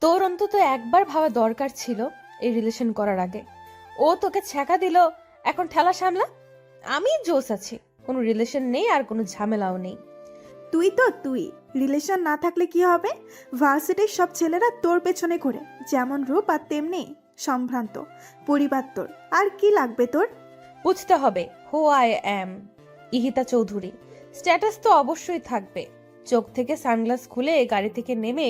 তোর অন্তত একবার ভাবা দরকার ছিল এই রিলেশন করার আগে। ও তোকে ছ্যাঁকা দিল, এখন ঠেলা সামলা। আমি জোস আছি, কোনো রিলেশন নেই আর কোনো ঝামেলাও নেই। তুই রিলেশন না থাকলে কি হবে? ভার্সিটির সব ছেলেরা তোর পেছনে ঘোরে, যেমন রূপ আর তেমনি সম্ভ্রান্ত পরিবার তোর। আর কি লাগবে তোর? বুঝতে হবে who I am, Ihita Chowdhury. Status তো অবশ্যই থাকবে। চোখ থেকে সানগ্লাস খুলে গাড়ি থেকে নেমে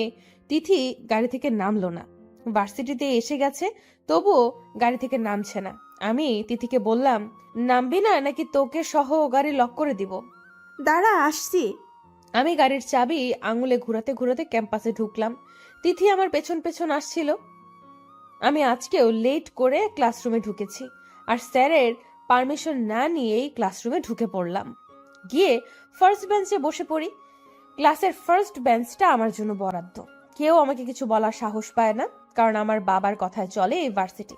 তিথি গাড়ি থেকে নামলো না। ভার্সিটিতে এসে গেছে, তবুও গাড়ি থেকে নামছে না। আমি তিথিকে বললাম, নামবি না নাকি তোকে সহ গাড়ি লক করে দিব? দাঁড়া, আসছি। আমি গাড়ির চাবি আঙুলে ঘুরাতে ঘুরাতে ক্যাম্পাসে ঢুকলাম। তিথি আমার পেছন পেছন আসছিল। আমি আজকেও লেট করে ক্লাসরুমে ঢুকেছি, আর স্যারের পারমিশন না নিয়েই ক্লাসরুমে ঢুকে পড়লাম। গিয়ে ফার্স্ট বেঞ্চে বসে পড়ি। ক্লাসের ফার্স্ট বেঞ্চটা আমার জন্য বরাদ্দ। কেউ আমাকে কিছু বলার সাহস পায় না, কারণ আমার বাবার কথায় চলে এই ভার্সিটি।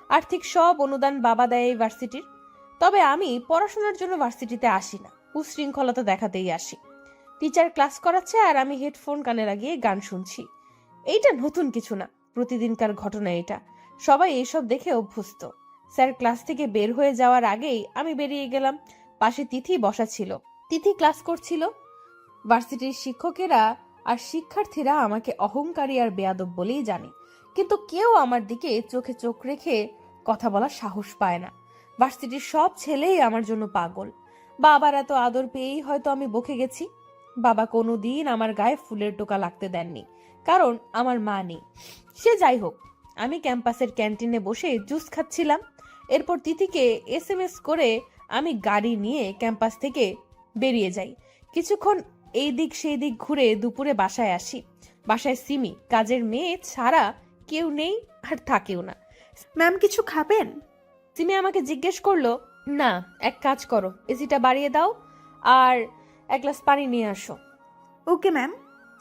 আর্থিক সব অনুদান বাবা দেয় এই ভার্সিটির। তবে আমি পড়াশোনার জন্য ভার্সিটিতে আসি না, উশৃঙ্খলতা দেখাতেই আসি। টিচার ক্লাস করাচ্ছে আর আমি হেডফোন কানে লাগিয়ে গান শুনছি। এইটা নতুন কিছু না, প্রতিদিনকার ঘটনা এটা। সবাই এইসব দেখে অভ্যস্ত। স্যার ক্লাস থেকে বের হয়ে যাওয়ার আগেই আমি বেরিয়ে গেলাম। পাশে তিথি বসা ছিল। তিথি ক্লাস করছিল। ভার্সিটির শিক্ষকেরা আর শিক্ষার্থীরা আমাকে অহংকারী আর বেয়াদব বলেই জানে, কিন্তু কেউ আমার দিকে চোখে চোখ রেখে কথা বলার সাহস পায় না। ভার্সিটির সব ছেলেই আমার জন্য পাগল। বাবার এত আদর পেয়েই হয়তো আমি বকে গেছি। বাবা কোনোদিন আমার গায়ে ফুলের টোকা লাগতে দেননি, কারণ আমার মা নেই। সে যাই হোক, আমি ক্যাম্পাসের ক্যান্টিনে বসে জুস খাচ্ছিলাম। এরপর তিথিকে এসএমএস করে আমি গাড়ি নিয়ে ক্যাম্পাস থেকে বেরিয়ে যাই। কিছুক্ষণ এই দিক সেই দিক ঘুরে দুপুরে বাসায় আসি। বাসায় সিমি, কাজের মেয়ে ছাড়া কেউ নেই আর থাকেও না। ম্যাম কিছু খাবেন? সিমি আমাকে জিজ্ঞেস করলো, না, এক কাজ করো, এসিটা বাড়িয়ে দাও আর এক গ্লাস পানি নিয়ে আসো। Okay ma'am.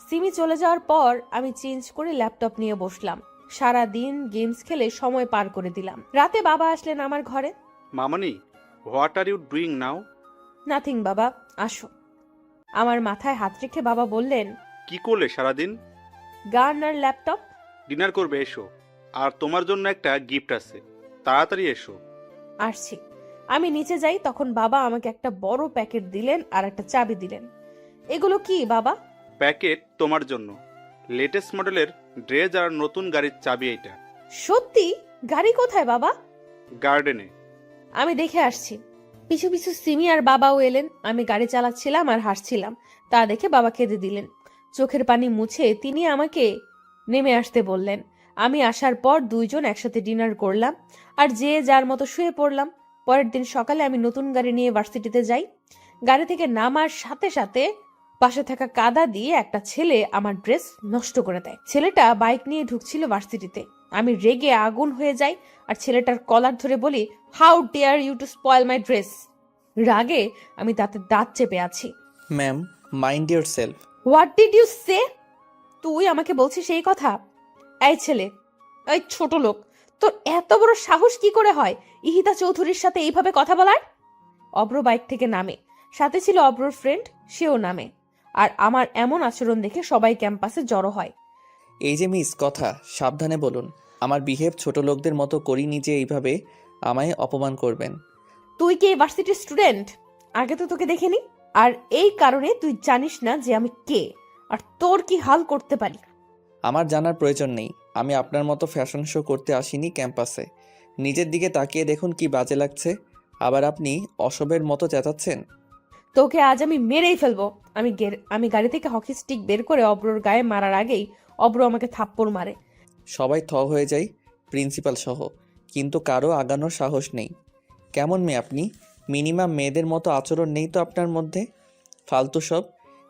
সিমি চলে যাওয়ার পর আমি চেঞ্জ করে ল্যাপটপ নিয়ে বসলাম। সারা দিন গেমস খেলে সময় পার করে দিলাম। রাতে বাবা আসলেন আমার ঘরে। মামনি, what are you doing now? Nothing বাবা, আসো। আমার মাথায় হাত রেখে বাবা বললেন, কি করলে সারাদিন? গান আর ল্যাপটপ। ডিনার করবে, এসো। আর তোমার জন্য একটা গিফট আছে, তাড়াতাড়ি এসো। আসছি। আমি নিচে যাই, তখন বাবা আমাকে একটা বড় প্যাকেট দিলেন আর একটা চাবি দিলেন। এগুলো কি বাবা? প্যাকেট তোমার জন্য, লেটেস্ট মডেলের ড্রেস আর নতুন গাড়ির চাবি এইটা। সত্যি? গাড়ি কোথায় বাবা? গার্ডেনে। আমি দেখে আসছি। পিছু পিছু সিমি আর বাবাও এলেন। আমি গাড়ি চালাচ্ছিলাম আর হাসছিলাম, তা দেখে বাবা কেঁদে দিলেন। চোখের পানি মুছে তিনি আমাকে নেমে আসতে বললেন। আমি আসার পর দুইজন একসাথে ডিনার করলাম আর যে যার মতো শুয়ে পড়লাম। পরের দিন সকালে আমি নতুন গাড়ি নিয়ে ভার্সিটিতে যাই। গাড়ি থেকে নামার সাথে সাথে পাশে থাকা কাদা দিয়ে একটা ছেলে আমার ড্রেস নষ্ট করে দেয়। ছেলেটা বাইক নিয়ে ঢুকছিল ভার্সিটিতে। আমি রেগে আগুন হয়ে যাই আর ছেলেটার কলার ধরে বলি, how dare you to spoil my dress. রাগে আমি তাতে দাঁত চেপে আছি। Ma'am, mind yourself. What did you say? তুই আমাকে বলছিস এই কথা? এই ছেলে, এই ছোট লোক, তোর এত বড় সাহস কি করে হয় ইহিতা চৌধুরীর সাথে এইভাবে কথা বলার? অব্র বাইক থেকে নামে, সাথে ছিল অব্রর ফ্রেন্ড, সেও নামে। আর আমার এমন আচরণ দেখে সবাই ক্যাম্পাসে জড়ো হয়। এই যে মিস, কথা সাবধানে বলুন। আমার বিহেভ ছোট লোকদের মতো করিনি যে এইভাবে আমায় অপমান করবেন। তুই কি এই ভার্সিটির স্টুডেন্ট? আগে তো তোকে দেখিনি, আর এই কারণে তুই জানিস না যে আমি কে আর তোর কি হাল করতে পারি। আমার জানার প্রয়োজন নেই। আমি আপনার মতো ফ্যাশন শো করতে আসিনি ক্যাম্পাসে। নিজের দিকে তাকিয়ে দেখুন কি বাজে লাগছে। আবার আপনি অসবের মতো চেঁচাচ্ছেন। তোকে আজ আমি মেরেই ফেলবো। আমি গাড়ি থেকে হকি স্টিক বের করে অব্রর গায়ে মারার আগেই অব্র আমাকে থাপ্পড় মারে। সবাই হয়ে যায়, প্রিন্সিপাল সহ, কিন্তু কারো আগানোর সাহস নেই। কেমন মেয়ে আপনি? মিনিমাম মেয়েদের মতো আচরণ নেই তো আপনার মধ্যে। ফালতু সব।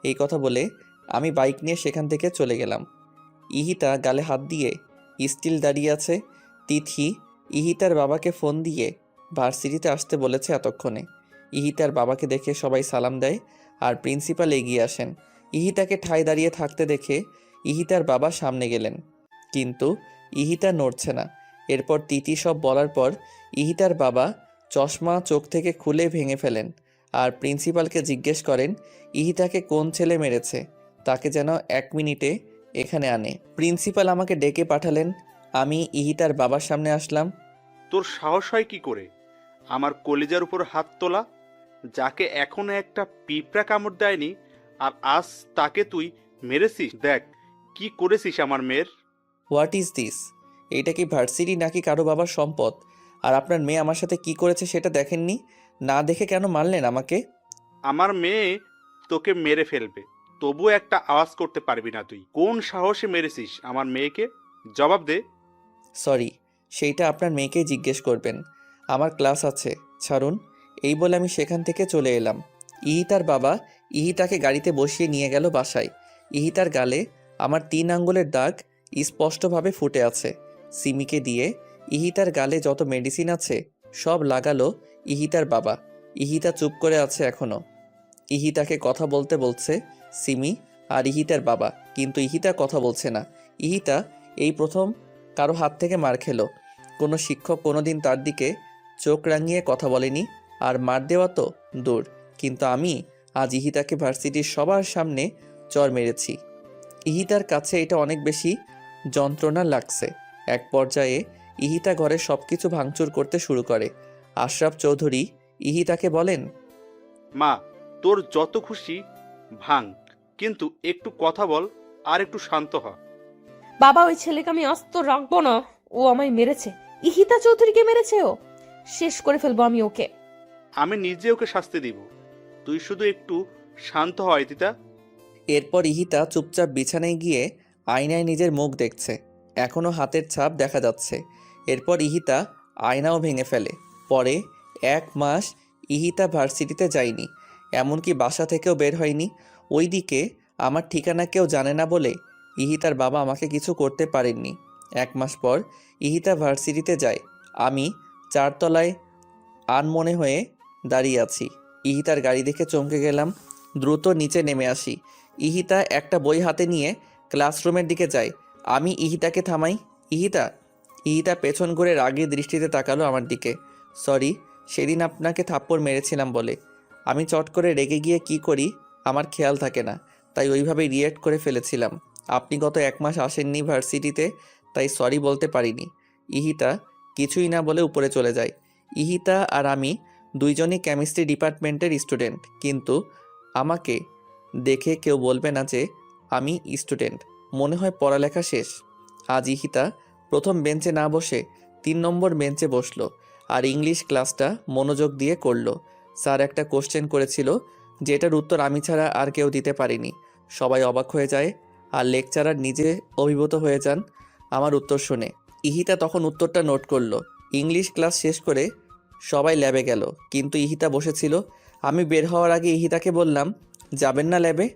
এই কথা বলে আমি বাইক নিয়ে সেখান থেকে চলে গেলাম। ইহিতা গালে হাত দিয়ে স্টিল দাঁড়িয়ে আছে। তিথি ইহিতার বাবাকে ফোন দিয়ে ভার্সিটিতে আসতে বলেছে এতক্ষণে। ইহিতার বাবাকে দেখে সবাই সালাম দেয় আর প্রিন্সিপাল এগিয়ে আসেন। ইহিতাকে ঠায় দাঁড়িয়ে থাকতে দেখে ইহিতার বাবা সামনে গেলেন, কিন্তু ইহিতা নড়ছে না। এরপর তিথি সব বলার পর ইহিতার বাবা চশমা চোখ থেকে খুলে ভেঙে ফেলেন আর প্রিন্সিপালকে জিজ্ঞেস করেন ইহিতাকে কোন ছেলে মেরেছে। তাকে যেন 1 মিনিটে এখানে আনে। প্রিন্সিপাল আমাকে ডেকে পাঠালেন। আমি ইহিতার বাবার সামনে আসলাম। তোর সাহস হয় কি করে আমার কলিজার উপর হাত তোলা? যাকে এখনো একটা পিঁপড়া কামড় দেয়নি, আর আজ তাকে তুই মেরেছিস। দেখ কি করেছিস আমার মেয়ের। What is this? এটা কি ভার্সিটি নাকি কারো বাবার সম্পদ? আর আপনার মেয়ে আমার সাথে কি করেছে সেটা দেখেননি? না দেখে কেন মারলেন আমাকে? আমার মেয়ে তোকে মেরে ফেলবে, তবুও একটা আওয়াজ করতে পারবি না তুই। কোন সাহসে মেরেছিস আমার মেয়েকে? জবাব দে। সরি, সেইটা আপনার মেয়েকেই জিজ্ঞেস করবেন। আমার ক্লাস আছে, ছাড়ুন। এই বলে আমি সেখান থেকে চলে এলাম। ইহিতার বাবা ইহিতাকে গাড়িতে বসিয়ে নিয়ে গেল বাসায়। ইহিতার গালে আমার 3 আঙ্গুলের দাগ স্পষ্টভাবে ফুটে আছে। সিমিকে দিয়ে ইহিতার গালে যত মেডিসিন আছে সব লাগালো ইহিতার বাবা। ইহিতা চুপ করে আছে এখনো। ইহিতাকে কথা বলতে বলছে সিমি আর ইহিতার বাবা, কিন্তু ইহিতা কথা বলছে না। ইহিতা এই প্রথম কারো হাত থেকে মার খেলো। কোনো শিক্ষক কোনোদিন তার দিকে চোখ রাঙিয়ে কথা বলেনি, আর মার দেওয়া তো দূর, কিন্তু আমি আজ ইহিতাকে ভার্সিটির সবার সামনে চর মেরেছি। ইহিতার কাছে এটা অনেক বেশি যন্ত্রণা লাগছে। এক পর্যায়ে ইহিতা ঘরে সব কিছু ভাঙচুর করতে শুরু করে। আশরাফ চৌধুরী ইহিতাকে বলেন, মা, তোর যত খুশি ভাঙ, কিন্তু একটু কথা বল আর একটু শান্ত হ। বাবা, ওই ছেলেকে আমি আস্ত রাখবো না। ও আমায় মেরেছে। ইহিতা চৌধুরীকে মেরেছে ও। শেষ করে ফেলবো আমি ওকে। আমি নিজে ওকে শাস্তি দিব, তুই শুধু একটু শান্ত হ ইতিতা। এরপর ইহিতা চুপচাপ বিছানায় গিয়ে আয়নায় নিজের মুখ দেখছে। এখনও হাতের ছাপ দেখা যাচ্ছে। এরপর ইহিতা আয়নাও ভেঙে ফেলে। পরে 1 মাস ইহিতা ভার্সিটিতে যায়নি, এমনকি বাসা থেকেও বের হয়নি। ওইদিকে আমার ঠিকানা কেউ জানে না বলে ইহিতার বাবা আমাকে কিছু করতে পারেননি। 1 মাস পর ইহিতা ভার্সিটিতে যায়। আমি 4 তলায় আনমনে হয়ে দাঁড়িয়ে আছি। ইহিতার গাড়ি দেখে চমকে গেলাম। দ্রুত নিচে নেমে আসি। ইহিতা একটা বই হাতে নিয়ে ক্লাসরুমের দিকে যায়। আমি ইহিতাকে থামাই। ইহিতা। ইহিতা পেছন ঘুরে রাগী দৃষ্টিতে তাকালো আমার দিকে। সরি, সেদিন আপনাকে থাপ্পড় মেরেছিলাম বলে। আমি চট করে রেগে গিয়ে কি করি আমার খেয়াল থাকে না, তাই ওইভাবে রিয়েক্ট করে ফেলেছিলাম। আপনি গত 1 মাস আসেননি ভার্সিটিতে, তাই সরি বলতে পারিনি। ইহিতা কিছুই না বলে উপরে চলে যায়। ইহিতা আর আমি দুইজনই কেমিস্ট্রি ডিপার্টমেন্টের স্টুডেন্ট, কিন্তু আমাকে দেখে কেউ বলবে না যে আমি স্টুডেন্ট। মনে হয় পড়ালেখা শেষ। আজ ইহিতা প্রথম বেঞ্চে না বসে 3 নম্বর বেঞ্চে বসলো আর ইংলিশ ক্লাসটা মনোযোগ দিয়ে করলো। স্যার একটা কোশ্চেন করেছিল, যেটার উত্তর আমি ছাড়া আর কেউ দিতে পারিনি। সবাই অবাক হয়ে যায় আর লেকচারার নিজে অভিভূত হয়ে যান আমার উত্তর শুনে। ইহিতা তখন উত্তরটা নোট করলো। ইংলিশ ক্লাস শেষ করে সবাই ল্যাবে গেল, কিন্তু ইহিতা বসেছিল। আমি বের হওয়ার আগে ইহিতাকে বললাম, যাবেন না ল্যাবে?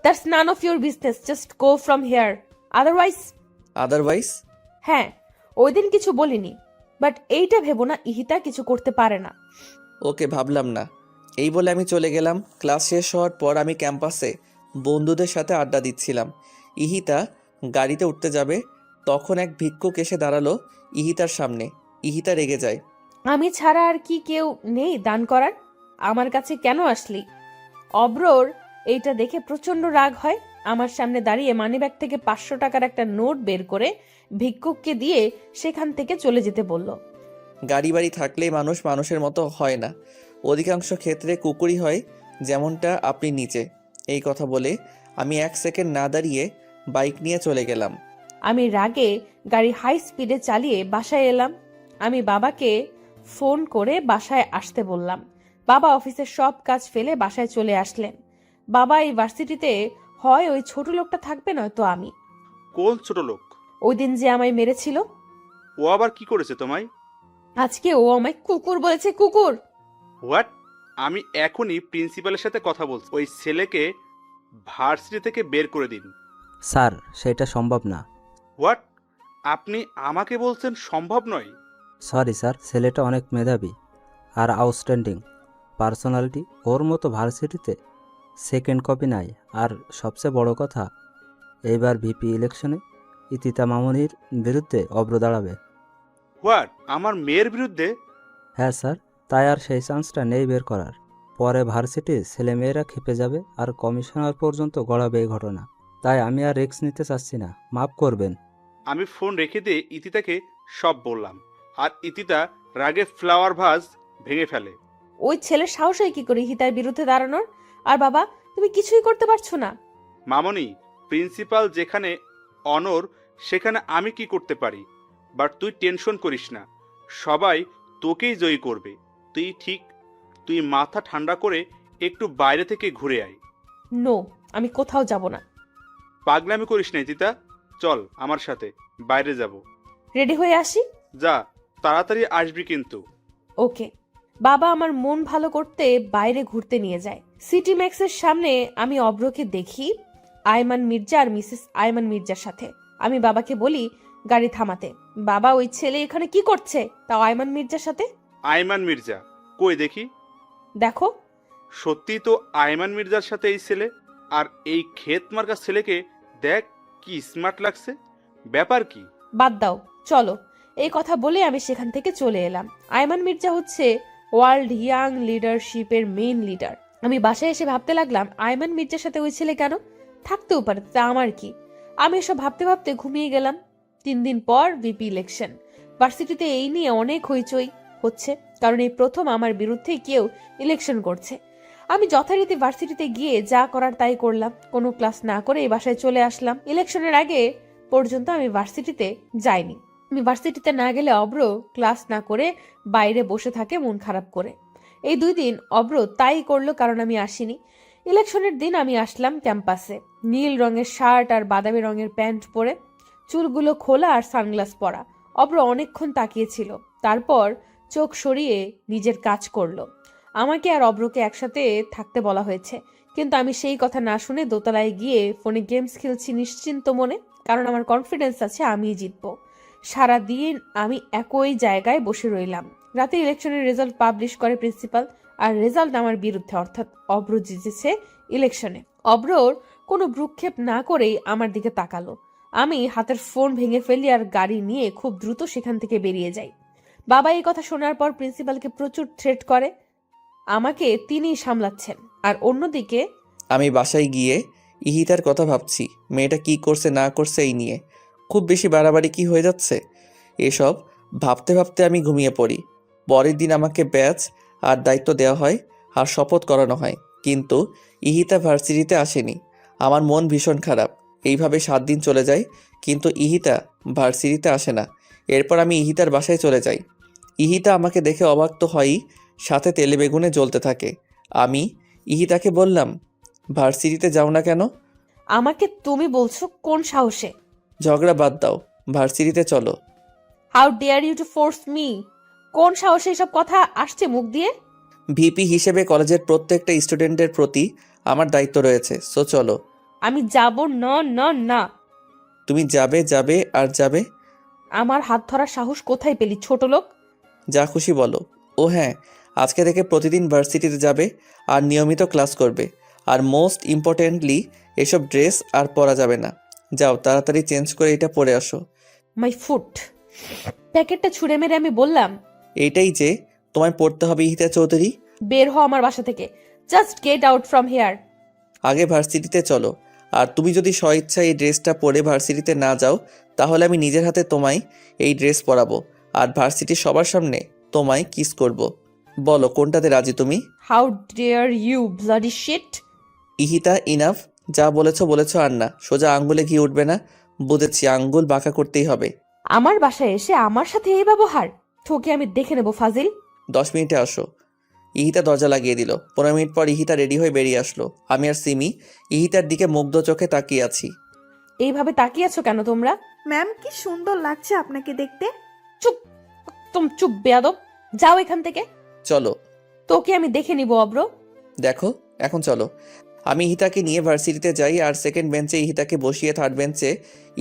That's none of your business, just go from here. Otherwise. Otherwise? হ্যাঁ, ওই দিন কিছু বলিনি, বাট এইটা ভেবো না ইহিতা কিছু করতে পারে না। ওকে, ভাবলাম না। এই বলে আমি চলে গেলাম। ক্লাস শেষ হওয়ার পর আমি ক্যাম্পাসে বন্ধুদের সাথে আড্ডা দিচ্ছিলাম। ইহিতা গাড়িতে উঠতে যাবে, তখন এক ভিক্ষুক এসে দাঁড়ালো ইহিতার সামনে। ইহিতা রেগে যায়। আমি ছাড়া আর কি কেউ নেই দান করার? আমার কাছে কেন আসলি? অব্রর এইটা দেখে প্রচন্ড রাগ হয়। আমার সামনে দাঁড়িয়ে মানিব্যাগ থেকে 500 টাকার একটা নোট বের করে ভিক্ষুককে দিয়ে সেখান থেকে চলে যেতে বলল। গাড়ি বাড়ি থাকলেই মানুষ মানুষের মতো হয় না, অধিকাংশ ক্ষেত্রে কুকুরই হয়, যেমনটা আপনি নিচে। এই কথা বলে আমি 1 সেকেন্ড না দাঁড়িয়ে বাইক নিয়ে চলে গেলাম। আমি রাগে গাড়ি হাই স্পিডে চালিয়ে বাসায় এলাম। আমি বাবাকে ফোন করে বাসায় আসতে বললাম। বাবা অফিসের সব কাজ ফেলে বাসায় চলে আসলেন। বাবা, এই ভার্সিটিতে হয় ওই ছোট লোকটা থাকবে, নয়তো আমি। কোন ছোট লোক? ওই দিন যে আমায় মেরেছিল। ও আবার কি করেছে তোমায়? আজকে ও আমায় কুকুর বলেছে। কুকুর? হোয়াট? আমি এখনই প্রিন্সিপালের সাথে কথা বলছি। ওই ছেলেকে ভার্সিটি থেকে বের করে দিন। স্যার, সেটা সম্ভব না। হোয়াট? আপনি আমাকে বলছেন সম্ভব নয়? সরি স্যার, ছেলেটা অনেক মেধাবী আর আউটস্ট্যান্ডিং পার্সোনালিটি। ওর মতো ভার্সিটিতে সেকেন্ড কপি নাই। আর সবচেয়ে বড় কথা, এইবার ভিপি ইলেকশনে ইতিতা মামুনির বিরুদ্ধে অব্র দাঁড়াবে। হোয়াট? আমার মেয়ের বিরুদ্ধে? হ্যাঁ স্যার, তাই আর সেই চান্সটা নেই বের করার। পরে ভার্সিটির ছেলেমেয়েরা খেপে যাবে আর কমিশনার পর্যন্ত গড়াবে এই ঘটনা। তাই আমি আর রিস্ক নিতে চাচ্ছি না, মাফ করবেন। আমি ফোন রেখে দিয়ে ইতিতাকে সব বললাম, আর ইতিতা রাগে ফ্লাওয়ার ভাস ভেঙে ফেলে। ওই ছেলের সাহস হয় কি করে হিতার বিরুদ্ধে দাঁড়ানোর? আর বাবা, তুমি কিছুই করতে পারছো না। মামনি, প্রিন্সিপাল যেখানে অনর সেখানে আমি কি করতে পারি? বাট তুই টেনশন করিস না, সবাই তোকেই জয়ী করবে। তুই মাথা ঠান্ডা করে একটু বাইরে থেকে ঘুরে আয়। নো, আমি কোথাও যাব না। পাগলামি করিস না ইতিতা, চল আমার সাথে, বাইরে যাব। রেডি হয়ে আসি। যা, তাড়াতাড়ি আসবি কিন্তু। ওকে। বাবা আমার মন ভালো করতে বাইরে ঘুরতে নিয়ে যায়। সিটি ম্যাক্সের সামনে আমি অব্রকে দেখি আয়মান মির্জা আর মিসেস আয়মান মির্জার সাথে। আমি বাবাকে বলি গাড়ি থামাতে। বাবা, ওই ছেলে এখানে কি করছে, তাও আয়মান মির্জার সাথে? আয়মান মির্জা কই দেখি? দেখো। সত্যি তো আয়মান মির্জার সাথে এই ছেলে। আর এই ক্ষেত মার্কা ছেলেকে দেখ, কি স্মার্ট লাগছে। ব্যাপার কি? বাদ দাও, চলো। এই কথা বলে আমি সেখান থেকে চলে এলাম। আয়মান মির্জা হচ্ছে ওয়ার্ল্ড ইয়াং লিডারশিপের মেইন লিডার। আমি বাসায় এসে ভাবতে লাগলাম আয়মান মির্জার সাথে ওই ছেলে কেন থাকতেও পারে, তা আমার কি। আমি এসব ভাবতে ভাবতে ঘুমিয়ে গেলাম। 3 দিন পর ভিপি ইলেকশন। ভার্সিটিতে এই নিয়ে অনেক হইচই হচ্ছে, কারণ এই প্রথম আমার বিরুদ্ধে কেউ ইলেকশন করছে। আমি যথারীতি ভার্সিটিতে গিয়ে যা করার তাই করলাম। কোনো ক্লাস না করে এই বাসায় চলে আসলাম। ইলেকশনের আগে পর্যন্ত আমি ভার্সিটিতে যাইনি। আমি ভার্সিটিতে না গেলে অব্র ক্লাস না করে বাইরে বসে থাকে মন খারাপ করে। এই 2 দিন অব্র তাই করলো, কারণ আমি আসিনি। ইলেকশনের দিন আমি আসলাম ক্যাম্পাসে, নীল রঙের শার্ট আর বাদামি রঙের প্যান্ট পরে, চুলগুলো খোলা আর সানগ্লাস পরা। অব্র অনেকক্ষণ তাকিয়েছিল, তারপর চোখ সরিয়ে নিজের কাজ করলো। আমাকে আর অব্রকে একসাথে থাকতে বলা হয়েছে, কিন্তু আমি সেই কথা না শুনে দোতলায় গিয়ে ফোনে গেমস খেলছি নিশ্চিন্ত মনে, কারণ আমার কনফিডেন্স আছে আমিই জিতবো। সারাদিন আমি একই জায়গায় বসে রইলাম। রাতে ইলেকশনের রেজাল্ট পাবলিশ করে প্রিন্সিপাল, আর রেজাল্ট আমার বিরুদ্ধে, অর্থাৎ অব্র জিতেছে ইলেকশনে। অব্রর কোনো ভ্রুক্ষেপ না করেই আমার দিকে তাকালো। আমি হাতের ফোন ভেঙে ফেলি আর গাড়ি নিয়ে খুব দ্রুত সেখান থেকে বেরিয়ে যাই। বাবা এই কথা শোনার পর প্রিন্সিপালকে প্রচুর থ্রেট করে। আমাকে তিনিই সামলাচ্ছেন। আর অন্যদিকে আমি বাসায় গিয়ে ইহিতার কথা ভাবছি, মেয়েটা কি করছে না করছে এই নিয়ে। খুব বেশি বাড়াবাড়ি কি হয়ে যাচ্ছে? এসব ভাবতে ভাবতে আমি ঘুমিয়ে পড়ি। পরের দিন আমাকে ব্যাচ আর দায়িত্ব দেওয়া হয় আর শপথ করানো হয়, কিন্তু ইহিতা ভার্সিটিতে আসেনি। আমার মন ভীষণ খারাপ। এইভাবে 7 দিন চলে যায়, কিন্তু ইহিতা ভার্সিটিতে আসে না। এরপর আমি ইহিতার বাসায় চলে যাই। ইহিতা আমাকে দেখে অবাক তো হয়ই, সাথে তেলে বেগুনে জ্বলতে থাকে। আমি ইহিতাকে বললাম, ভার্সিটিতে যাও না কেন? আমাকে তুমি বলছো কোন সাহসে? ঝগড়া বাদ দাও, ভার্সিটিতে চলো। How dare you to force me? কোন সাহসে এসব কথা আসছে মুখ দিয়ে? ভিপি হিসেবে কলেজের প্রত্যেকটা স্টুডেন্টের প্রতি আমার দায়িত্ব রয়েছে, সো চলো। আমি যাব না, না, না। তুমি যাবে যাবে আর যাবে। আমার হাত ধরার সাহস কোথায় পেলি, ছোট লোক? যা খুশি বলো। ও হ্যাঁ, আজকে থেকে প্রতিদিন ভার্সিটিতে যাবে আর নিয়মিত ক্লাস করবে। আর মোস্ট ইম্পর্টেন্টলি, এসব ড্রেস আর পরা যাবে না। যাও তাড়াতাড়ি চেঞ্জ করে এটা পরে আসো। My foot. প্যাকেটটা ছুঁড়ে মেরে আমি বললাম, এইটাই যে তোমায় পড়তে হবে ইহিতা চৌধুরী। বের হও আমার বাসা থেকে। Just get out from here. আগে ভার্সিটিতে চলো। আর তুমি যদি স্বইচ্ছা এই ড্রেসটা পরে ভার্সিটিতে না যাও, তাহলে আমি নিজের হাতে তোমায় এই ড্রেস পরাবো আর ভার্সিটির সবার সামনে তোমায় কিস করব। বলো কোনটাতে রাজি তুমি? How dare you bloody shit. Ihita, enough. যা বলেছো আর না। সোজা আঙ্গুলে ঘি উঠবে না। বুঝেছি, আঙ্গুল বাঁকা করতেই হবে। আমার বাসায় এসে আমার সাথে এই ব্যবহার? তোকে আমি দেখে নেব ফাজিল। 10 মিনিটে আসো। ইহিতা দরজা লাগিয়ে দিল। 15 মিনিট পর ইহিতা রেডি হয়ে বেরিয়ে আসলো। আমি আর সিমি ইহিতার দিকে মুগ্ধ চোখে তাকিয়ে আছি। এইভাবে তাকিয়ে আছো কেন তোমরা? ম্যাম, কি সুন্দর লাগছে আপনাকে দেখতে। চুপ, চুপ বেয়াদব। যাও এখান থেকে। চলো। তোকে আমি দেখে নিব অব্র। দেখো, এখন চলো। আমি ইহিতাকে নিয়ে ভার্সিটিতে যাই আর সেকেন্ড বেঞ্চে ইহিতাকে বসিয়ে থার্ড বেঞ্চে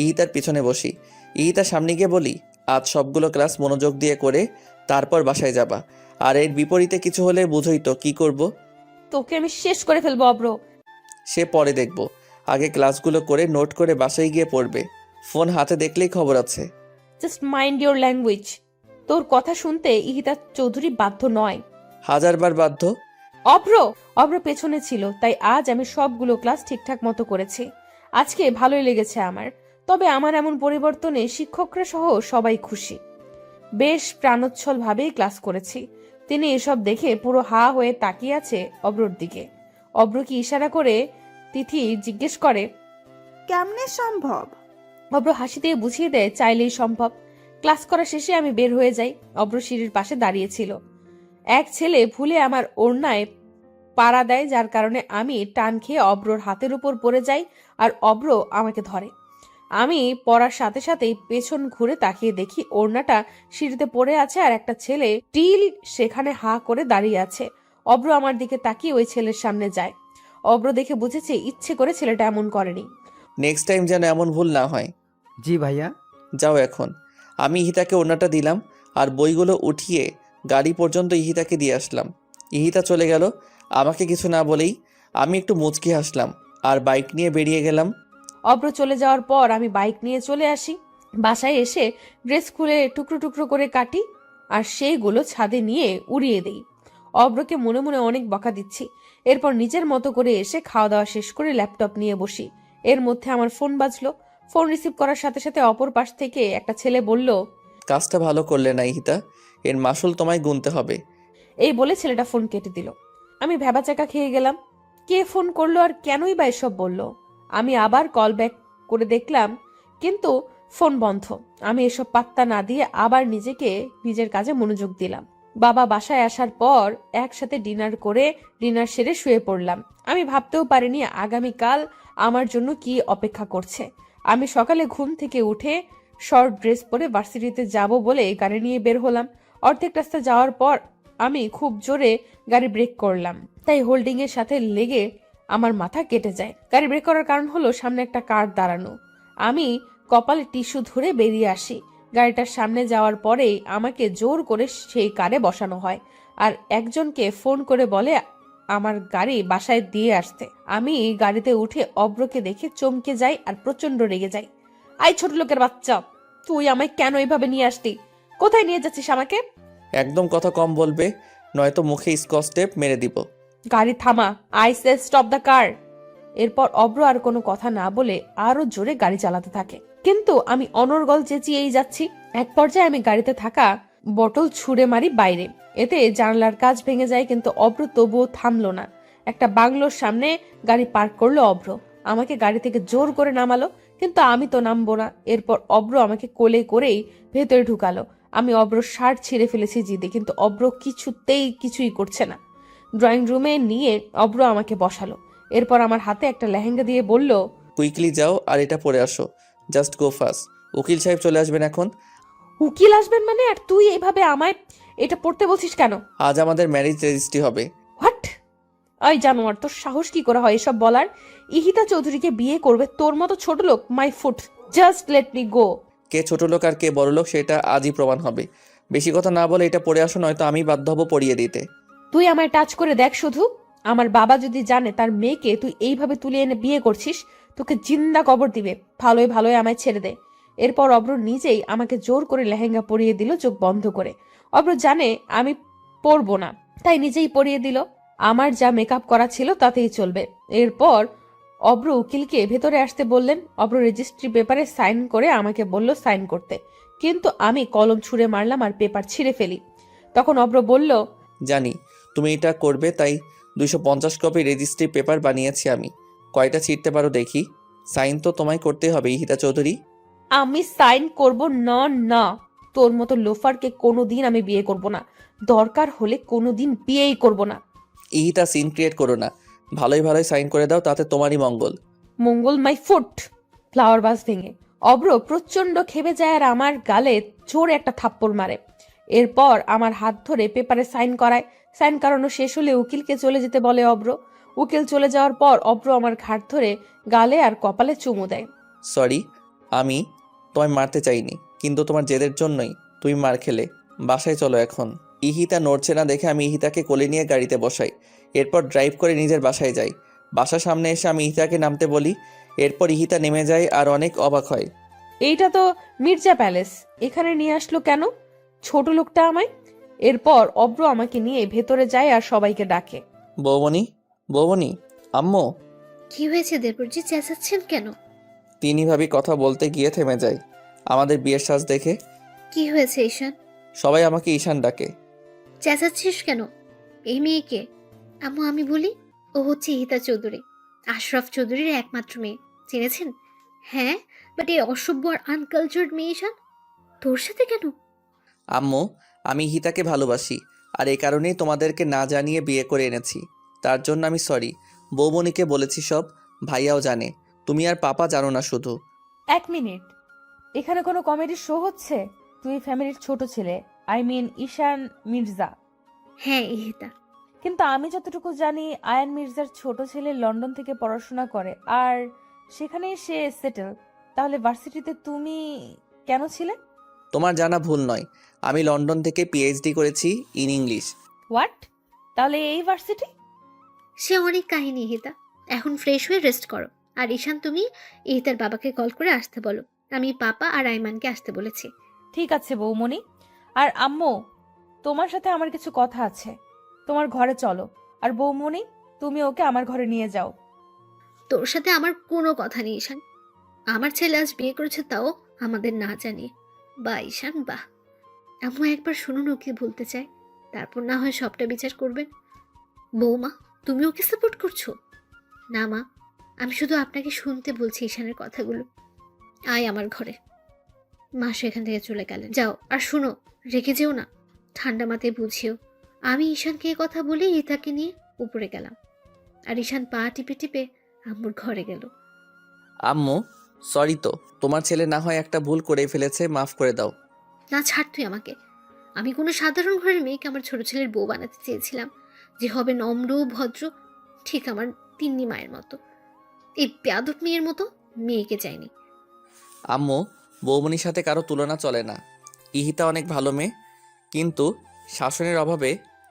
ইহিতার পিছনে বসি। ইহিতার সামনে গিয়ে বলি, আজ সবগুলো ক্লাস মনোযোগ দিয়ে করে তারপর বাসায় যাবা। আর এর বিপরীতে কিছু হলে বুঝোই তো কি করব। তোকে আমি শেষ করে ফেলবো অব্র। সে পরে দেখব। আগে ক্লাসগুলো করে নোট করে বাসায় গিয়ে পড়বে। ফোন হাতে দেখলেই খবর আছে। Just mind your language. তোর কথা শুনতে ইহিতা চৌধুরী বাধ্য নয়। 1000বার বাধ্য। অব্র পেছনে ছিল, তাই আজ আমি সবগুলো ক্লাস ঠিকঠাক মতো করেছি। আজকে ভালোই লেগেছে আমার। তবে আমার এমন পরিবর্তনে শিক্ষকরা সহ সবাই খুশি। বেশ প্রাণোচ্ছল ভাবেই ক্লাস করেছি। তিনি এসব দেখে পুরো হা হয়ে তাকিয়ে আছে অব্রর দিকে। অব্র কি ইশারা করে তিথি জিজ্ঞেস করে। কেমনে সম্ভব? অব্র হাসি দিয়ে বুঝিয়ে দেয় চাইলেই সম্ভব। ক্লাস করা শেষে আমি বের হয়ে যাই। অব্র সিঁড়ির পাশে দাঁড়িয়েছিল। এক ছেলে ভুলে আমার ওড়নায় পাড়া দেয়, যার কারণে আমি টান খেয়ে অব্রর হাতের উপর পড়ে যাই আর অব্র আমাকে ধরে। আমি পড়ার সাথে সাথেই পেছন ঘুরে তাকিয়ে দেখি ওড়নাটা সিঁড়িতে পড়ে আছে আর একটা ছেলে টিল সেখানে হা করে দাঁড়িয়ে আছে। অব্র আমার দিকে তাকিয়ে ওই ছেলের সামনে যায়। অব্র দেখে বুঝেছে ইচ্ছে করে ছেলেটা এমন করেনি। নেক্সট টাইম যেন এমন ভুল না হয়। জি ভাইয়া। যাও এখন। আমি ইহিতাকে ওড়নাটা দিলাম আর বইগুলো উঠিয়ে গাড়ি পর্যন্ত ইহিতাকে দিয়ে আসলাম। ইহিতা চলে গেল আমাকে কিছু না বলেই। আমি একটু মুচকি হাসলাম আর বাইক নিয়ে বেরিয়ে গেলাম। অব্র চলে যাওয়ার পর আমি বাইক নিয়ে চলে আসি। বাসায় এসে ড্রেস খুলে টুকরো টুকরো করে কাটি আর সেইগুলো ছাদে নিয়ে উড়িয়ে দেই। অব্রকে মনে মনে অনেক বকা দিচ্ছি। এরপর নিজের মতো করে এসে খাওয়া দাওয়া শেষ করে ল্যাপটপ নিয়ে বসি। এর মধ্যে আমার ফোন বাজলো। ফোন রিসিভ করার সাথে সাথে অপর পাশ থেকে একটা ছেলে বলল, কাজটা ভালো করলে না ইহিতা, এর মাসুল তোমায় গুনতে হবে। এই বলে ছেলেটা ফোন কেটে দিল। আমি ভ্যাবাচাকা খেয়ে গেলাম। কে ফোন করলো আর কেনই বা এসব বলল? আমি আবার কল ব্যাক করে দেখলাম, কিন্তু ফোন বন্ধ। আমি এসব পাত্তা না দিয়ে আবার নিজের কাজে মনোযোগ দিলাম। বাবা বাসায় আসার পর একসাথে ডিনার সেরে শুয়ে পড়লাম। আমি ভাবতেও পারিনি আগামীকাল আমার জন্য কি অপেক্ষা করছে। আমি সকালে ঘুম থেকে উঠে শর্ট ড্রেস পরে ভার্সিটিতে যাব বলে গাড়ি নিয়ে বের হলাম। অর্ধেক রাস্তা যাওয়ার পর আমি খুব জোরে গাড়ি ব্রেক করলাম, তাই হোল্ডিং এর সাথে লেগে আমার মাথা কেটে যায়। গাড়ি ব্রেক করার কারণ হলো সামনে একটা কার দাঁড়ানো। আমি কপালে টিস্যু ধরে বেরিয়ে আসি। গাড়িটার সামনে যাওয়ার পরেই আমাকে জোর করে সেই কারে বসানো হয় আর একজনকে ফোন করে বলে আমার গাড়ি বাসায় দিয়ে আসতে। আমি গাড়িতে উঠে অব্রকে দেখে চমকে যাই আর প্রচন্ড রেগে যাই। আই ছোট লোকের বাচ্চা, তুই আমায় কেন এইভাবে নিয়ে আসতি? কোথায় নিয়ে যাচ্ছিস আমাকে? একদম কথা কম বলবে, নয়তো মুখে স্কচ টেপ মেরে দিব। গাড়ি থামা, I say stop the car. এরপর অব্র আর কোনো কথা না বলে আরো জোরে গাড়ি চালাতে থাকে, কিন্তু আমি অনর্গল চেঁচিয়েই যাচ্ছি। এক পর্যায়ে আমি গাড়িতে থাকা বটল ছুঁড়ে মারি বাইরে। এতে জানালার কাঁচ ভেঙে যায়, কিন্তু অব্র তবুও থামলো না। একটা বাংলোর সামনে গাড়ি পার্ক করলো অব্র। আমাকে গাড়ি থেকে জোর করে নামালো, কিন্তু আমি তো নামবো না। এরপর অব্র আমাকে কোলে করেই ভেতরে ঢুকালো। আমি অব্র শার্ট ছিঁড়ে ফেলেছি জিদে, কিন্তু অব্র কিছুই করছে না। ড্রয়িং রুমে নিয়ে অব্র আমাকে বসালো। এরপর আমার হাতে একটা লেহেঙ্গা দিয়ে বলল, কুইকলি যাও আর এটা পরে আসো। Just go fast. উকিল সাহেব চলে আসবেন এখন। উকিল আসবেন মানে? আর তুই এইভাবে আমায় এটা পড়তে বলছিস কেন? আজ আমাদের ম্যারেজ রেজিস্ট্রি হবে। হোয়াট? ওই জানোয়ার, তোর সাহস কি করে হয় এসব বলার? ইহিতা চৌধুরীকে বিয়ে করবে তোর মতো ছোট লোক? My foot, just let me go. কে ছোট লোক আর কে বড় লোক সেটা আজই প্রমাণ হবে। বেশি কথা না বলে এটা পরে আসো, নয়তো আমি বাধ্য হব পরিয়ে দিতে। তুই আমায় টাচ করে দেখ শুধু। আমার বাবা যদি জানে তার মেয়েকে তুই এইভাবে তুলে এনে বিয়ে করছিস, তোকে জিন্দা কবর দিবে। ভালোই ভালোই আমায় ছেড়ে দে। এরপর অব্র নিজেই আমাকে জোর করে লেহেঙ্গা পরিয়ে দিল চোখ বন্ধ করে। অব্র জানে আমি পরবো না, তাই নিজেই পরিয়ে দিল। আমার যা মেকআপ করা ছিল তাতেই চলবে। এরপর অব্র উকিলকে ভেতরে আসতে বললেন। অব্র রেজিস্ট্রি পেপারে সাইন করে আমাকে বলল সাইন করতে, কিন্তু আমি কলম ছুঁড়ে মারলাম আর পেপার ছিঁড়ে ফেলি। তখন অব্র বলল, জানি তুমি এটা করবে, তাই 250 কপি রেজিস্ট্রি পেপার বানিয়েছি আমি। কয়টা ছিঁড়তে পারো দেখি। সাইন তো তোমায় করতে হবে ইহিতা চৌধুরী। আমি সাইন করব না। না, তোর মতো লোফারকে কোনোদিন আমি বিয়ে করব না। দরকার হলে কোনোদিন বিয়েই করব না। ইহিতা সিন ক্রিয়েট করো না। ভালোই ভালোই সাইন করে দাও, তাতে তোমারই মঙ্গল। মঙ্গল মাই ফুট। ফ্লাওয়ার ভাস ভেঙে অব্র প্রচন্ড খেপে যায় আর আমার গালে জোরে একটা থাপ্পড় মারে। এরপর আমার হাত ধরে পেপারে সাইন করায়। সাইন করানো শেষ হলে উকিলকে চলে যেতে বলে অব্র। উকিল চলে যাওয়ার পর অব্র আমার ঘাট ধরে গালে আর কপালে চুমু দেয়। সরি, আমি তোমায় মারতে চাইনি, কিন্তু তোমার জেদের জন্যই তুমি মার খেলে। বাসায় চলো এখন। ইহিতা নড়ছে না দেখে আমি ইহিতাকে কোলে নিয়ে গাড়িতে বসাই। এরপর ড্রাইভ করে নিজের বাসায় যাই। বাসার সামনে এসে আমি ইহিতাকে নামতে বলি। এরপর ইহিতা নেমে যায় আর অনেক অবাক হয়। এইটা তো মির্জা প্যালেস, এখানে নিয়ে আসলো কেন ছোট লোকটা আমায়? এরপর অব্র আমাকে নিয়ে ভেতরে যায় আর সবাইকে ডাকে। বৌমনি, বৌমনি, আম্মু। কি হয়েছে দেবরজি, চেঁচাচ্ছেন কেন? তিনি ভাবি কথা বলতে গিয়ে থেমে যায় আমাদের বিয়ের সাজ দেখে। কি হয়েছে ঈশান? সবাই আমাকে ঈশান ডাকে। চেঁচাচ্ছিস কেন? এই মেয়েকে? আম্মু আমি বলি, ও হচ্ছে ইহিতা চৌধুরী, আশরাফ চৌধুরীর একমাত্র মেয়ে। চিনেছেন? হ্যাঁ, বাট এই অসভ্য আর আনকালচার্ড মেয়ে ঈশান তোর সাথে কেন? আম্মু, আমি হিতাকে ভালোবাসি, আর এই কারণেই তোমাদেরকে না জানিয়ে বিয়ে করে এনেছি। তার জন্য আমি সরি। বৌমনিকে বলেছি সব, ভাইয়াও জানে। তুমি আর পাপা জানো না শুধু। 1 মিনিট, এখানে কোনো কমেডি শো হচ্ছে? তুই ফ্যামিলির ছোট ছেলে, আই মিন ঈশান মির্জা। হ্যাঁ ইহিতা। কিন্তু আমি যতটুকু জানি আয়ান মির্জার ছোট ছেলে লন্ডন থেকে পড়াশোনা করে, আর সেখানেই সে সেটেল। তাহলে ভার্সিটিতে তুমি কেন ছিলে? তোমার জানা ভুল নয়, আমি লন্ডন থেকে পিএইচডি করেছি ইন ইংলিশ। হোয়াট? তাহলে এই ভার্সিটি? সে অনেক কাহিনী ইহিতা, এখন ফ্রেশ হয়ে রেস্ট করো। আর ঈশান তুমি ইহিতার বাবাকে কল করে আসতে বলো। আমি পাপা আর আইমানকে আসতে বলেছি। ঠিক আছে বৌমনি। আর আম্মু, তোমার সাথে আমার কিছু কথা আছে, তোমার ঘরে চলো। আর বৌমনি, তুমি ওকে আমার ঘরে নিয়ে যাও। তোর সাথে আমার কোনো কথা নেই ঈশান। আমার ছেলে আজ বিয়ে করেছে, তাও আমাদের না জানিয়ে। বাহ ঈশান বাহ। আম্মু একবার শুনুন ও কি বলতে চায়, তারপর না হয় সবটা বিচার করবেন। বৌমা, তুমি ওকে সাপোর্ট করছো? না মা, আমি শুধু আপনাকে শুনতে বলছি ঈশানের কথাগুলো। আয় আমার ঘরে। মা সেখান থেকে চলে গেলেন। যাও, আর শুনো, রেখে যেও না, ঠান্ডা মাথায় বুঝিও। আমি ঈশানকে এ কথা বলে ইতাকে নিয়ে উপরে গেলাম, আর ঈশান পা টিপে টিপে আম্মুর ঘরে গেল। আম্মু, সরি তো, তোমার ছেলে না হয় একটা ভুল করে ফেলেছে, মাফ করে দাও। না ছাড় তুই আমাকে। আমি কোনো সাধারণ ঘরের মেয়েকে আমার ছোট ছেলের বউ বানাতে চেয়েছিলাম, যে হবে নম্র ভদ্র, ঠিক আমার তিন্নি মায়ের মতো। এই বেয়াদব মেয়ের মতো মেয়েকে চাইনি। আম্মু, বৌমনির সাথে কারো তুলনা চলে না। ইহিতা অনেক ভালো মেয়ে, কিন্তু শাসনের অভাবে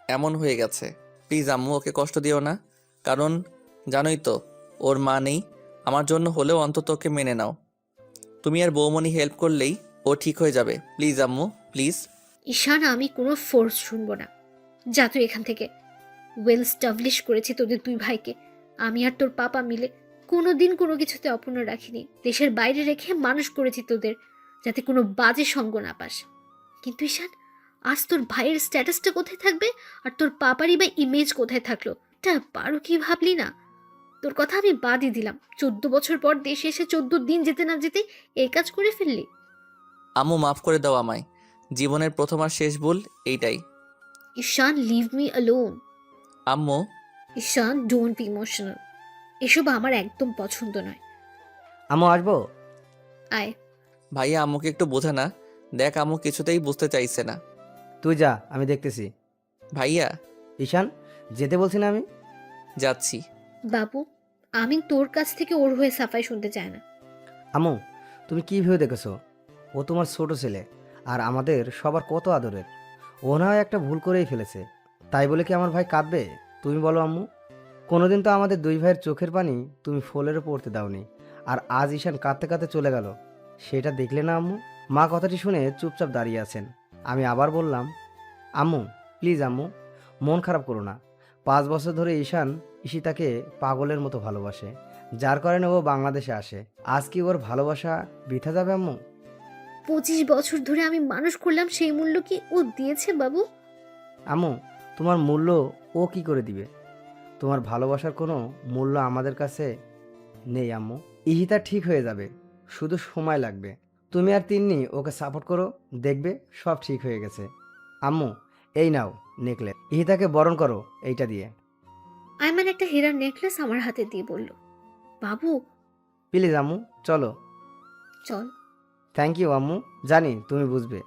এমন হয়ে গেছে। প্লিজ আম্মু, ওকে কষ্ট দিও না, কারণ জানোই তো ওর মা নেই। আমার জন্য হলেও অন্তত ওকে মেনে নাও। তুমি আর বৌমনি হেল্প করলেই ও ঠিক হয়ে যাবে। প্লিজ আম্মু, প্লিজ। ঈশান, আমি কোনো ফোর্স শুনবো না। যা তুই এখান থেকে। ওয়েল স্টাবলিশ করেছি তোদের দুই ভাইকে। আমি আর তোর পাপা মিলে কোনোদিন কোনো কিছুতে অপূর্ণ রাখিনি। দেশের বাইরে রেখে মানুষ করেছি তোদের, যাতে কোনো বাজে সঙ্গ না পাস। কিন্তু ঈশান, আজ তোর ভাইয়ের স্ট্যাটাসটা কোথায় থাকবে, আর তোর পাপারই বা ইমেজ কোথায় থাকলো? এটা পারো কি ভাবলি না? তোর কথা আমি বাদই দিলাম। 14 বছর পর দেশে এসে 14 দিন যেতে না যেতে এই কাজ করে ফেললি। আম্মু, মাফ করে দাও আমায়। জীবনের প্রথম আর শেষ ভুল এইটাই। ঈশান, লিভ মি অ্যালোন। আম্মু, ঈশান, ডোন্ট বি ইমোশনাল। এসব আমার একদম পছন্দ নয়। আম্মু আসবো? আয়। ভাইয়া আম্মুকে একটু বোঝা না। দেখ, আম্মু কিছুতেই বুঝতে চাইছে না। তুই যা, আমি দেখতেছি। ভাইয়া, ঈশান, যেতে বলছি না আমি? যাচ্ছি। বাবু, আমি তোর কাছ থেকে ওর হয়ে সাফাই শুনতে চাই না। আম্মু, তুমি কি ভেবে দেখেছো? ও তোমার ছোট ছেলে, আর আমাদের সবার কত আদরের। ও না হয় একটা ভুল করেই ফেলেছে, তাই বলে কি আমার ভাই কাঁদবে? তুমি বলো আম্মু। কোনোদিন তো আমাদের দুই ভাইয়ের চোখের পানি তুমি ফোলেরও পড়তে দাওনি, আর আজ ঈশান কাঁদতে কাঁদতে চলে গেল। সেটা দেখলে না আম্মু? মা কথাটি শুনে চুপচাপ দাঁড়িয়ে আছেন। আমি আবার বললাম, আম্মু প্লিজ আম্মু, মন খারাপ করো না। 5 বছর ধরে ঈশান ঈশিতাকে পাগলের মতো ভালোবাসে, যার কারণে ও বাংলাদেশে আসে। আজ কি ওর ভালোবাসা বৃথা যাবে আম্মু? 25 বছর ধরে আমি মানুষ করলাম, সেই মূল্য কি ও দিয়েছে বাবু? আম্মু, তোমার মূল্য ও কি করে দিবে? তোমার ভালোবাসার কোনো মূল্য আমাদের কাছে নেই আম্মু। ইহিতা ঠিক হয়ে যাবে, শুধু সময় লাগবে। তুমি আর তিন্নি ওকে সাপোর্ট করো, দেখবে সব ঠিক হয়ে গেছে। আম্মু, এই নাও নেকলেস, ইহিতাকে বরণ করো এইটা দিয়ে। আইমান একটা হীরার নেকলেস আমার হাতে দিয়ে বলল, বাবু প্লিজ আম্মু, চলো। চল। থ্যাংক ইউ আম্মু, জানি তুমি বুঝবে।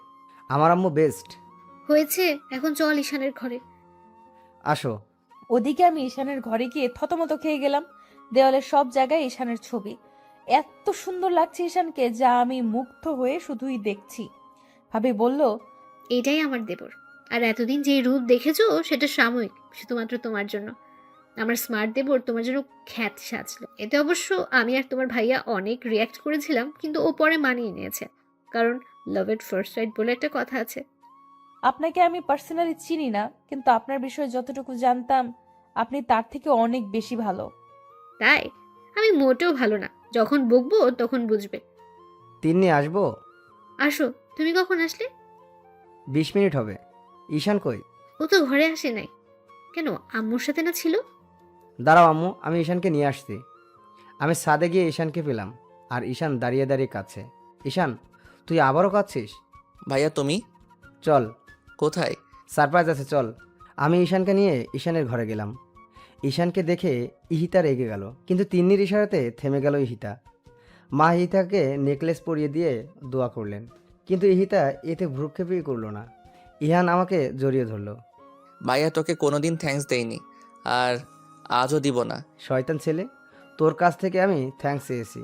আমার আম্মু বেস্ট। হয়েছে, এখন চল ঈশানের ঘরে। আসো। ওদিকে আমি ঈশানের ঘরে গিয়ে থতমত খেয়ে গেলাম। দেওয়ালের সব জায়গায় ঈশানের ছবি। এত সুন্দর লাগছে ঈশানকে, যা আমি মুগ্ধ হয়ে শুধুই দেখছি। ভাবি বলল, এটাই আমার দেবর। আর এতদিন যে রূপ দেখেছো সেটা সাময়িক, শুধুমাত্র তোমার জন্য। আমার স্মার্ট দেবর তোমার জন্য খ্যাত সাজলো। এতে অবশ্য আমি আর তোমার ভাইয়া অনেক রিয়াক্ট করেছিলাম, কিন্তু ও পরে মানিয়ে নিয়েছে, কারণ লাভ এট ফার্স্ট সাইট বলে একটা কথা আছে। আপনাকে আমি পার্সোনালি চিনি না, কিন্তু আপনার বিষয়ে যতটুকু জানতাম আপনি তার থেকে অনেক বেশি ভালো। তাই? আমি মোটেও ভালো না, যখন বকবো তখন বুঝবে। তিন্নি আসবো? আসো। তুমি কখন আসলে? 20 মিনিট হবে। ঈশান কই? ও তো ঘরে আসে নাই। কেন, আম্মুর সাথে না ছিল? দাঁড়াও আম্মু, আমি ঈশানকে নিয়ে আসছি। আমি ছাদে গিয়ে ঈশানকে পেলাম, আর ঈশান দাঁড়িয়ে দাঁড়িয়ে কাঁদছে। ঈশান, তুই আবারও কাঁদছিস? ভাইয়া তুমি চল, কোথায়? সারপ্রাইজ আছে, চল। আমি ঈশানকে নিয়ে ঈশানের ঘরে গেলাম। ঈশানকে দেখে ইহিতা রেগে গেল, কিন্তু তিন্নির ইশারাতে থেমে গেল ইহিতা। মা ইহিতাকে নেকলেস পরিয়ে দিয়ে দোয়া করলেন, কিন্তু ইহিতা এতে ভ্রুক্ষেপই করলো না। ইহান আমাকে জড়িয়ে ধরলো। ভাইয়া তোকে কোনোদিন থ্যাঙ্কস দেয়নি, আর আজও দিব না। শয়তান ছেলে, তোর কাছ থেকে আমি থ্যাঙ্কস চেয়েছি।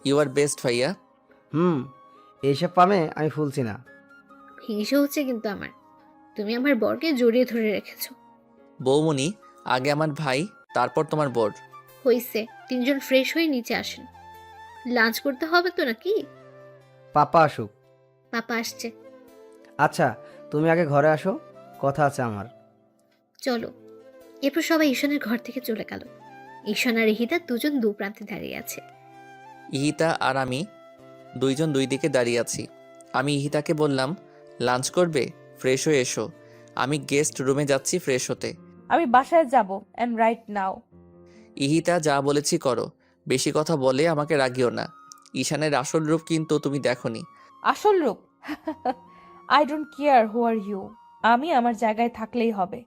ইউ আর বেস্ট ভাইয়া। এইসব পামে আমি ফুলছি না। হিংসে হচ্ছে কিন্তু আমার। তুমি আমার বরকে জড়িয়ে ধরে রেখেছো। বৌমনি, আগে আমার ভাই, তারপর তোমার বর। হইছে, তিনজন ফ্রেশ হয়ে নিচে আসেন। লাঞ্চ করতে হবে তো নাকি? পাপা আসুক। পাপা আসছে। আচ্ছা, তুমি আগে ঘরে আসো, কথা আছে আমার। চলো। এরপর সবাই ঈশানের ঘর থেকে চলে গেল। ঈশান আর ইহিতা দুজন দু প্রান্তে দাঁড়িয়ে আছে। ইহিতা আর আমি দুইজন দুই দিকে দাঁড়িয়ে আছি। আমি ইহিতাকে বললাম, লাঞ্চ করবে? ফ্রেশ হয়ে এসো। আমি গেস্ট রুমে যাচ্ছি ফ্রেশ হতে। আমি বাসায় যাব এন্ড রাইট নাও। ইহিতা, যা বলেছি করো। বেশি কথা বলে আমাকে রাগিও না। ঈশানের আসল রূপ কিন্তু তুমি দেখোনি। আসল রূপ? I don't care who are you. আমি আমার জায়গায় থাকলেই হবে।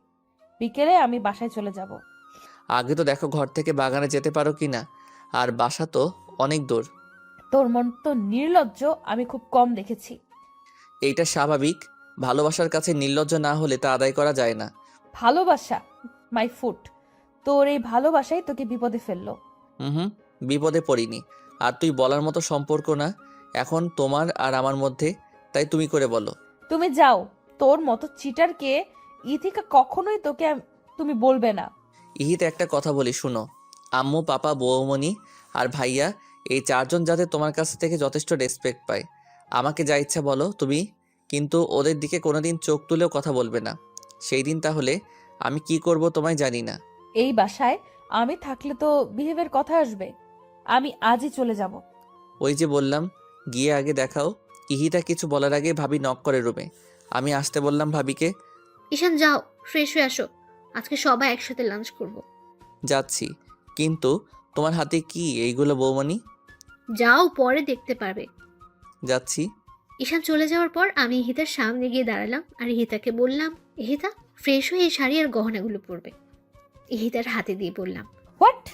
বিকেলে আমি বাসায় চলে যাব। আগে তো দেখো ঘর থেকে বাগানে যেতে পারো কি না, আর বাসা তো অনেক দূর। তোর মন তো নির্লজ্জ, আমি খুব কম দেখেছি। এইটা স্বাভাবিক। ভালোবাসার কাছে নির্লজ্জ না হলে তা আদায় করা যায় না। ভালোবাসা? My foot. তোর এই ভালোবাসাই তোকে বিপদে ফেললো। হুম, বিপদে পড়িনি। আর তুই বলার মতো সম্পর্ক না এখন তোমার আর আমার মধ্যে, তাই তুমি করে বলো। তুমি যাও। তোর মতো চিটারকে ইথিকা কখনোই তোকে তুমি বলবে না। ইহিত, একটা কথা বলি শুনো। আম্মু, পাপা, বৌমণি আর ভাইয়া, এই চারজন যাতে তোমার কাছ থেকে যথেষ্ট রেসপেক্ট পায়। আমাকে যা ইচ্ছা বলো তুমি, কিন্তু ওদের দিকে কোনোদিন চোখ তুলেও কথা বলবে না। সেই দিন তাহলে আমি কি করব তোমায় জানি না। এই বাসায় আমি থাকলে তো বিহেভের কথা আসবে। আমি আজই চলে যাব। ওই যে বললাম, গিয়ে আগে দেখাও। ইহিতা কিছু বলার আগে ভাবি নক করে রুমে। আমি আসতে বললাম ভাবিকে। ঈশান যাও, ফ্রেশ হয়ে আসো। আজকে সবাই একসাথে লাঞ্চ করব। যাচ্ছি, কিন্তু তোমার হাতে কি এইগুলো বৌমণি? যাও, পরে দেখতে পারবে। যাচ্ছি। ঈশান চলে যাওয়ার পর আমি ইহিতার সামনে গিয়ে দাঁড়ালাম আর ইহিতাকে বললাম, ইহিতা ফ্রেশ হয়ে এই শাড়ি আর গহনাগুলো পরবে। ইহিতার হাতে দিয়ে বললাম। হোয়াট?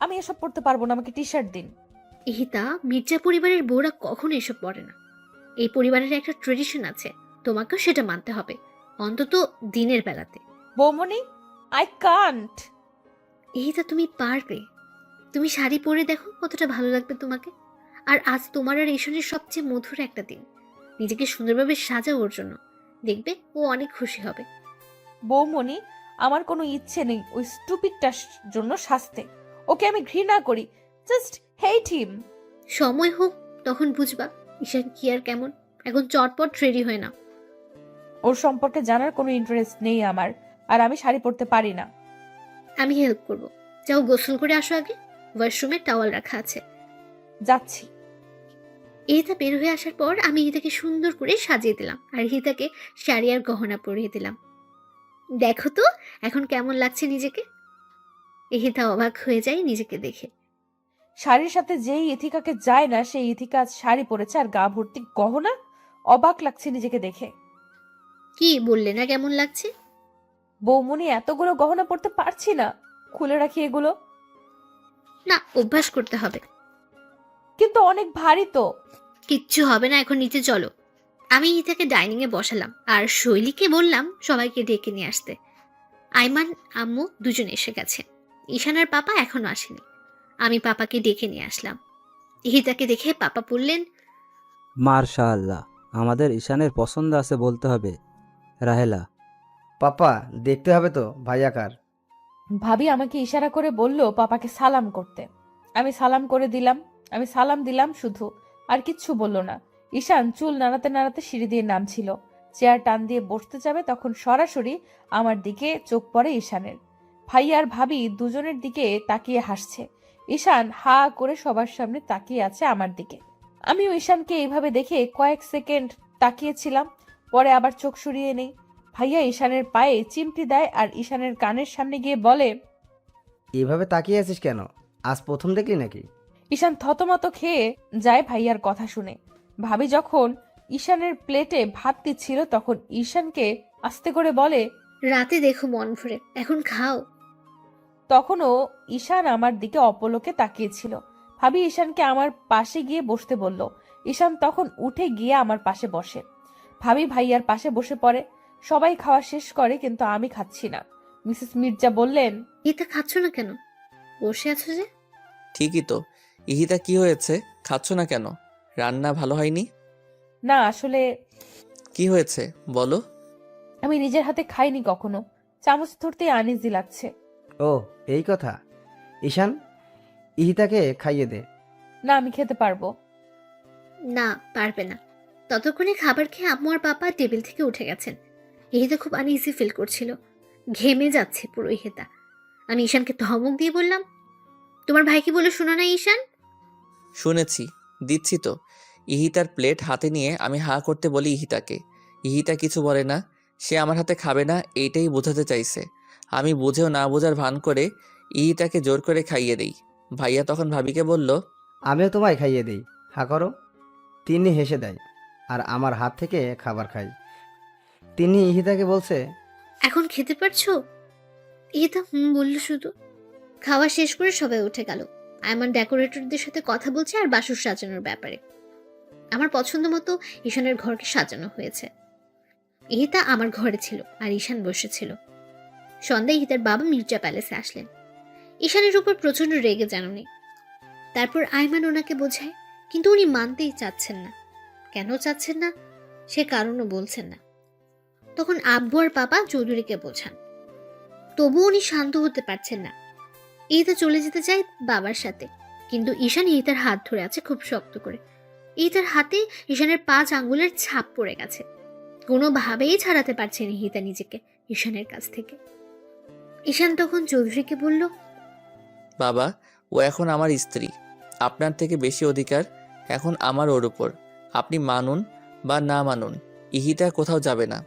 আমি এসব পড়তে পারবো না, আমাকে টি শার্ট দিন। ইহিতা, মির্জা পরিবারের বউরা কখনো এসব পরে না। এই পরিবারের একটা ট্রেডিশন আছে, তোমাকেও সেটা মানতে হবে, অন্তত দিনের বেলাতে। বৌমনি, আই কান্ট। ইহিতা, তুমি পারবে। তুমি শাড়ি পরে দেখো কতটা ভালো লাগবে তোমাকে। আর আজ তোমার আর ঈশানের সবচেয়ে মধুর একটা দিন। নিজেকে সুন্দরভাবে সাজাও ওর জন্য, দেখবে ও অনেক খুশি হবে। বৌমনি, আমার কোনো ইচ্ছে নেই ওই স্টুপিডটার জন্য শাস্তে। ওকে আমি ঘৃণা করি, জাস্ট হেট হিম। সময় হোক তখন বুঝবা ঈশান কি আর কেমন। এখন চটপট রেডি হয় না। ওর সম্পর্কে জানার কোনো ইন্টারেস্ট নেই আমার, আর আমি শাড়ি পরতে পারি না। আমি হেল্প করব। যাও গোসল করে আসো আগে, ওয়াশরুমে টাওয়াল রাখা আছে। যাচ্ছি। ইহিতা বের হয়ে আসার পর আমি ইহিতাকে সুন্দর করে সাজিয়ে দিলাম আর ইহিতাকে শাড়ি আর গহনা পরিয়ে দিলাম। দেখো তো এখন কেমন লাগছে নিজেকে। ইহিতা অবাক হয়ে যায় নিজেকে দেখে। শাড়ির সাথে যেই ইথিকাকে যায় না, সেই ইথিকা আজ শাড়ি পরেছে আর গা ভর্তি গহনা। অবাক লাগছে নিজেকে দেখে। কি বললে না কেমন লাগছে? বৌমনি, এতগুলো গহনা পরতে পারছি না, খুলে রাখি এগুলো। না, অভ্যাস করতে হবে। কিন্তু অনেক ভারী তো। কিচ্ছু হবে না, এখন নিচে চলো। আমি ইহিতাকে ডাইনিং এ বসালাম আর শৈলীকে বললাম সবাইকে ডেকে নিয়ে আসতে। আইমান আম্মু দুজন এসে গেছে, ঈশান আর পাপা এখনো আসেনি। আমি পাপাকে ডেকে নিয়ে আসলাম। ইহিতাকে দেখে পাপা বললেন, মার্শাআল্লাহ, আমাদের ঈশানের পছন্দ আছে বলতে হবে। রাহেলা, পাপা, দেখতে হবে তো ভাইয়াকার। ভাবি আমাকে ইশারা করে বলল পাপাকে সালাম করতে। আমি সালাম করে দিলাম। আমি সালাম দিলাম শুধু, আর কিচ্ছু বলল না। ঈশান চুল নাড়াতে নাড়াতে সিঁড়ি দিয়ে নামছিল। চেয়ার টান দিয়ে বসতে যাবে তখন সরাসরি আমার দিকে চোখ পড়ে ঈশানের। ভাইয়া আর ভাবি দুজনের দিকে তাকিয়ে হাসছে। ঈশান হা করে সবার সামনে তাকিয়ে আছে আমার দিকে। আমিও ঈশানকে এইভাবে দেখে কয়েক সেকেন্ড তাকিয়েছিলাম, পরে আবার চোখ সরিয়ে নেই। ভাইয়া ঈশানের পায়ে চিমটি দেয় আর ঈশানের কানের সামনে গিয়ে বলে, এভাবে তাকিয়ে আছিস কেন? আজ প্রথম দেখলি নাকি? ঈশান থতমত খেয়ে যায় ভাইয়ার কথা শুনে। ভাবি যখন ঈশানের প্লেটে ভাত দিচ্ছিল তখন ঈশানকে আস্তে করে বলে, রাতে দেখো মন ভরে, এখন খাও। তখনও ঈশান আমার দিকে অপলকে তাকিয়েছিল। ভাবি ঈশানকে আমার পাশে গিয়ে বসতে বলল। ঈশান তখন উঠে গিয়ে আমার পাশে বসে। ভাবি ভাইয়ার পাশে বসে পড়ে। সবাই খাওয়া শেষ করে কিন্তু আমি খাচ্ছি না। মিসেস মির্জা বললেন, এটা খাচ্ছ না কেন? বসে আছো যে? ঠিকই তো। ইহিতা কি হয়েছে? খাচ্ছ না কেন? রান্না ভালো হয়নি? না আসলে কি হয়েছে বলো। আমি নিজের হাতে খাইনি কখনো, চামচ ধরতে আনইজি লাগছে। ও, এই কথা। ঈশান, ইহিতাকে খাইয়ে দে। না আমি খেতে পারবো। না, পারবে না। ততক্ষণে খাবার খেয়ে আম্মু আর পাপা টেবিল থেকে উঠে গেছেন। ইহিতা খুব আনইজি ফিল করছিল, ঘেমে যাচ্ছে পুরো ইহিতা। আমি ঈশানকে ধমক দিয়ে বললাম, তোমার ভাই কি বলে শোনো না ঈশান? শুনেছি, দিচ্ছি তো। ইহিতার প্লেট হাতে নিয়ে আমি হা করতে বলি ইহিতাকে। ইহিতা কিছু বলে না, সে আমার হাতে খাবে না এইটাই বোঝাতে চাইছে। আমি বুঝেও না বোঝার ভান করে ইহিতাকে জোর করে খাইয়ে দেই। ভাইয়া তখন ভাবিকে বলল, আমিও তোমায় খাইয়ে দিই, হা করো। তিনি হেসে দেয় আর আমার হাত থেকে খাবার খাই। তিনি ইহিতাকে বলছে, এখন খেতে পারছো? ইহিতা বলল শুধু। খাওয়া শেষ করে সবাই উঠে গেল। আয়মান ডেকোরেটরদের সাথে কথা বলছে আর বাসর সাজানোর ব্যাপারে। আমার পছন্দ মতো ঈশানের ঘরকে সাজানো হয়েছে। ইহিতা আমার ঘরে ছিল আর ঈশান বসেছিল। সন্ধ্যায় ইহিতার বাবা মির্জা প্যালেসে আসলেন। ঈশানের উপর প্রচন্ড রেগে যেন নেই। তারপর আয়মান ওনাকে বোঝায়, কিন্তু উনি মানতেই চাচ্ছেন না। কেন চাচ্ছেন না সে কারণও বলছেন না। তখন আব্বু আর পাপা চৌধুরীকে বোঝান, তবুও উনি শান্ত হতে পারছেন না। ইহিতা চলে যেতে চায় বাবার সাথে, কিন্তু ঈশান ইহিতার হাত ধরে আছে খুব শক্ত করে। ইহিতার হাতে ঈশানের 5 আঙ্গুলের ছাপ পড়ে গেছে। কোনোভাবেই ছাড়াতে পারছে না ইহিতা নিজেকে ঈশানের কাছ থেকে। ঈশান তখন চৌধুরীকে বলল, বাবা, ও এখন আমার স্ত্রী। আপনার থেকে বেশি অধিকার এখন আমার ওর উপর। আপনি মানুন বা না মানুন, ইহিতা কোথাও যাবে না।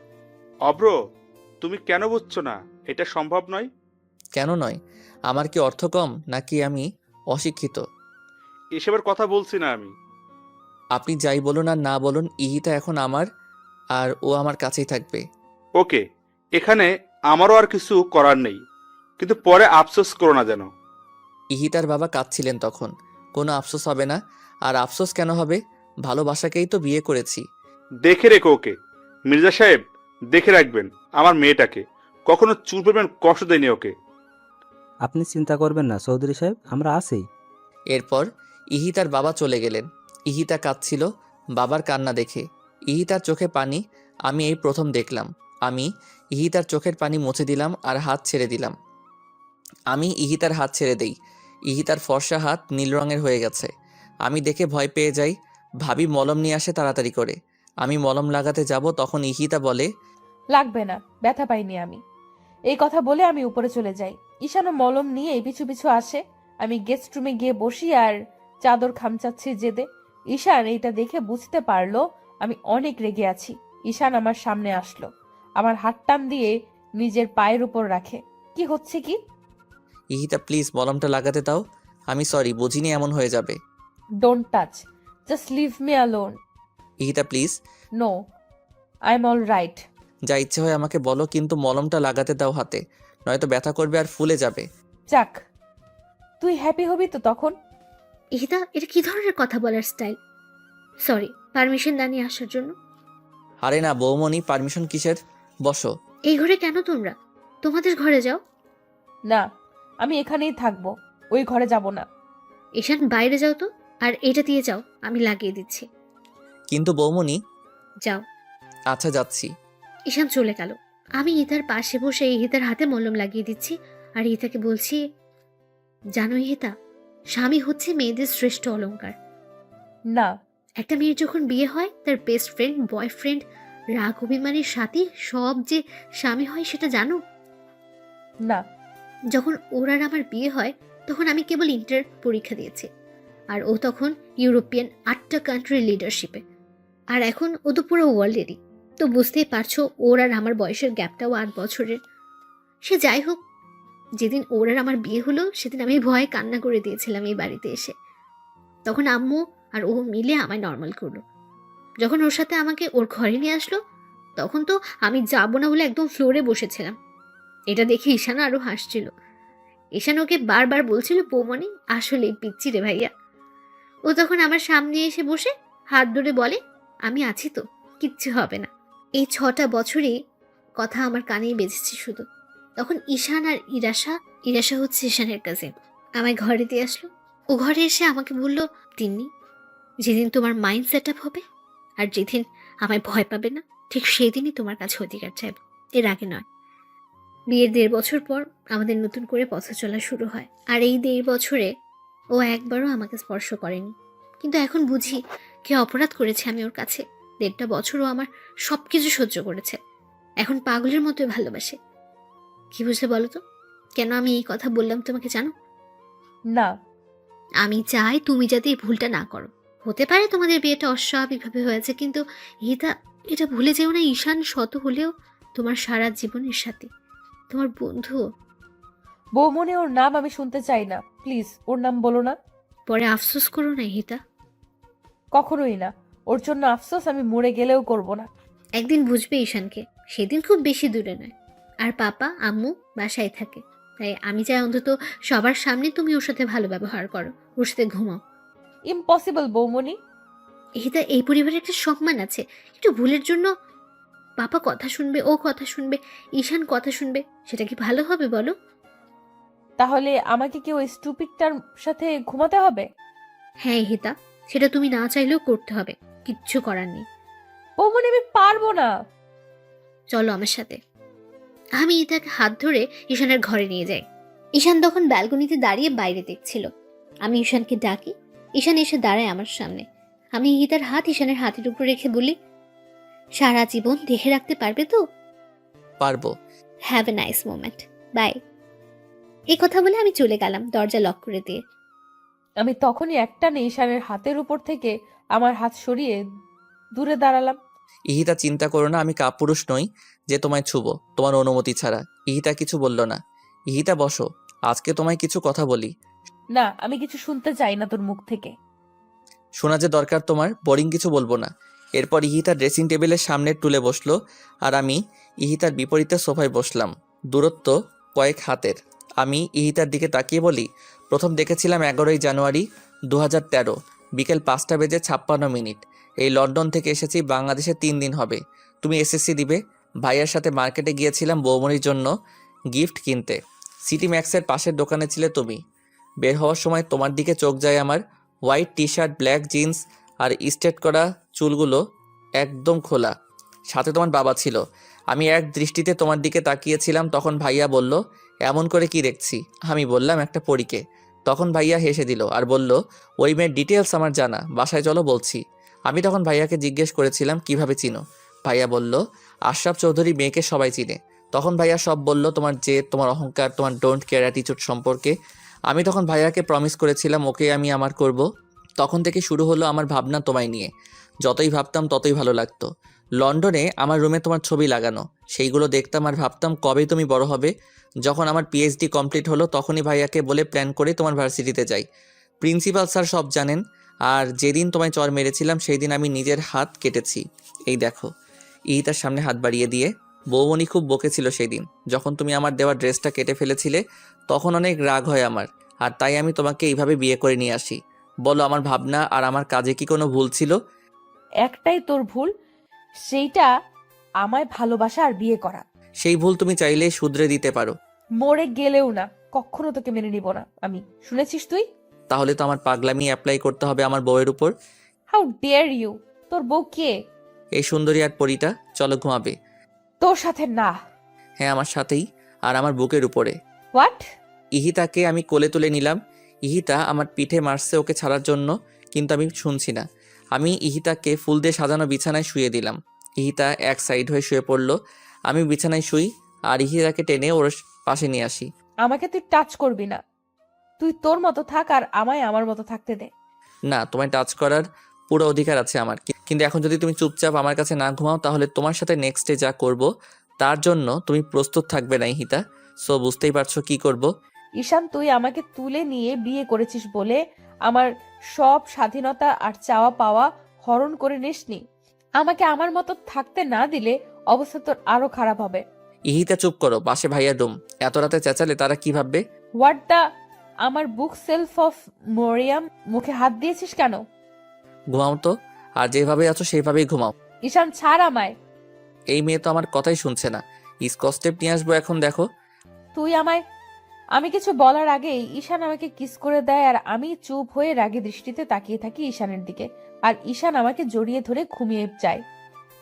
অব্র, তুমি কেন বুঝছো না? এটা সম্ভব নয়। কেন নয়? আমার কি অর্থ কম নাকি আমি অশিক্ষিত? এসবের কথা বলছি না আমি। আপনি যাই বলুন আর না বলুন, ইহিতা এখন আমার, আর ও আমার কাছেই থাকবে। ওকে, এখানে আমারও আর কিছু করার নেই, কিন্তু পরে আফসোস করো না যেন। ইহিতার বাবা কাঁদছিলেন তখন। কোনো আফসোস হবে না। আর আফসোস কেন হবে? ভালোবাসাকেই তো বিয়ে করেছি। দেখে রেখো ওকে। মির্জা সাহেব, দেখে রাখবেন আমার মেয়েটাকে। কখনো চুল পেবেন কষ্ট দেয়নি ওকে। আপনি চিন্তা করবেন না চৌধুরী সাহেব, আমরা আছি। এরপর ইহিতার বাবা চলে গেলেন। ইহিতা কাঁদছিল বাবার কান্না দেখে। ইহিতার চোখে পানি আমি এই প্রথম দেখলাম। আমি ইহিতার চোখের পানি মুছে দিলাম আর হাত ছেড়ে দিলাম। আমি ইহিতার হাত ছেড়ে দেই। ইহিতার ফর্সা হাত নীল রঙের হয়ে গেছে। আমি দেখে ভয় পেয়ে যাই। ভাবি মলম নিয়ে আসে তাড়াতাড়ি করে। আমি মলম লাগাতে যাব তখন ইহিতা বলে, লাগবে না, ব্যথা পাইনি আমি। এই কথা বলে আমি উপরে চলে যাই। ঈশানও মলম নিয়ে পিছু পিছু আসে। আমি গেস্ট রুমে গিয়ে বসি আর চাদর খামচাচ্ছি জেদে। ঈশান এইটা দেখে বুঝতে পারলো আমি অনেক রেগে আছি। ঈশান আমার সামনে আসলো, আমার হাত টান দিয়ে নিজের পায়ের উপর রাখে। কি হচ্ছে কি? ইহিতা প্লিজ মলমটা লাগাতে দাও। আমি সরি, বুঝিনি এমন হয়ে যাবে। Don't touch, just leave me alone. Ihita please. No, I am all right. যা ইচ্ছে হয় আমাকে বলো, কিন্তু মলমটা লাগাতে দাও হাতে, নয়তো ব্যথা করবে আর ফুলে যাবে। যাক, তুই হ্যাপি হবি তো তখন। ইহিতা, এটা কি ধরনের কথা বলার স্টাইল? সরি, পারমিশন না নিয়ে আসার জন্য। আরে না বৌমনি, পারমিশন কিসের? বসো। এই ঘরে কেন তোমরা? তোমাদের ঘরে যাও। না, আমি এখানেই থাকবো, ওই ঘরে যাব না। ঈশান, বাইরে যাও তো, আর এটা দিয়ে যাও, আমি লাগিয়ে দিচ্ছি। কিন্তু বৌমনি। যাও। আচ্ছা যাচ্ছি। ঈশান চলে গেল। আমি ইহিতার পাশে বসে ইহিতার হাতে মলম লাগিয়ে দিচ্ছি আর ইহিতাকে বলছি, জানো ইহিতা, স্বামী হচ্ছে মেয়েদের শ্রেষ্ঠ অলংকার। না। একটা মেয়ের যখন বিয়ে হয় তার বেস্ট ফ্রেন্ড, বয়ফ্রেন্ড, রাগ অভিমানের সাথী সব যে স্বামী হয় সেটা জানো? না। যখন ওর আর আমার বিয়ে হয় তখন আমি কেবল ইন্টার পরীক্ষা দিয়েছি, আর ও তখন ইউরোপিয়ান 8টা কান্ট্রির লিডারশিপে। আর এখন ও তো পুরো ওয়ার্ল্ডেরই। তো বুঝতেই পারছো ওর আর আমার বয়সের গ্যাপটাও 8 বছরের। সে যাই হোক, যেদিন ওর আর আমার বিয়ে হলো সেদিন আমি ভয়ে কান্না করে দিয়েছিলাম এই বাড়িতে এসে। তখন আম্মু আর ও মিলে আমায় নর্মাল করলো। যখন ওর সাথে আমাকে ওর ঘরে নিয়ে আসলো, তখন তো আমি যাবো না বলে একদম ফ্লোরে বসেছিলাম। এটা দেখে ঈশানা আরো হাসছিল। ঈশান ওকে বারবার বলছিল, বৌমনি আসলেই পিচ্ছি রে ভাইয়া। ও তখন আমার সামনে এসে বসে হাত ধরে বলে, আমি আছি তো, কিচ্ছু হবে না। এই 6টা বছরই কথা আমার কানেই বেজেছে শুধু। তখন ঈশান আর ইরাশা হচ্ছে ঈশানের কাজিন, আমায় ঘরে দিয়ে আসলো। ও ঘরে এসে আমাকে বলল, তিন্নি, যেদিন তোমার মাইন্ড সেট আপ হবে আর যেদিন আমায় ভয় পাবে না, ঠিক সেই দিনই তোমার কাছে অধিকার চাইব, এর আগে নয়। বিয়ের 1.5 বছর পর আমাদের নতুন করে পথ চলা শুরু হয়। আর এই 1.5 বছরে ও একবারও আমাকে স্পর্শ করেনি। কিন্তু এখন বুঝি কে অপরাধ করেছে আমি ওর কাছে। 1.5টা বছরও আমার সবকিছু সহ্য করেছে, এখন পাগলের মতোই ভালোবাসে। কি বুঝলে বলো তো, কেন আমি এই কথা বললাম তোমাকে জানো? না। আমি চাই তুমি যাতে এই ভুলটা না করো। হতে পারে তোমাদের বিয়েটা অস্বাভাবিকভাবে হয়েছে, কিন্তু এটা ভুলে যেও না, ঈশান শত হলেও তোমার সারা জীবনের সাথে, তোমার বন্ধু। বৌমনি, ওর নাম আমি শুনতে চাই না, প্লিজ ওর নাম বলো না। পরে আফসোস করো না হিতা। কখনোই না। ওর জন্য আফসোস আমি মরে গেলেও করব না। একদিন বুঝবে ঈশানকে, সেদিন খুব বেশি দূরে নয়। আর পাপা আম্মু বাসায় থাকে, তাই আমি চাই অন্তত সবার সামনে তুমি ওর সাথে ভালো ব্যবহার করো, ওর সাথে ঘুমাও। ইম্পসিবল বৌমনি। হিতা, এই পরিবারের একটা সম্মান আছে। একটু ভুলের জন্য পাপা কথা শুনবে, ও কথা শুনবে, ঈশান কথা শুনবে, সেটা কি ভালো হবে বলো? তাহলে আমাকে কি ওই স্টুপিডটার সাথে ঘুমাতে হবে? হ্যাঁ হিতা, সেটা তুমি না চাইলেও করতে হবে, কিচ্ছু করার নেই। বৌমনি, আমি পারবো না। চলো আমার সাথে। আমি ইতাকে হাত ধরে ঈশানের ঘরে নিয়ে যাই। ঈশান তখন ব্যালকনিতে দাঁড়িয়ে বাইরে দেখছিল। আমি ঈশানকে ডাকি, ঈশান এসে দাঁড়ায় আমার সামনে। আমি ইতার হাত ঈশানের হাতের উপর রেখে বলি, সারা জীবন দেখে রাখতে পারবে তো? পারবো। Have a nice moment, bye. এই কথা বলে আমি চলে গেলাম দরজা লক করে দিয়ে। আমি তখনই একটানে ঈশানের হাতের উপর থেকে আমার হাত সরিয়ে দূরে দাঁড়ালাম। ইহিতা, চিন্তা করো না, আমি কাপুরুষ নই যে তোমায় ছুবো তোমার অনুমতি ছাড়া। ইহিতা কিছু বলল না। ইহিতা, বসো, আজকে তোমায় কিছু কথা বলি। না, আমি কিছু শুনতে চাই না তোর মুখ থেকে। শোনা যে দরকার তোমার, বোরিং কিছু বলবো না। এরপর ইহিতা ড্রেসিং টেবিলের সামনের টুলে বসলো আর আমি ইহিতার বিপরীতে সোফায় বসলাম, দূরত্ব কয়েক হাতের। আমি ইহিতার দিকে তাকিয়ে বলি, প্রথম দেখেছিলাম 11ই জানুয়ারি 2013, বিকেল 5:56। এই লন্ডন থেকে এসেছি, বাংলাদেশে 3 দিন হবে। তুমি এসএসসি দিবে। ভাইয়ার সাথে মার্কেটে গিয়েছিলাম বৌমনির জন্য গিফট কিনতে। সিটি ম্যাক্সের পাশের দোকানে ছিলে তুমি। বের হওয়ার সময় তোমার দিকে চোখ যায় আমার। White T shirt, black jeans আর স্ট্রেট করা চুলগুলো একদম খোলা। সাথে তোমার বাবা ছিল। আমি এক দৃষ্টিতে তোমার দিকে তাকিয়েছিলাম। তখন ভাইয়া বলল, এমন করে কি দেখছি? আমি বললাম, একটা পরীকে। তখন ভাইয়া হেসে দিল আর বলল, ওই মেয়ের ডিটেলস আমার জানা, বাসায় চলো বলছি। আমি তখন ভাইয়াকে জিজ্ঞেস করেছিলাম, কিভাবে চিনো? ভাইয়া বলল, আশরাফ চৌধুরী মেয়েকে সবাই চিনে। তখন ভাইয়া সব বলল, তোমার জেদ, তোমার অহংকার, তোমার ডোন্ট কেয়ার অ্যাটিটিউড সম্পর্কে। আমি তখন ভাইয়াকে প্রমিস করেছিলাম ওকে আমি আমার করব। তখন থেকে শুরু হলো আমার ভাবনা তোমায় নিয়ে। যতই ভাবতাম ততই ভালো লাগতো। লন্ডনে আমার রুমে তোমার ছবি লাগানো, সেইগুলো দেখতাম আর ভাবতাম কবে তুমি বড় হবে। যখন আমার পিএইচডি কমপ্লিট হলো তখনই ভাইয়াকে বলে প্ল্যান করে তোমার ভার্সিটিতে যাই। প্রিন্সিপাল স্যার সব জানেন। আর যেদিন তোমায় চর মেরেছিলাম সেই দিন আমি নিজের হাত কেটেছি। এই দেখো। ইহিতার সামনে হাত বাড়িয়ে দিয়ে, বৌমনি খুব বকেছিল সেই দিন যখন তুমি আমার দেওয়া ড্রেসটা কেটে ফেলেছিলে। তখন অনেক রাগ হয় আমার, আর তাই আমি তোমাকে এইভাবে বিয়ে করে নিয়ে আসি। বলো, আমার ভাবনা আর আমার কাজে কি কোনো ভুল ছিল? একটাই তোর ভুল, সেইটা আমায় ভালোবাসা আর বিয়ে করা। সেই ভুল তুমি চাইলেই শুধরে দিতে পারো। মরে গেলেও না, কখনো তোকে মেনে নিব না আমি, শুনেছিস তুই? তাহলে তো আমার পাগলামি অ্যাপ্লাই করতে হবে আমার বউয়ের উপর। How dare you! তোর বউ কে? এই সুন্দরী আর পরীটা। চলো ঘুমাবে। তোর সাথে না। হ্যাঁ, আমার সাথেই, আর আমার বুকের উপরে। হোয়াট? ইহিতাকে আমি কোলে তুলে নিলাম। ইহিতা আমার পিঠে মারছে ওকে ছাড়ার জন্য, কিন্তু আমি শুনছি না। আমি ইহিতাকে ফুল দিয়ে সাজানো বিছানায় শুয়ে দিলাম। ইহিতা এক সাইড হয়ে শুয়ে পড়লো। আমি বিছানায় শুই আর ইহিতাকে টেনে ওর পাশে নিয়ে আসি। আমাকে তুই টাচ করবি না। তুই তোর মতো থাক আর আমায় আমার মতো থাকতে দে। না, তোমায় টাচ করার পুরো অধিকার আছে আমার, কিন্তু এখন যদি তুমি চুপচাপ আমার কাছে না ঘুমাও তাহলে তোমার সাথে নেক্সটে যা করব তার জন্য তুমি প্রস্তুত থাকবে না ইহিতা। সো বুঝতেই পারছো কি করব। ঈশান, তুই আমাকে তুলে নিয়ে বিয়ে করেছিস বলে আমার সব স্বাধীনতা আর চাওয়া পাওয়া হরণ করে নিসনি। আমাকে আমার মতো থাকতে না দিলে অবস্থা তোর আরো খারাপ হবে। ইহিতা চুপ করো, পাশে ভাইয়ার রুম, এত রাতে চেঁচালে তারা কি ভাববে? What the? আমার বুক সেলফ অফ মরিয়াম, মুখে হাত দিয়েছিস কেন? ঘুমাও তো, আর যেভাবে আছো সেইভাবেই ঘুমাও। ঈশান, ছাড় আমায়। এই মেয়ে তো আমার কথাই শুনছে না। স্কচটেপ নিয়ে আসবো এখন, দেখো। তুই আমায়। আমি কিছু বলার আগেই ঈশান আমাকে কিস করে দেয় আর আমি চুপ হয়ে রাগী দৃষ্টিতে তাকিয়ে থাকি ঈশানের দিকে। আর ঈশান আমাকে জড়িয়ে ধরে ঘুমিয়ে যায়।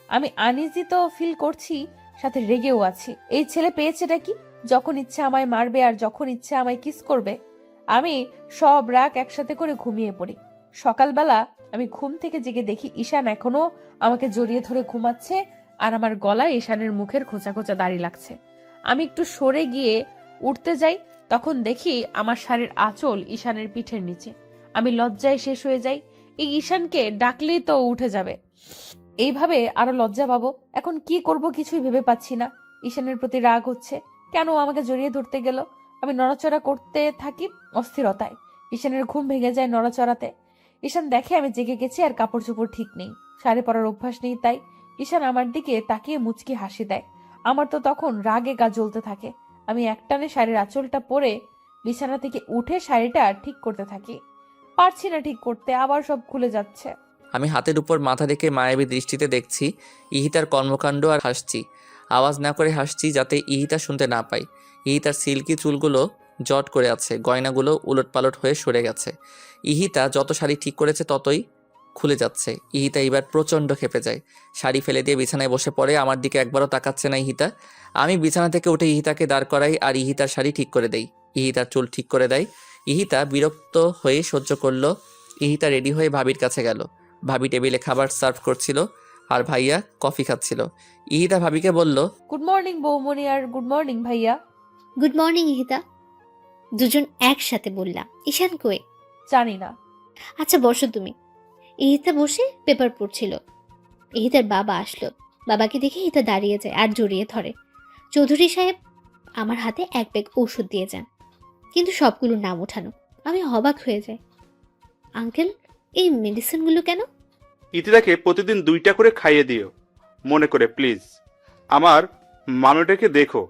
আমি আনইজি তো ফিল করছি, সাথে রেগেও আছি। এই ছেলে পেয়েছেটা কি? যখন ইচ্ছে আমায় মারবে আর যখন ইচ্ছে আমায় কিস করবে। আমি সব রাগ একসাথে করে ঘুমিয়ে পড়ি। সকালবেলা আমি ঘুম থেকে জেগে দেখি ঈশান এখনো আমাকে জড়িয়ে ধরে ঘুমাচ্ছে আর আমার গলায় ঈশানের মুখের খোঁচা খোঁচা দাড়ি লাগছে। আমি একটু সরে গিয়ে উঠতে যাই, তখন দেখি আমার শাড়ির আঁচল ঈশানের পিঠের নিচে। আমি লজ্জায় শেষ হয়ে যাই। এই ঈশানকে ডাকলেই তো উঠে যাবে। এইভাবে আরো লজ্জা পাবো। এখন কি করব কিছুই ভেবে পাচ্ছি না। ঈশানের প্রতি রাগ হচ্ছে, কেন ও আমাকে জড়িয়ে ধরতে গেল। আমি নড়াচড়া করতে থাকি অস্থিরতায়। ঈশানের ঘুম ভেঙে যায় নড়াচড়াতে। ঈশান দেখে আমি জেগে গেছি আর কাপড় চোপড় ঠিক নেই, শাড়ি পরার অভ্যাস নেই। তাই ঈশান আমার দিকে তাকিয়ে মুচকি হাসি দেয়। আমার তো তখন রাগে গা জ্বলতে থাকে। আমি একটানে শাড়ির আঁচলটা পরে বিছানা থেকে উঠে শাড়িটা ঠিক করতে থাকি। পারছি না ঠিক করতে, আবার সব খুলে যাচ্ছে। আমি হাতের উপর মাথা রেখে মায়াবী দৃষ্টিতে দেখছি ইহিতার কর্মকাণ্ড আর হাসছি। আওয়াজ না করে হাসছি যাতে ইহিতা শুনতে না পায়। ইহিতার সিল্কি চুলগুলো জট করে আছে, গয়নাগুলো উলটপালট হয়ে সরে গেছে। ইহিতা যত শাড়ি ঠিক করেছে ততই খুলে যাচ্ছে। ইহিতা এবার প্রচণ্ড ক্ষেপে যায়, শাড়ি ফেলে দিয়ে বিছানায় বসে পড়ে। আমার দিকে একবারও তাকাচ্ছে না ইহিতা। আমি বিছানা থেকে উঠে ইহিতাকে দাঁড় করাই আর ইহিতার শাড়ি ঠিক করে দেই। ইহিতার চুল ঠিক করে দেয়। ইহিতা বিরক্ত হয়ে সহ্য করলো। ইহিতা রেডি হয়ে ভাবির কাছে গেল। ভাবি টেবিলে খাবার সার্ভ করছিল আর ভাইয়া কফি খাচ্ছিল। ইহিতা ভাবিকে বলল, গুড মর্নিং বৌমনি আর গুড মর্নিং ভাইয়া। Good morning Ihita. দুজন একসাথে বললাম। ঈশান কই? জানি না। আচ্ছা বসো তুমি। ইহিতা বসে পেপার পড়ছিল। ইহিতার বাবা আসলো। বাবাকে দেখে ইহিতা দাঁড়িয়ে যায় আর জড়িয়ে ধরে। চৌধুরী সাহেব আমার হাতে এক ব্যাগ ওষুধ দিয়ে যান, কিন্তু সবগুলোর নাম ওঠানো। আমি অবাক হয়ে যাই। আঙ্কেল, এই মেডিসিনগুলো কেন? ইতিদাকে প্রতিদিন 2টা করে খাইয়ে দিও, মনে করে প্লিজ। আমার মামিটাকে দেখো।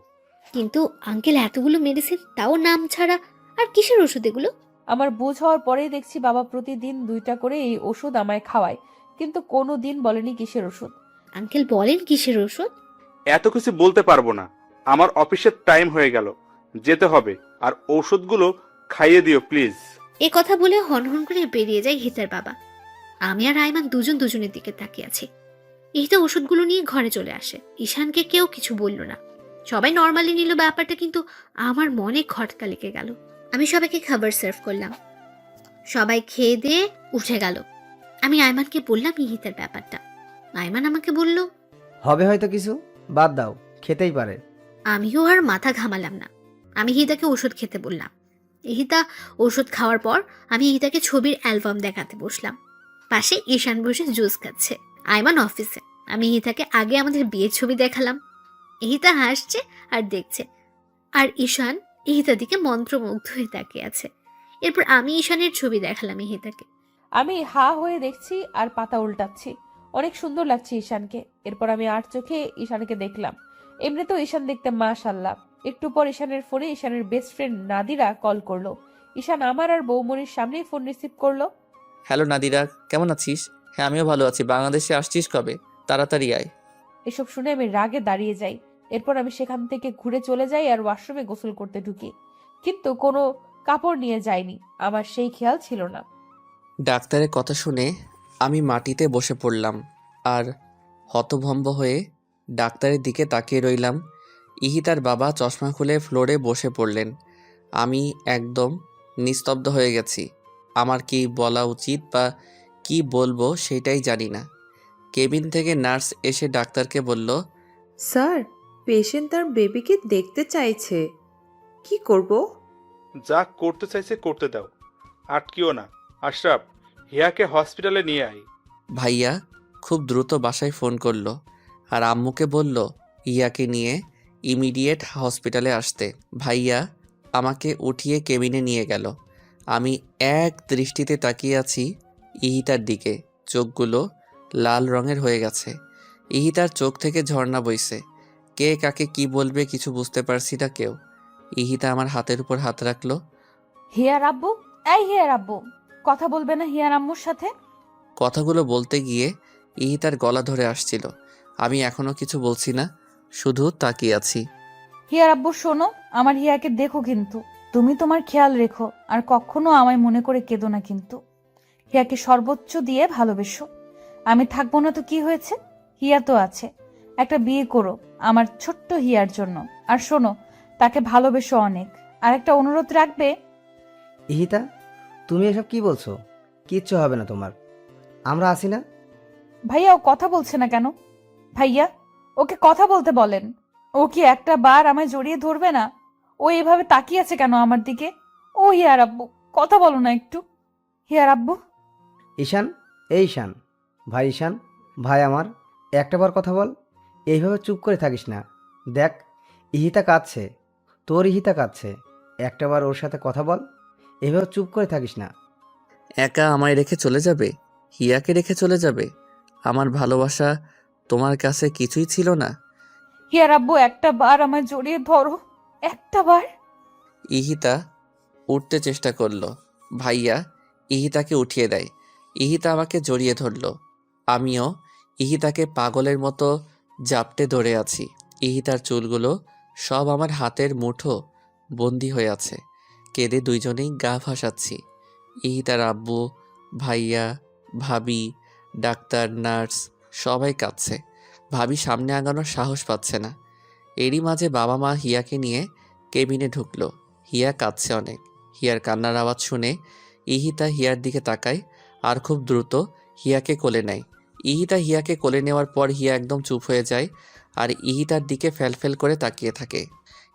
কিন্তু আঙ্কেল, এতগুলো মেডিসিন, তাও নাম ছাড়া। আর কিসের ওষুধ এগুলো? আমার বুঝ হওয়ার পরেই দেখছি বাবা প্রতিদিন 2টা করে এই ওষুধ আমায় খাওয়ায়, কিন্তু কোনো দিন বলেনি কিসের ওষুধ। আঙ্কেল বলেন কিসের ওষুধ? এত কিছু বলতে পারবো না, আমার অফিসের টাইম হয়ে গেল, যেতে হবে। আর ঔষধগুলো খাইয়ে দিও প্লিজ। এ কথা বলে হনহন করে বেরিয়ে যায় হিতার বাবা। আমি আর আইমান দুজন দুজনের দিকে তাকিয়ে আছি। ইহিতা ওষুধগুলো নিয়ে ঘরে চলে আসে। ঈশানকে কেউ কিছু বলল না, সবাই নর্মালি নিল ব্যাপারটা, কিন্তু আমার মনে খটকা লেগে গেল। আমি সবাইকে খাবার সার্ভ করলাম, সবাই খেয়ে দিয়ে উঠে গেল। আমি আইমানকে বললাম ইহিতার ব্যাপারটা। আইমান আমাকে বলল, হবে হয়তো কিছু, বাদ দাও, খেতেই পারে। আমিও আর মাথা ঘামালাম না। আমি ইহিতাকে ওষুধ খেতে বললাম। ইহিতা ওষুধ খাওয়ার পর আমি ইহিতাকে ছবির অ্যালবাম দেখাতে বসলাম। পাশে ঈশান বসে জুস খাচ্ছে। আইমান অফিসে। আমি ইহিতাকে আগে আমাদের বিয়ের ছবি দেখালাম। ইহিতা হাসছে আর দেখছে, আর ঈশান ইহিতার দিকে মন্ত্রমুগ্ধ হয়ে তাকিয়ে আছে। এরপর আমি ঈশানের ছবি দেখালাম ইহিতাকে। আমি হা হয়ে দেখছি আর পাতা উল্টাচ্ছি। অনেক সুন্দর লাগছে ঈশানকে। এরপর আমি আর চোখে ঈশানকে দেখলাম। এমনিতেও ঈশান দেখতে মাশাআল্লাহ। একটু পর ঈশানের ফোনে ঈশানের বেস্ট ফ্রেন্ড নাদিরা কল করলো। ঈশান আমার আর বৌমনির সামনেই ফোন রিসিভ করলো। হ্যালো নাদিরা, কেমন আছিস? হ্যাঁ আমিও ভালো আছি। বাংলাদেশে আসছিস কবে? তাড়াতাড়ি আয়। এসব শুনে আমি রাগে দাঁড়িয়ে যাই। এরপর আমি সেখান থেকে ঘুরে চলে যাই আর ওয়াশরুমে গোসল করতে ঢুকি, কিন্তু কোনো কাপড় নিয়ে যাইনি। আমার সেই খেয়াল ছিল না। ডাক্তারের কথা শুনে আমি মাটিতে বসে পড়লাম আর হতভম্ব হয়ে ডাক্তারের দিকে তাকিয়ে রইলাম। ইহিতার বাবা চশমা খুলে ফ্লোরে বসে পড়লেন। আমি একদম নিস্তব্ধ হয়ে গেছি। আমার কি বলা উচিত বা কি বলবো সেটাই জানি না। কেবিন থেকে নার্স এসে ডাক্তারকে বলল, স্যার, পেশেন্ট তার বেবিকে দেখতে চাইছে, কি করব? যা করতে চাইছে করতে দাও, আটকিও না। আশরাফ, হিয়াকে হসপিটালে নিয়ে আয়। ভাইয়া খুব দ্রুত বাসায় ফোন করলো আর আম্মুকে বলল ইয়াকে নিয়ে ইমিডিয়েট হসপিটালে আসতে। ভাইয়া আমাকে উঠিয়ে কেবিনে নিয়ে গেল। আমি এক দৃষ্টিতে তাকিয়ে আছি ইহিতার দিকে। চোখগুলো লাল রঙের হয়ে গেছে। ইহিতার চোখ থেকে ঝর্ণা বইছে। কে কাকে কি বলবে কিছু বুঝতে পারছি না কেউ। ইহিতা আমার হাতের উপর হাত রাখলো। হিয়ার আব্বু, এই হিয়ার আব্বু, কথা বলবে না হিয়ার আম্মুর সাথে? কথাগুলো বলতে গিয়ে ইহিতার গলা ধরে আসছিল। আমি এখনো কিছু বলছি না, শুধু তাকিয়ে আছি। হিয়ার আব্বু শোনো, আমার হিয়াকে দেখো কিন্তু। তুমি তোমার খেয়াল রেখো আর কখনো আমায় মনে করে কেঁদো না কিন্তু। হিয়াকে সর্বোচ্চ দিয়ে ভালোবেসো। আমি থাকবো না তো কি হয়েছে, হিয়া তো আছে। একটা বিয়ে করো আমার ছোট্ট হিয়ার জন্য। আর শোনো, তাকে ভালোবেসো অনেক। আর একটা অনুরোধ রাখবে। ইহিতা, তুমি এসব কি বলছো? কিচ্ছু হবে না তোমার, আমরা আছি না। ভাইয়া ও কথা বলছে না কেন? ভাইয়া, ওকে কথা বলতে বলেন। ও কি একটা বার আমায় জড়িয়ে ধরবে না? ও এভাবে তাকিয়ে আছে কেন আমার দিকে? ও হিয়ার আব্বু, কথা বলো না একটু। হিয়ার আব্বু। ঈশান, এই ঈশান, ভাই ঈশান, ভাই আমার, একটাবার কথা বল। এইভাবে চুপ করে থাকিস না। দেখ, ইহিতা কাঁদছে, তোর ইহিতা কাঁদছে। একটাবার ওর সাথে কথা বল। এইভাবে চুপ করে থাকিস না। একা আমায় রেখে চলে যাবে? হিয়াকে রেখে চলে যাবে? আমার ভালোবাসা তোমার কাছে কিছুই ছিল না? হিয়ার আব্বু, একটা বার আমায় জড়িয়ে ধরো, একটা বার। ইহিতা উঠতে চেষ্টা করলো। ভাইয়া ইহিতাকে উঠিয়ে দেয়। ইহিতা আমাকে জড়িয়ে ধরলো। আমিও ইহিতাকে পাগলের মতো জাপটে ধরে আছি। ইহিতার চুলগুলো সব আমার হাতের মুঠো বন্দি হয়ে আছে। কেঁদে দুইজনেই গা ভাসাচ্ছি। ইহিতার আব্বু, ভাইয়া, ভাবি, ডাক্তার, নার্স সবাই কাঁদছে। ভাবি সামনে আগানোর সাহস পাচ্ছে না। এরই মাঝে বাবা মা হিয়াকে নিয়ে কেবিনে ঢুকলো। হিয়া কাঁদছে অনেক। হিয়ার কান্নার আওয়াজ শুনে ইহিতা হিয়ার দিকে তাকায় আর খুব দ্রুত হিয়াকে কোলে নেয়। ইহিতা হিয়াকে কোলে নেওয়ার পর হিয়া একদম চুপ হয়ে যায় আর ইহিতার দিকে ফ্যালফ্যাল করে তাকিয়ে থাকে।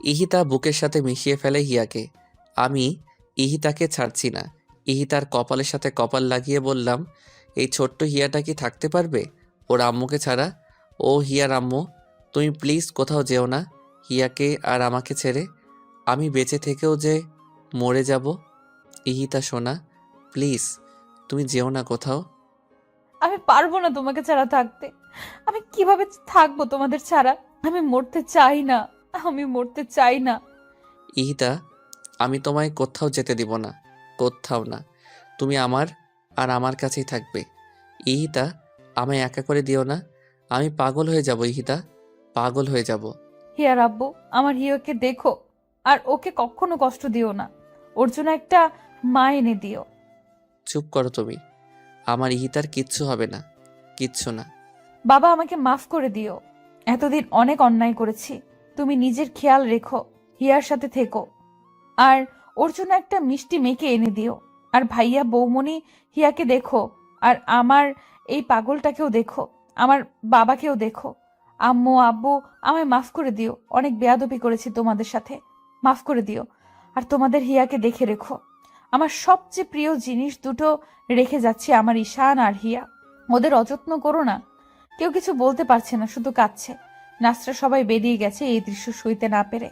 ইহিতা বুকের সাথে মিশিয়ে ফেলে হিয়াকে। আমি ইহিতাকে ছাড়ছি না। ইহিতার কপালের সাথে কপাল লাগিয়ে বললাম, এই ছোট্ট হিয়াটা কি থাকতে পারবে ওর আম্মুকে ছাড়া? ও হিয়ার আম্মু, তুমি প্লিজ কোথাও যেও না হিয়াকে আর আমাকে ছেড়ে। আমি বেঁচে থেকেও যে মরে যাব। ইহিতা সোনা, প্লিজ তুমি যেও না কোথাও। আমি পারবো না তোমাকে ছাড়া থাকতে। আমি কিভাবে থাকবো তোমাদের ছাড়া? আমি মরতে চাই না, আমি মরতে চাই না। ইহিতা, আমি তোমায় কোথাও যেতে দিব না, কোথাও না। তুমি আমার আর আমার কাছেই থাকবে। ইহিতা, আমায় একা করে দিও না। আমি পাগল হয়ে যাব ইহিতা, পাগল হয়ে যাব। হিয়ার আব্বু, আমার হিয়াকে দেখো আর ওকে কখনো কষ্ট দিও না। ওর জন্য একটা মা এনে দিও। চুপ করো তুমি। আমার ইহিতার কিচ্ছু হবে না, কিচ্ছু না। বাবা, আমাকে মাফ করে দিও। এতদিন অনেক অন্যায় করেছি। তুমি নিজের খেয়াল রেখো, হিয়ার সাথে থেকো। আর ওর জন্য একটা মিষ্টি মেয়েকে এনে দিও। আর ভাইয়া, বৌমনি, হিয়াকে দেখো। আর আমার এই পাগলটাকেও দেখো, আমার বাবাকেও দেখো। আম্মু, আব্বু, আমায় মাফ করে দিও। অনেক বেয়াদবি করেছি তোমাদের সাথে, মাফ করে দিও। আর তোমাদের হিয়াকে দেখে রেখো। আমার সবচেয়ে প্রিয় জিনিস দুটো রেখে যাচ্ছি, আমার ঈশান আর হিয়া। ওদের অযত্ন করো না। কেউ কিছু বলতে পারছে না, শুধু কাঁদছে। নার্সরা সবাই বেরিয়ে গেছে এই দৃশ্য সইতে না পেরে।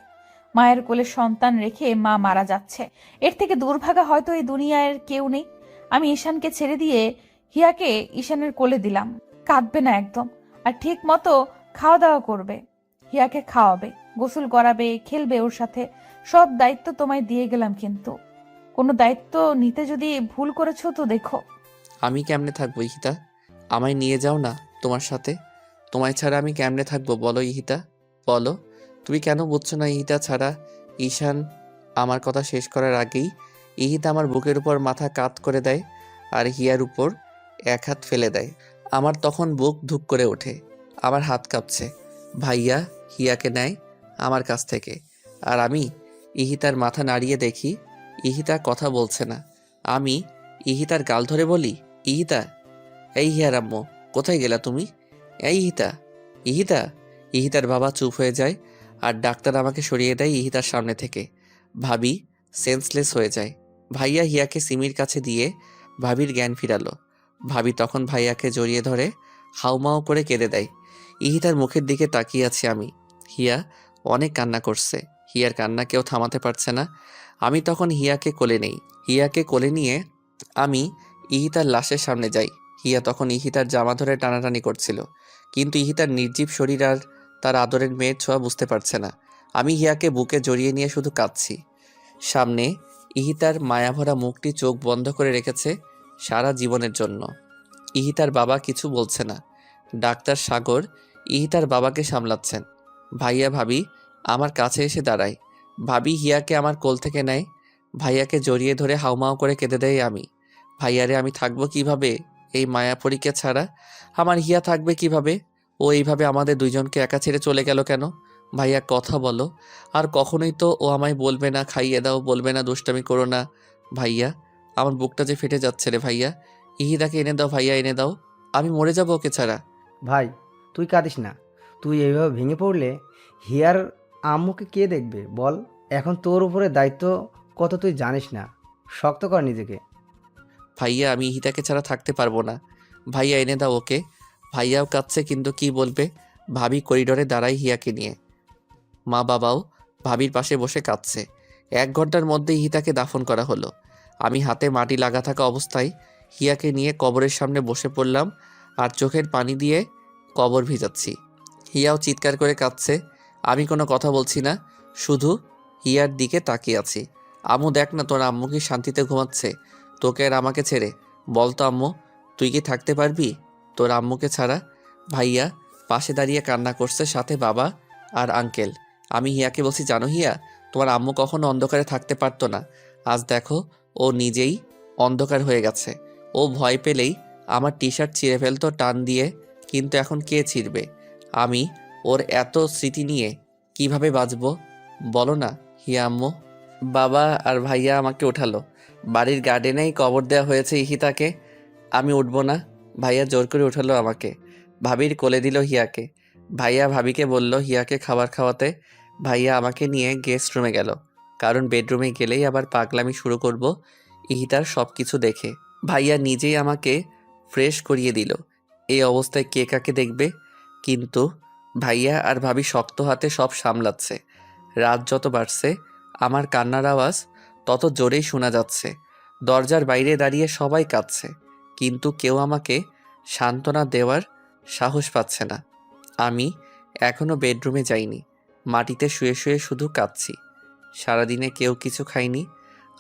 মায়ের কোলে সন্তান রেখে মা মারা যাচ্ছে, এর থেকে দুর্ভাগা হয়তো এই দুনিয়ার কেউ নেই। আমি ঈশানকে ছেড়ে দিয়ে হিয়াকে ঈশানের কোলে দিলাম। কাঁদবে না একদম, আর ঠিক মতো খাওয়া দাওয়া করবে। হিয়াকে খাওয়াবে, গোসল করাবে, খেলবে ওর সাথে। সব দায়িত্ব তোমায় দিয়ে গেলাম, কিন্তু কোনো দায়িত্ব নিতে যদি ভুল করেছো তো দেখো। আমি কেমনে থাকবো ইহিতা? আমায় নিয়ে যাও না তোমার সাথে। তোমায় ছাড়া আমি কেমনে থাকবো বলো ইহিতা, বলো। তুমি কেন বুঝছো না ইহিতা ছাড়া? ঈশান আমার কথা শেষ করার আগেই ইহিতা আমার বুকের উপর মাথা কাত করে দেয় আর হিয়ার উপর এক হাত ফেলে দেয়। আমার তখন বুক ধুক করে ওঠে, আমার হাত কাঁপছে। ভাইয়া হিয়াকে নেয় আমার কাছ থেকে আর আমি ইহিতার মাথা নাড়িয়ে দেখি ইহিতা কথা বলছে না। আমি ইহিতার গাল ধরে বলি, ইহিতা, এই হিয়ার আম্মু, কোথায় গেলা তুমি? এই ইহিতা, ইহিতা। ইহিতার বাবা চুপ হয়ে যায় আর ডাক্তার আমাকে সরিয়ে দেয় ইহিতার সামনে থেকে। ভাবি সেন্সলেস হয়ে যায়। ভাইয়া হিয়াকে সিমির কাছে দিয়ে ভাবির জ্ঞান ফিরালো। ভাবি তখন ভাইয়াকে জড়িয়ে ধরে হাউমাউ করে কেঁদে দেয়। ইহিতার মুখের দিকে তাকিয়ে আছি আমি। হিয়া অনেক কান্না করছে। হিয়ার কান্না কেউ থামাতে পারছে না। আমি তখন হিয়াকে কোলে নেই। হিয়াকে কোলে নিয়ে আমি ইহিতার লাশের সামনে যাই। হিয়া তখন ইহিতার জামা ধরে টানাটানি করছিল, কিন্তু ইহিতার নির্জীব শরীর আর তার আদরের মেয়ের ছোঁয়া বুঝতে পারছে না। আমি হিয়াকে বুকে জড়িয়ে নিয়ে শুধু কাঁদছি। সামনে ইহিতার মায়াভরা মুখটি চোখ বন্ধ করে রেখেছে সারা জীবনের জন্য। ইহিতার বাবা কিছু বলছে না। ডাক্তার সাগর ইহিতার বাবাকে সামলাচ্ছেন। ভাইয়া ভাবি আমার কাছে এসে দাঁড়ায়। ভাবি হিয়াকে আমার কোল থেকে নেয়। ভাইয়াকে জড়িয়ে ধরে হাউমাউ করে কেঁদে দেয় আমি। ভাইয়ারে আমি থাকবো কিভাবে এই মায়াপরীকে ছাড়া? আমার হিয়া থাকবে কিভাবে? ও এইভাবে আমাদের দুইজনকে একা ছেড়ে চলে গেল কেন? ভাইয়া কথা বলো। আর কখনোই তো ও আমায় বলবে না খাইয়ে দাও, বলবে না দুষ্টামি করো না। ভাইয়া আমার বুকটা যে ফেটে যাচ্ছে রে ভাইয়া। ইহিদাকে এনে দাও ভাইয়া, এনে দাও। আমি মরে যাবো ওকে ছাড়া। ভাই তুই কাঁদিস না। তুই এইভাবে ভেঙে পড়লে হিয়ার আম্মুকে কে দেখবে বল? এখন তোর উপরে দায়িত্ব কত তুই জানিস না। শক্ত কর নিজেকে। ভাইয়া আমি ইহিদাকে ছাড়া থাকতে পারবো না। ভাইয়া এনে দাও ওকে। ভাইয়াও কাঁদছে, কিন্তু কি বলবে? ভাবি করিডোরে দাঁড়াই হিয়াকে নিয়ে। মা বাবাও ভাবির পাশে বসে কাঁদছে। 1 ঘন্টার মধ্যে ইহিতাকে দাফন করা হলো। আমি হাতে মাটি লাগা থাকা অবস্থায় হিয়াকে নিয়ে কবরের সামনে বসে পড়লাম আর চোখের পানি দিয়ে কবর ভিজাচ্ছি। হিয়াও চিৎকার করে কাঁদছে। আমি কোনো কথা বলছি না, শুধু হিয়ার দিকে তাকিয়ে আছি। আম্মু দেখ না, তোর আম্মু কি শান্তিতে ঘুমাচ্ছে তোকে আর আমাকে ছেড়ে? বল তো আম্মু, তুই কি থাকতে পারবি তোর আম্মুকে ছাড়া? ভাইয়া পাশে দাঁড়িয়ে কান্না করছে, সাথে বাবা আর আঙ্কেল। আমি হিয়াকে বলছি, জানো হিয়া, তোমার আম্মু কখনো অন্ধকারে থাকতে পারতো না। আজ দেখো ও নিজেই অন্ধকার হয়ে গেছে। ও ভয় পেলেই আমার টি শার্ট ছিঁড়ে ফেলতো টান দিয়ে, কিন্তু এখন কে ছিঁড়বে? আমি ওর এত স্মৃতি নিয়ে কিভাবে বাঁচবো বলো না হিয়া আম্মু? বাবা আর ভাইয়া আমাকে ওঠালো। বাড়ির গার্ডেনেই কবর দেওয়া হয়েছে ইহিতাকে। আমি উঠবো না। ভাইয়া জোর করে উঠালো আমাকে। ভাবির কোলে দিল হিয়াকে। ভাইয়া ভাবিকে বলল হিয়াকে খাবার খাওয়াতে। ভাইয়া আমাকে নিয়ে গেস্ট রুমে গেল, কারণ বেডরুমে গেলেই আবার পাগলামি শুরু করব ইহিতার সব কিছু দেখে। ভাইয়া নিজেই আমাকে ফ্রেশ করিয়ে দিল। এই অবস্থায় কে কাকে দেখবে? কিন্তু ভাইয়া আর ভাবি শক্ত হাতে সব সামলাচ্ছে। রাত যত বাড়ছে আমার কান্নার আওয়াজ তত জোরেই শোনা যাচ্ছে। দরজার বাইরে দাঁড়িয়ে সবাই কাঁদছে, কিন্তু কেউ আমাকে সান্ত্বনা দেওয়ার সাহস পাচ্ছে না। আমি এখনো বেডরুমে যাইনি। মাটিতে শুয়ে শুয়ে শুধু কাঁদছি। সারাদিনে কেউ কিছু খায়নি।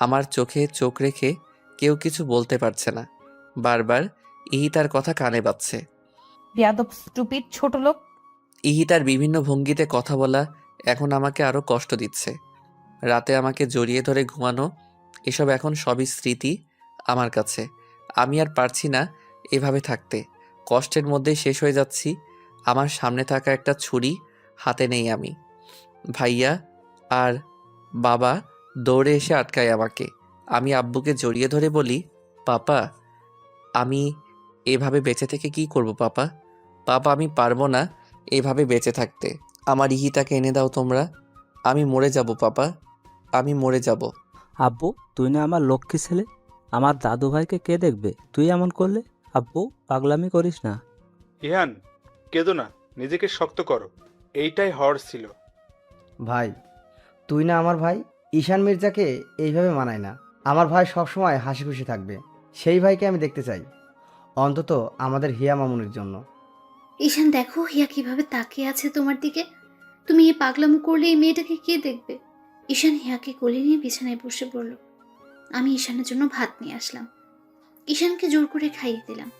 আমার চোখে চোখ রেখে কেউ কিছু বলতে পারছে না। বারবার ইহিতার কথা কানে বাজছে। বেয়াদব, স্টুপিড, ছোট লোক। ইহিতার বিভিন্ন ভঙ্গিতে কথা বলা এখন আমাকে আরো কষ্ট দিচ্ছে। রাতে আমাকে জড়িয়ে ধরে ঘুমানো, এসব এখন সবই স্মৃতি আমার কাছে। আমি আর পারছি না এভাবে থাকতে। কষ্টের মধ্যেই শেষ হয়ে যাচ্ছি। আমার সামনে থাকা একটা ছুরি হাতে নেই আমি। ভাইয়া আর বাবা দৌড়ে এসে আটকায় আমাকে। আমি আব্বুকে জড়িয়ে ধরে বলি, পাপা আমি এভাবে বেঁচে থেকে কি করব পাপা? পাপা আমি পারবো না এভাবে বেঁচে থাকতে। আমার ইহিতাকে এনে দাও তোমরা। আমি মরে যাব পাপা, আমি মরে যাব। আব্বু, তুই না আমার লক্ষ্মী ছেলে। আমার দাদু ভাইকে কে দেখবে তুই এমন করলে? আব্বু, পাগলামি করিস না। ইহান, কেঁদো না, নিজেকে শক্ত করো। এইটাই হওয়ার ছিল। ভাই তুই না আমার ভাই। ঈশান মির্জাকে এইভাবে মানায় না। আমার ভাই সবসময় হাসি খুশি থাকবে। সেই ভাইকে আমি দেখতে চাই, অন্তত আমাদের হিয়া মামুনের জন্য। ঈশান দেখো হিয়া কিভাবে তাকিয়ে আছে তোমার দিকে। তুমি এই পাগলামো করলে এই মেয়েটাকে কে দেখবে? ঈশান হিয়াকে কোলে নিয়ে বিছানায় বসে পড়ল। আমি ঈশানের জন্য ভাত নিয়ে আসলাম। ঈশানকে জোর করে খাইয়ে দিলাম,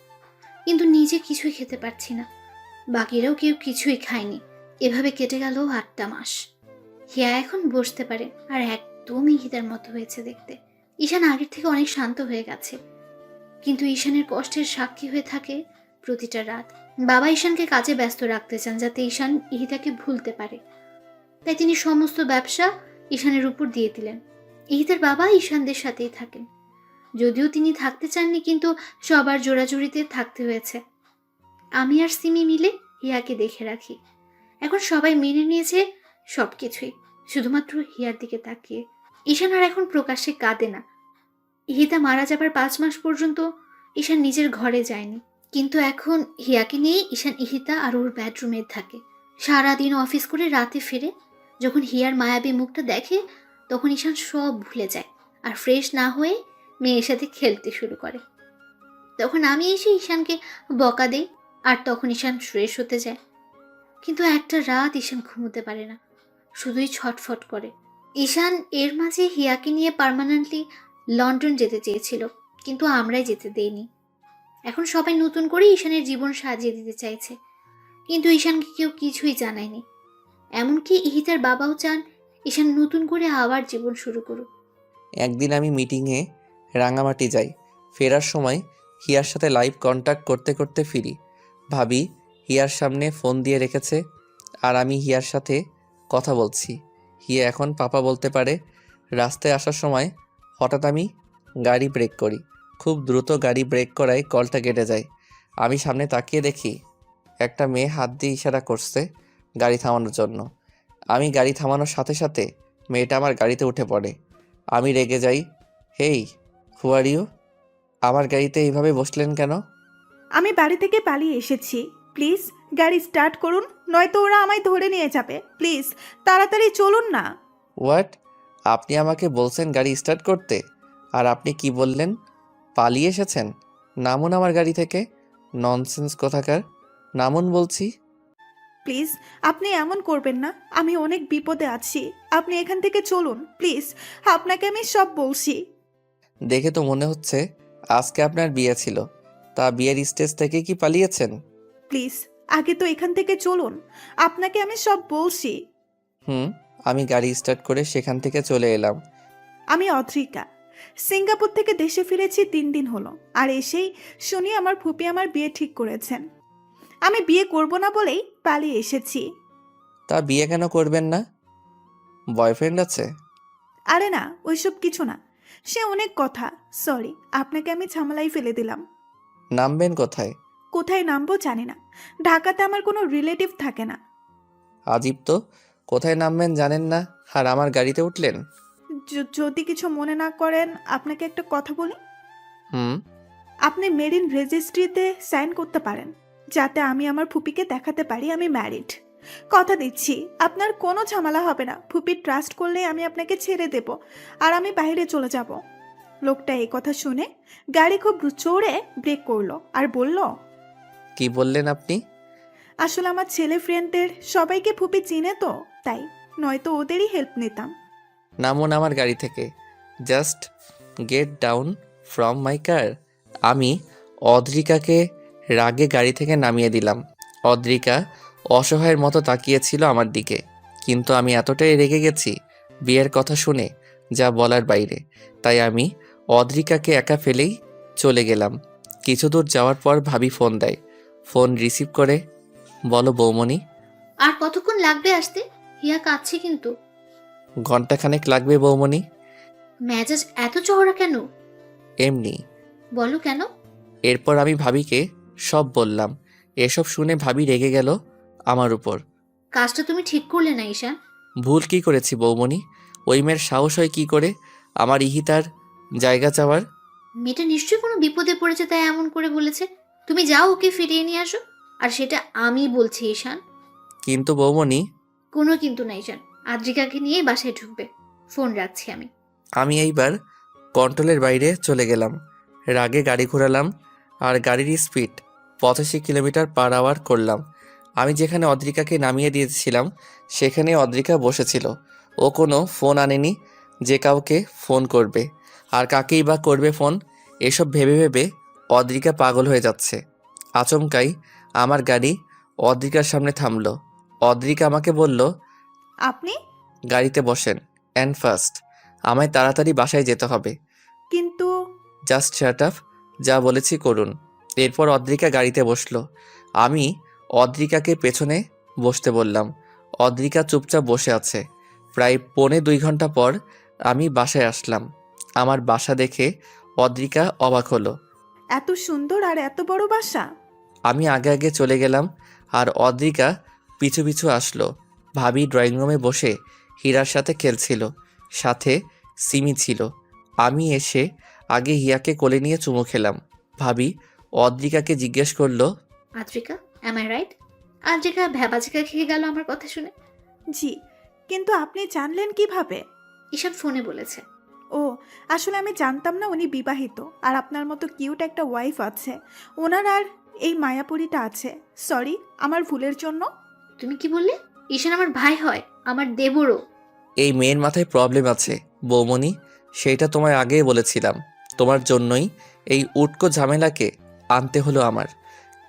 কিন্তু নিজে কিছুই খেতে পারছি না। বাকিরাও কেউ কিছুই খায়নি। এভাবে কেটে গেল 8টা মাস। হিয়া এখন বসতে পারে আর একদমই হিতার মতো হয়েছে দেখতে। ঈশান আগের থেকে অনেক শান্ত হয়ে গেছে, কিন্তু ঈশানের কষ্টের সাক্ষী হয়ে থাকে প্রতিটা রাত। বাবা ঈশানকে কাজে ব্যস্ত রাখতে চান যাতে ঈশান ইহিতাকে ভুলতে পারে, তাই তিনি সমস্ত ব্যবসা ঈশানের উপর দিয়ে দিলেন। ইহিতার বাবা ঈশানদের সাথেই থাকেন, যদিও তিনি থাকতে চাননি, কিন্তু সবার জোড়াজুড়িতে থাকতে হয়েছে। আমি আর সিমি মিলে হিয়াকে দেখে রাখি। এখন সবাই মেনে নিয়েছে সবকিছুই, শুধুমাত্র হিয়ার দিকে তাকিয়ে। ঈশান আর এখন প্রকাশ্যে কাঁদে না। ইহিতা মারা যাবার 5 মাস পর্যন্ত ঈশান নিজের ঘরে যায়নি, কিন্তু এখন হিয়াকে নিয়ে ঈশান, ইহিতা আর ওর বেডরুমে থাকে। সারাদিন অফিস করে রাতে ফিরে যখন হিয়ার মায়াবী মুখটা দেখে, তখন ঈশান সব ভুলে যায় আর ফ্রেশ না হয়ে মেয়ের সাথে খেলতে শুরু করে। তখন আমি এসে ঈশানকে বকা দেই, আর তখন ঈশান ফ্রেশ হতে যায়। কিন্তু একটা রাত ঈশান ঘুমোতে পারে না, শুধুই ছটফট করে। ঈশান এর মাঝে হিয়াকে নিয়ে পার্মানেন্টলি লন্ডন যেতে চেয়েছিল, কিন্তু আমরাই যেতে দেইনি। এখন সবাই নতুন করে ঈশানের জীবন সাজিয়ে দিতে চাইছে, কিন্তু ঈশানকে কেউ কিছুই জানায়নি। এমনকি ইহিতার বাবাও চান ঈশান নতুন করে আবার জীবন শুরু করুক। একদিন আমি মিটিংয়ে রাঙামাটি যাই। ফেরার সময় হিয়ার সাথে লাইভ কন্ট্যাক্ট করতে করতে ফিরি। ভাবি হিয়ার সামনে ফোন দিয়ে রেখেছে আর আমি হিয়ার সাথে কথা বলছি। হিয়া এখন পাপা বলতে পারে। রাস্তায় আসার সময় হঠাৎ আমি গাড়ি ব্রেক করি। খুব দ্রুত গাড়ি ব্রেক করায় কলটা কেটে যায়। আমি সামনে তাকিয়ে দেখি একটা মেয়ে হাত দিয়ে ইশারা করছে গাড়ি থামানোর জন্য। আমি গাড়ি থামানোর সাথে সাথে মেয়েটা আমার গাড়িতে উঠে পড়ে। আমি রেগে যাই। হেই, হু আর ইউ? আমার গাড়িতে এইভাবে বসলেন কেন? আমি বাড়ি থেকে পালিয়ে এসেছি, প্লিজ গাড়ি স্টার্ট করুন, নয়তো ওরা আমায় ধরে নিয়ে যাবে। প্লিজ তাড়াতাড়ি চলুন না। হোয়াট? আপনি আমাকে বলছেন গাড়ি স্টার্ট করতে, আর আপনি কি বললেন? পালিয়ে এসেছেন? নামুন আমার গাড়ি থেকে। ননসেন্স কোথাকার! নামুন বলছি। প্লিজ আপনি এমন করবেন না, আমি অনেক বিপদে আছি। আপনি এখান থেকে চলুন প্লিজ, আপনাকে আমি সব বলছি। দেখে তো মনে হচ্ছে আজকে আপনার বিয়ে ছিল। তা বিয়ের স্টেজ থেকে কি পালিয়েছেন? প্লিজ আগে তো এখান থেকে চলুন, আপনাকে আমি সব বলছি। আমি গাড়ি স্টার্ট করে সেখান থেকে চলে এলাম। আমি অদ্রিকা, সিঙ্গাপুর থেকে দেশে ফিরেছি 3 দিন হলো, আর এসেই শুনি আমার ফুপি আমার বিয়ে ঠিক করেছেন। আমি বিয়ে করব না বলেই পালিয়ে এসেছি। তা বিয়ে কেন করবেন না? বয়ফ্রেন্ড আছে? আরে না, ওইসব কিছু না, সে অনেক কথা। সরি, আপনাকে আমি ঝামেলায় ফেলে দিলাম। নামবেন কোথায়? কোথায় নামবো জানি না, ঢাকাতে আমার কোনো রিলেটিভ থাকে না। আজীব তো, কোথায় নামবেন জানেন না আর আমার গাড়িতে উঠলেন। যদি কিছু মনে না করেন আপনাকে একটা কথা বলি। হুম। আপনি মেরিন রেজিস্ট্রিতে সাইন করতে পারেন, যাতে আমি আমার ফুপিকে দেখাতে পারি আমি ম্যারিড। কথা দিচ্ছি আপনার কোনো ঝামেলা হবে না। ফুপি ট্রাস্ট করলে আমি আপনাকে ছেড়ে দেব, আর আমি বাইরে চলে যাব। লোকটা এই কথা শুনে গাড়ি খুব জোরে ব্রেক করলো আর বলল, কি বললেন আপনি? আসলে আমার ছেলে ফ্রেন্ডদের সবাইকে ফুপি চিনে তো, তাই, নয়তো ওদেরই হেল্প নিতাম। নামুন আমার গাড়ি থেকে। Just get down from my car. আমি অদ্রিকাকে রাগে গাড়ি থেকে নামিয়ে দিলাম। অদ্রিকা অসহায়ের মতো তাকিয়েছিল আমার দিকে, কিন্তু আমি এতটাই রেগে গেছি বিয়ের কথা শুনে, যা বলার বাইরে। তাই আমি অদ্রিকাকে একা ফেলেই চলে গেলাম। কিছু দূর যাওয়ার পর ভাবি ফোন দেয়। ফোন রিসিভ করে বলো, বৌমণি। আর কতক্ষণ লাগবে আসতে? হিয়া কাঁদছে কিন্তু। ঘন্টাখানেক লাগবে বৌমণি। মেজাজ এত চওড়া কেন? এমনি। বলো কেন? এরপর আমি ভাবিকে সব বললাম। এসব শুনে ভাবি রেগে গেল আমার উপর। কাজটা তুমি ঠিক করলে না ঈশান। ভুল কি করেছি বৌমণি? ওই মেয়ের সাহস হয় কি করে আমার ইহিতার জায়গা চাওয়ার? মেয়েটা নিশ্চয়ই কোনো বিপদে পড়েছে, তাই এমন করে বলেছে। তুমি যাও, ওকে ফিরিয়ে নিয়ে আসো। আর সেটা আমি বলছি ঈশান। কিন্তু বৌমণি। কোনো কিন্তু না ঈশান, আদ্রিকাকে নিয়ে বাসায় ঢুকবে। ফোন রাখছি আমি। আমি এইবার কন্ট্রোলের বাইরে চলে গেলাম। রাগে গাড়ি ঘোরালাম আর গাড়ির স্পিড 85 কিলোমিটার পার আওয়ার করলাম। আমি যেখানে অদ্রিকাকে নামিয়ে দিয়েছিলাম সেখানে অদ্রিকা বসেছিল। ও কোনো ফোন আনেনি যে কাউকে ফোন করবে, আর কাকেই বা করবে ফোন। এসব ভেবে ভেবে অদ্রিকা পাগল হয়ে যাচ্ছে। আচমকাই আমার গাড়ি অদ্রিকার সামনে থামলো। অদ্রিকা আমাকে বলল, আপনি? গাড়িতে বসেন অ্যান্ড ফার্স্ট। আমায় তাড়াতাড়ি বাসায় যেতে হবে। কিন্তু জাস্ট শাট আপ, যা বলেছি করুন। এরপর অদ্রিকা গাড়িতে বসলো। আমি অদ্রিকাকে পেছনে বসতে বললাম। অদ্রিকা চুপচাপ বসে আছে। প্রায় 1.25 ঘন্টা পর আমি বাসায় আসলাম। আমার বাসা দেখে অদ্রিকা অবাক হলো। এত সুন্দর আর এত বড় বাসা? আমি আগে আগে চলে গেলাম আর অদ্রিকা পিছু পিছু আসলো। ভাবি ড্রয়িং রুমে বসে হীরার সাথে খেলছিল, সাথে সিমি ছিল। আমি এসে আগে হিয়াকে কোলে নিয়ে চুমু খেলাম। ভাবি অদ্রিকাকে জিজ্ঞেস করলো, Adrika, am I right? Adrika ভ্যাবাচিকা খেয়ে গেল আমার কথা শুনে। জি, কিন্তু আপনি জানলেন কিভাবে? ঈশান ফোনে বলেছে। ও, আসলে আমি জানতাম না উনি বিবাহিত আর আপনার মতো কিউট একটা ওয়াইফ আছে। ওনার আর এই মায়াপুরীটা আছে। সরি আমার ভুলের জন্য। তুমি কি বললে? ঈশান আমার ভাই হয়, আমার দেবরও। এই মেয়ের মাথায় প্রবলেম আছে বৌমনি, সেইটা তোমায় আগেই বলেছিলাম। তোমার জন্যই এই উটকো ঝামেলাকে আনতে হলো আমার।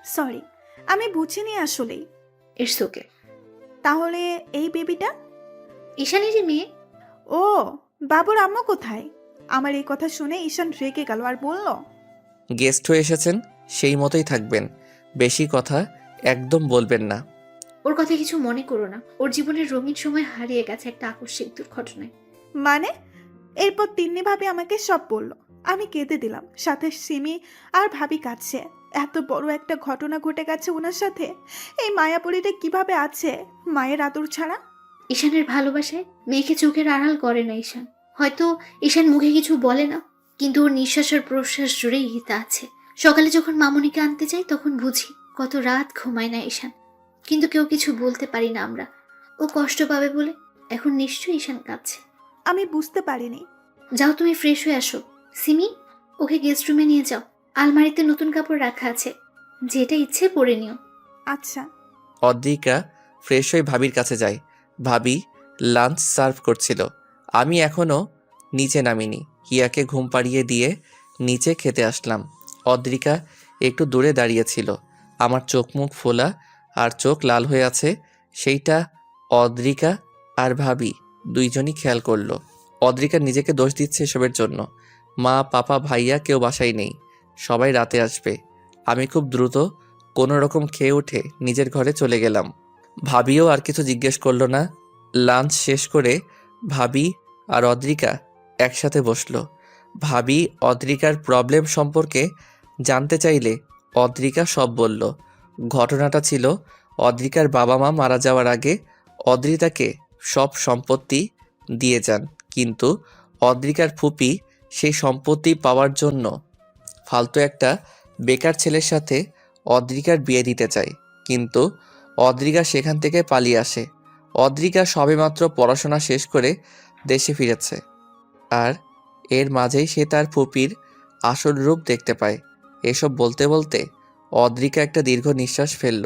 সরি, আমি বুঝিনি আসলেই। It's okay. তাহলে এই বেবিটা? ঈশানেরই মেয়ে। ও, বাবুর আম্মু কোথায়? আমার এই কথা শুনে ঈশান রেগে গেল আর বলল, গেস্ট হয়ে এসেছেন, সেই মতোই থাকবেন, বেশি কথা একদম বলবেন না। ওর কথা কিছু মনে করো না, ওর জীবনের রঙিন সময় হারিয়ে গেছে একটা আকস্মিক দুর্ঘটনায়। মানে? এরপর তিন্নি ভাবি আমাকে সব বলল। আমি কেঁদে দিলাম, সাথে সিমি আর ভাবি কাছে। এত বড় একটা ঘটনা ঘটে গেছে ওনার সাথে। এই মায়াপুরীটা কিভাবে আছে মায়ের আদর ছাড়া? ঈশানের ভালোবাসায় মেয়েকে চোখের আড়াল করে না ঈশান। হয়তো ঈশান মুখে কিছু বলে না, কিন্তু ওর নিঃশ্বাস আর প্রশ্বাস জুড়েই হিতা আছে। সকালে যখন মামুনিকে আনতে যাই তখন বুঝি কত রাত ঘুমায় না ঈশান, কিন্তু কেউ কিছু বলতে পারি না আমরা। ও কষ্ট পাবে বলে। এখন নিশ্চয়ই ঈশান কাঁদছে। আমি বুঝতে পারিনি। যাও তুমি ফ্রেশ হয়ে আসো। সিমি, ওকে গেস্ট রুমে নিয়ে যাও। আলমারিতে নতুন কাপড় রাখা আছে, যেটা ইচ্ছে পরে নিও। আচ্ছা। অদ্রিকা ফ্রেশ হয়ে ভাবির কাছে যায়। ভাবি লাঞ্চ সার্ভ করছিল। আমি এখনও নিচে নামিনি। হিয়াকে ঘুম পাড়িয়ে দিয়ে নিচে খেতে আসলাম। অদ্রিকা একটু দূরে দাঁড়িয়েছিল। আমার চোখ মুখ ফোলা আর চোখ লাল হয়ে আছে, সেইটা অদ্রিকা আর ভাবি দুইজনই খেয়াল করলো। অদ্রিকা নিজেকে দোষ দিচ্ছে এসবের জন্য। মা, পাপা, ভাইয়া কেউ বাসায় নেই, সবাই রাতে আসবে। আমি খুব দ্রুত কোনো রকম খেয়ে উঠে নিজের ঘরে চলে গেলাম। ভাবিও আর কিছু জিজ্ঞেস করলো না। লাঞ্চ শেষ করে ভাবি আর অদ্রিকা একসাথে বসলো। ভাবি অদ্রিকার প্রবলেম সম্পর্কে জানতে চাইলে অদ্রিকা সব বলল। ঘটনাটা ছিল, অদ্রিকার বাবা মা মারা যাওয়ার আগে অদ্রিতাকে সব সম্পত্তি দিয়ে যান, কিন্তু অদ্রিকার ফুপি সেই সম্পত্তি পাওয়ার জন্য ফালতু একটা বেকার ছেলের সাথে অদ্রিকার বিয়ে দিতে চায়। কিন্তু অদ্রিকা সেখান থেকে পালিয়ে আসে। অদ্রিকা সবেমাত্র পড়াশোনা শেষ করে দেশে ফিরেছে, আর এর মাঝেই সে তার ফুপির আসল রূপ দেখতে পায়। এসব বলতে বলতে অদ্রিকা একটা দীর্ঘ নিঃশ্বাস ফেলল।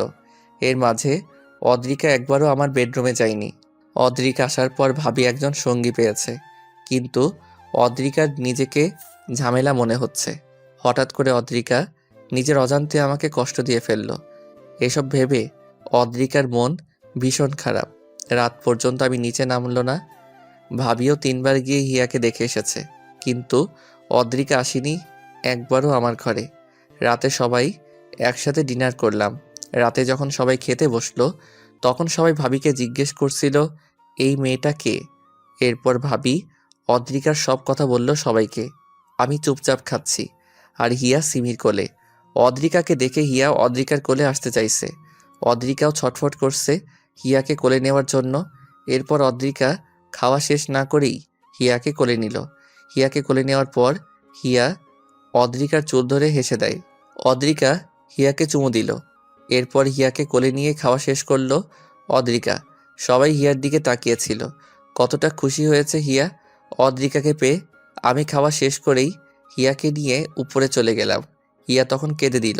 এর মাঝে অদ্রিকা একবারও আমার বেডরুমে যায়নি। অদ্রিকা আসার পর ভাবি একজন সঙ্গী পেয়েছে, কিন্তু অদ্রিকার নিজেকে ঝামেলা মনে হচ্ছে। হঠাৎ করে অদ্রিকা নিজের অজান্তে আমাকে কষ্ট দিয়ে ফেলল। এসব ভেবে অদ্রিকার মন ভীষণ খারাপ। রাত পর্যন্ত আমি নিচে নামলো না। ভাবিও 3 বার গিয়ে হিয়াকে দেখে এসেছে, কিন্তু অদ্রিকা আসেনি একবারও আমার ঘরে। রাতে সবাই একসাথে ডিনার করলাম। রাতে যখন সবাই খেতে বসলো তখন সবাই ভাবিকে জিজ্ঞেস করছিল, এই মেয়েটা কে? এরপর ভাবি অদ্রিকার সব কথা বলল সবাইকে। আমি চুপচাপ খাচ্ছি, আর হিয়া সিমির কোলে। অদ্রিকাকে দেখে হিয়া অদ্রিকার কোলে আসতে চাইছে। অদ্রিকাও ছটফট করছে হিয়াকে কোলে নেওয়ার জন্য। এরপর অদ্রিকা খাওয়া শেষ না করেই হিয়াকে কোলে নিল। হিয়াকে কোলে নেওয়ার পর হিয়া অদ্রিকার চুল ধরে হেসে দেয়। অদ্রিকা হিয়াকে চুমু দিল। এরপর হিয়াকে কোলে নিয়ে খাওয়া শেষ করলো অদ্রিকা। সবাই হিয়ার দিকে তাকিয়েছিল। কতটা খুশি হয়েছে হিয়া অদ্রিকাকে পেয়ে। আমি খাওয়া শেষ করেই হিয়াকে নিয়ে উপরে চলে গেলাম। হিয়া তখন কেঁদে দিল,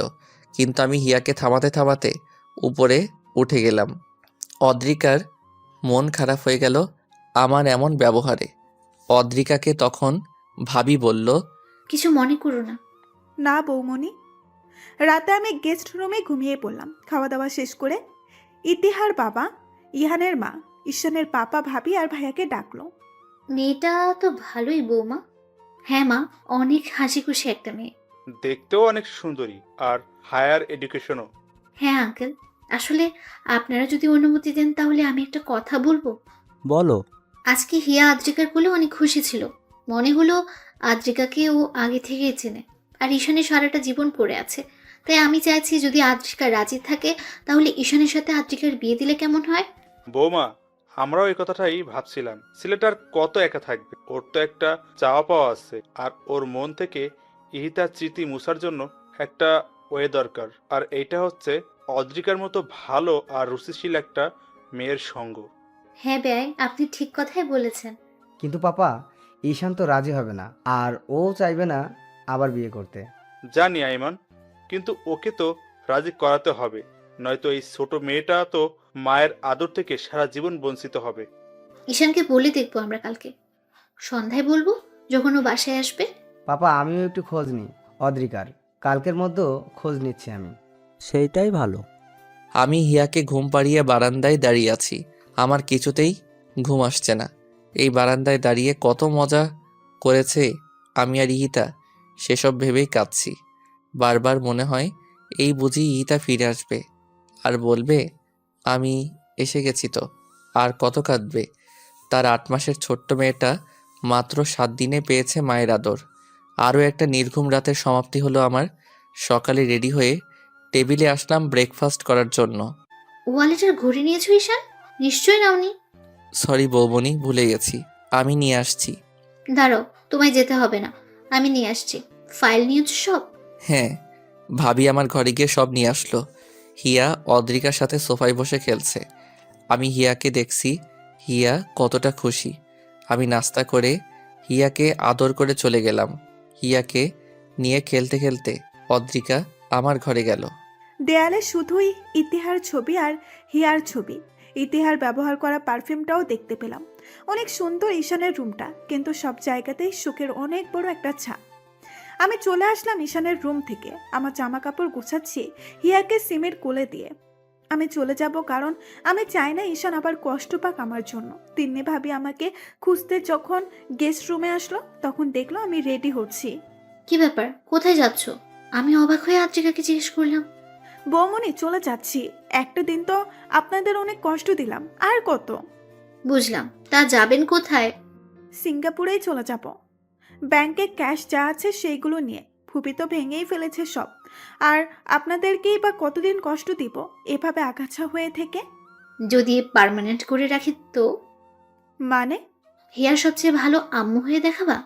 কিন্তু আমি হিয়াকে থামাতে থামাতে উপরে উঠে গেলাম। অদ্রিকার মন খারাপ হয়ে গেল আমার এমন ব্যবহারে। অদ্রিকাকে তখন ভাবি বলল, কিছু মনে করো না। না বৌমনি। রাতে আমি গেস্ট রুমে ঘুমিয়ে পড়লাম। খাওয়া দাওয়া শেষ করে ইতিহার বাবা, ইহানের মা, ঈশানের পাপা, ভাবি আর ভাইয়াকে ডাকলো। মেয়েটা তো ভালোই বৌমা। হ্যাঁ মা, অনেক হাসি খুশি একটা মেয়ে। দেখতেও অনেক সুন্দরী, আর হায়ার এডুকেশনও। হ্যাঁ আঙ্কেল, আসলে আপনারা যদি অনুমতি দেন তাহলে আমি একটা কথা বলবো। বলো। আজকে হিয়া আদ্রিকার কোলে অনেক খুশি ছিল। মনে হলো আদ্রিকাকে ও আগে থেকেই চেনে, আর ঈশানের সারাটা জীবন পড়ে আছে। তাই আমি চাইছি যদি আদ্রিকা রাজি থাকে তাহলে ঈশানের সাথে আদ্রিকার বিয়ে দিলে কেমন হয়? বৌমা, আমরাও এই কথাটাই ভাবছিলাম, ছেলেটার কত একা থাকবে, ওর তো একটা চাওয়া পাওয়া আছে, আর ওর মন থেকে ইহিতার স্মৃতি মুছার জন্য একটা ওয়ে দরকার, আর এইটা হচ্ছে অদ্রিকার মতো ভালো আর রুচিশীল একটা মেয়ের সঙ্গ। হ্যাঁ বেয়াই, আপনি ঠিক কথাই বলেছেন। কিন্তু পাপা, ঈশান তো রাজি হবে না, আর ও চাইবে না আবার বিয়ে করতে। জানি আইমান, কিন্তু ওকে তো রাজি করাতে হবে, নয়তো এই ছোট মেয়েটা তো মায়ের আদর থেকে সারা জীবন বঞ্চিত হবে। ঈশানকে বলে দেখবো আমরা কালকে সন্ধ্যায়, বলবো যখন ও বাসায় আসবে। পাপা, আমিও একটু খোঁজ নিই অদ্রিকার, কালকের মধ্যেও খোঁজ নিচ্ছি আমি। সেইটাই ভালো। আমি হিয়াকে ঘুম পাড়িয়ে বারান্দায় দাঁড়িয়ে আছি। আমার কিছুতেই ঘুম আসছে না। এই বারান্দায় দাঁড়িয়ে কত মজা করেছে আমি আর ইহিতা, সেসব ভেবেই কাঁদছি। বারবার মনে হয় এই বুঝি ইহিতা ফিরে আসবে আর বলবে আমি এসে গেছি। তো আর কত কাঁদবে। তার 8 মাসের ছোট্ট মেয়েটা মাত্র 7 দিনে পেয়েছে মায়ের আদর। আরও একটা নির্ঘুম রাতের সমাপ্তি হলো আমার। সকালে রেডি হয়ে টেবিলে আসলাম ব্রেকফাস্ট করার জন্য। ওয়ালেটের ঘড়ি নিয়েছো ঈশান? নিশ্চয়ই নাওনি। সরি বৌমনি, ভুলে গেছি। আমি নিয়ে আসছি। দাঁড়াও, তোমায় যেতে হবে না, আমি নিয়ে আসছি। ফাইল নিয়েছো সব? হ্যাঁ, ভাবি আমার ঘরে গিয়ে সব নিয়ে আসলো। হিয়া অদ্রিকার সাথে সোফায় বসে খেলছে। আমি হিয়াকে দেখছি, হিয়া কতটা খুশি। আমি নাস্তা করে হিয়াকে আদর করে চলে গেলাম। হিয়াকে নিয়ে খেলতে খেলতে অদ্রিকা আমার ঘরে গেল। দেয়ালে শুধুই ইতিহার ছবি আর হিয়ার ছবি। ইতিহার ব্যবহার করা পারফিউমটাও দেখতে পেলাম। অনেক সুন্দর ঈশানের রুমটা, কিন্তু সব জায়গাতেই সুখের অনেক বড় একটা ছাপ। আমি চলে আসলাম ঈশানের রুম থেকে। আমার জামা কাপড় গোছাচ্ছি হিয়াকে সিমের কোলে দিয়ে। আমি চলে যাব, কারণ আমি চাই না ঈশান আবার কষ্ট পাক আমার জন্য। তিন্নি ভাবি আমাকে খুঁজতে যখন গেস্ট রুমে আসলো, তখন দেখলো আমি রেডি হচ্ছি। কি ব্যাপার, কোথায় যাচ্ছ? আমি অবাক হয়ে আদ্রিকাকে জিজ্ঞেস করলাম। বৌমনি, চলে যাচ্ছি। একটা দিন তো আপনাদের অনেক কষ্ট দিলাম, আর কত। বুঝলাম, তা যাবেন কোথায়? সিঙ্গাপুরেই চলে যাব। ব্যাংকে ক্যাশ যা আছে সেইগুলো নিয়ে। ফুপি তো ভেঙেই ফেলেছে সব। আর আপনাদেরকেই বা কতদিন কষ্ট দিব এভাবে আগাছা হয়ে থেকে। যদি পার্মানেন্ট করে রাখি তো? মানে? হেয়ার সবচেয়ে ভালো আম্মু হয়ে দেখাবা,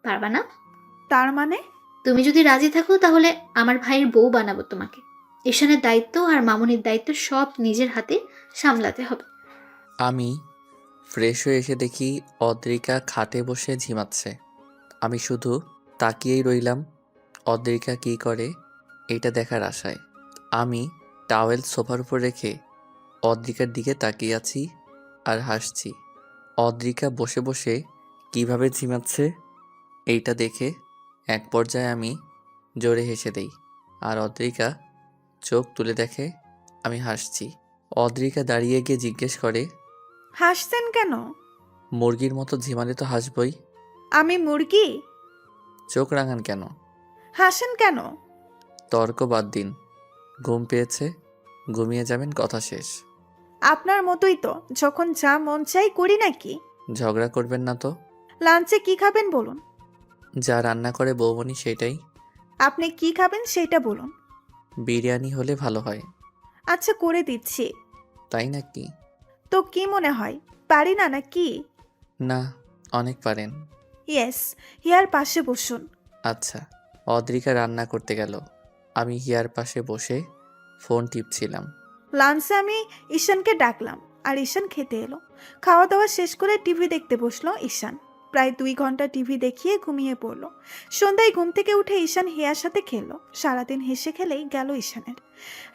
পারবা না? তার মানে? তুমি যদি রাজি থাকো তাহলে আমার ভাইয়ের বউ বানাবো তোমাকে। ঈশানের দায়িত্ব আর মামুনির দায়িত্ব সব নিজের হাতে সামলাতে হবে। আমি ফ্রেশ হয়ে এসে দেখি অদ্রিকা খাটে বসে ঝিমাচ্ছে। আমি শুধু তাকিয়েই রইলাম অদ্রিকা কী করে এটা দেখার আশায়। আমি টাওয়েল সোফার উপর রেখে অদ্রিকার দিকে তাকিয়ে আছি আর হাসছি। অদ্রিকা বসে বসে কিভাবে ঝিমাচ্ছে এইটা দেখে এক পর্যায়ে আমি জোরে হেসে দেই, আর অদ্রিকা চোখ তুলে দেখে আমি হাসছি। অদ্রিকা দাঁড়িয়ে গিয়ে জিজ্ঞেস করে, হাসছেন কেন? মুরগির মতো ঝিমালে তো হাসবই। আমি মুরগি? চোখ রাঙান কেন? হাসেন কেন? তর্ক বাদ দিন। ঘুম পেয়েছে, ঘুমিয়ে যাবেন, কথা শেষ। আপনার মতোই তো, যখন যা মন চাই করি নাকি। ঝগড়া করবেন না তো। লাঞ্চে কি খাবেন বলুন? যা রান্না করে বৌমনি সেটাই। আপনি কি খাবেন সেটা বলুন। বিরিয়ানি হলে ভালো হয়। আচ্ছা, করে দিচ্ছি। তাই নাকি? তো কি মনে হয়, পারি না নাকি? না, অনেক পারেন। ইয়েস। হিয়ার পাশে বসুন। আচ্ছা। অদ্রিকা রান্না করতে গেল। আমি হিয়ার পাশে বসে ফোন টিপছিলাম। লাঞ্চে আমি ঈশানকে ডাকলাম, আর ঈশান খেতে এলো। খাওয়া দাওয়া শেষ করে টিভি দেখতে বসলো ঈশান। প্রায় 2 ঘন্টা টিভি দেখিয়ে ঘুমিয়ে পড়লো। সন্ধ্যায় ঘুম থেকে উঠে ঈশান হিয়ার সাথে খেললো। সারাদিন হেসে খেলেই গেল ঈশানের।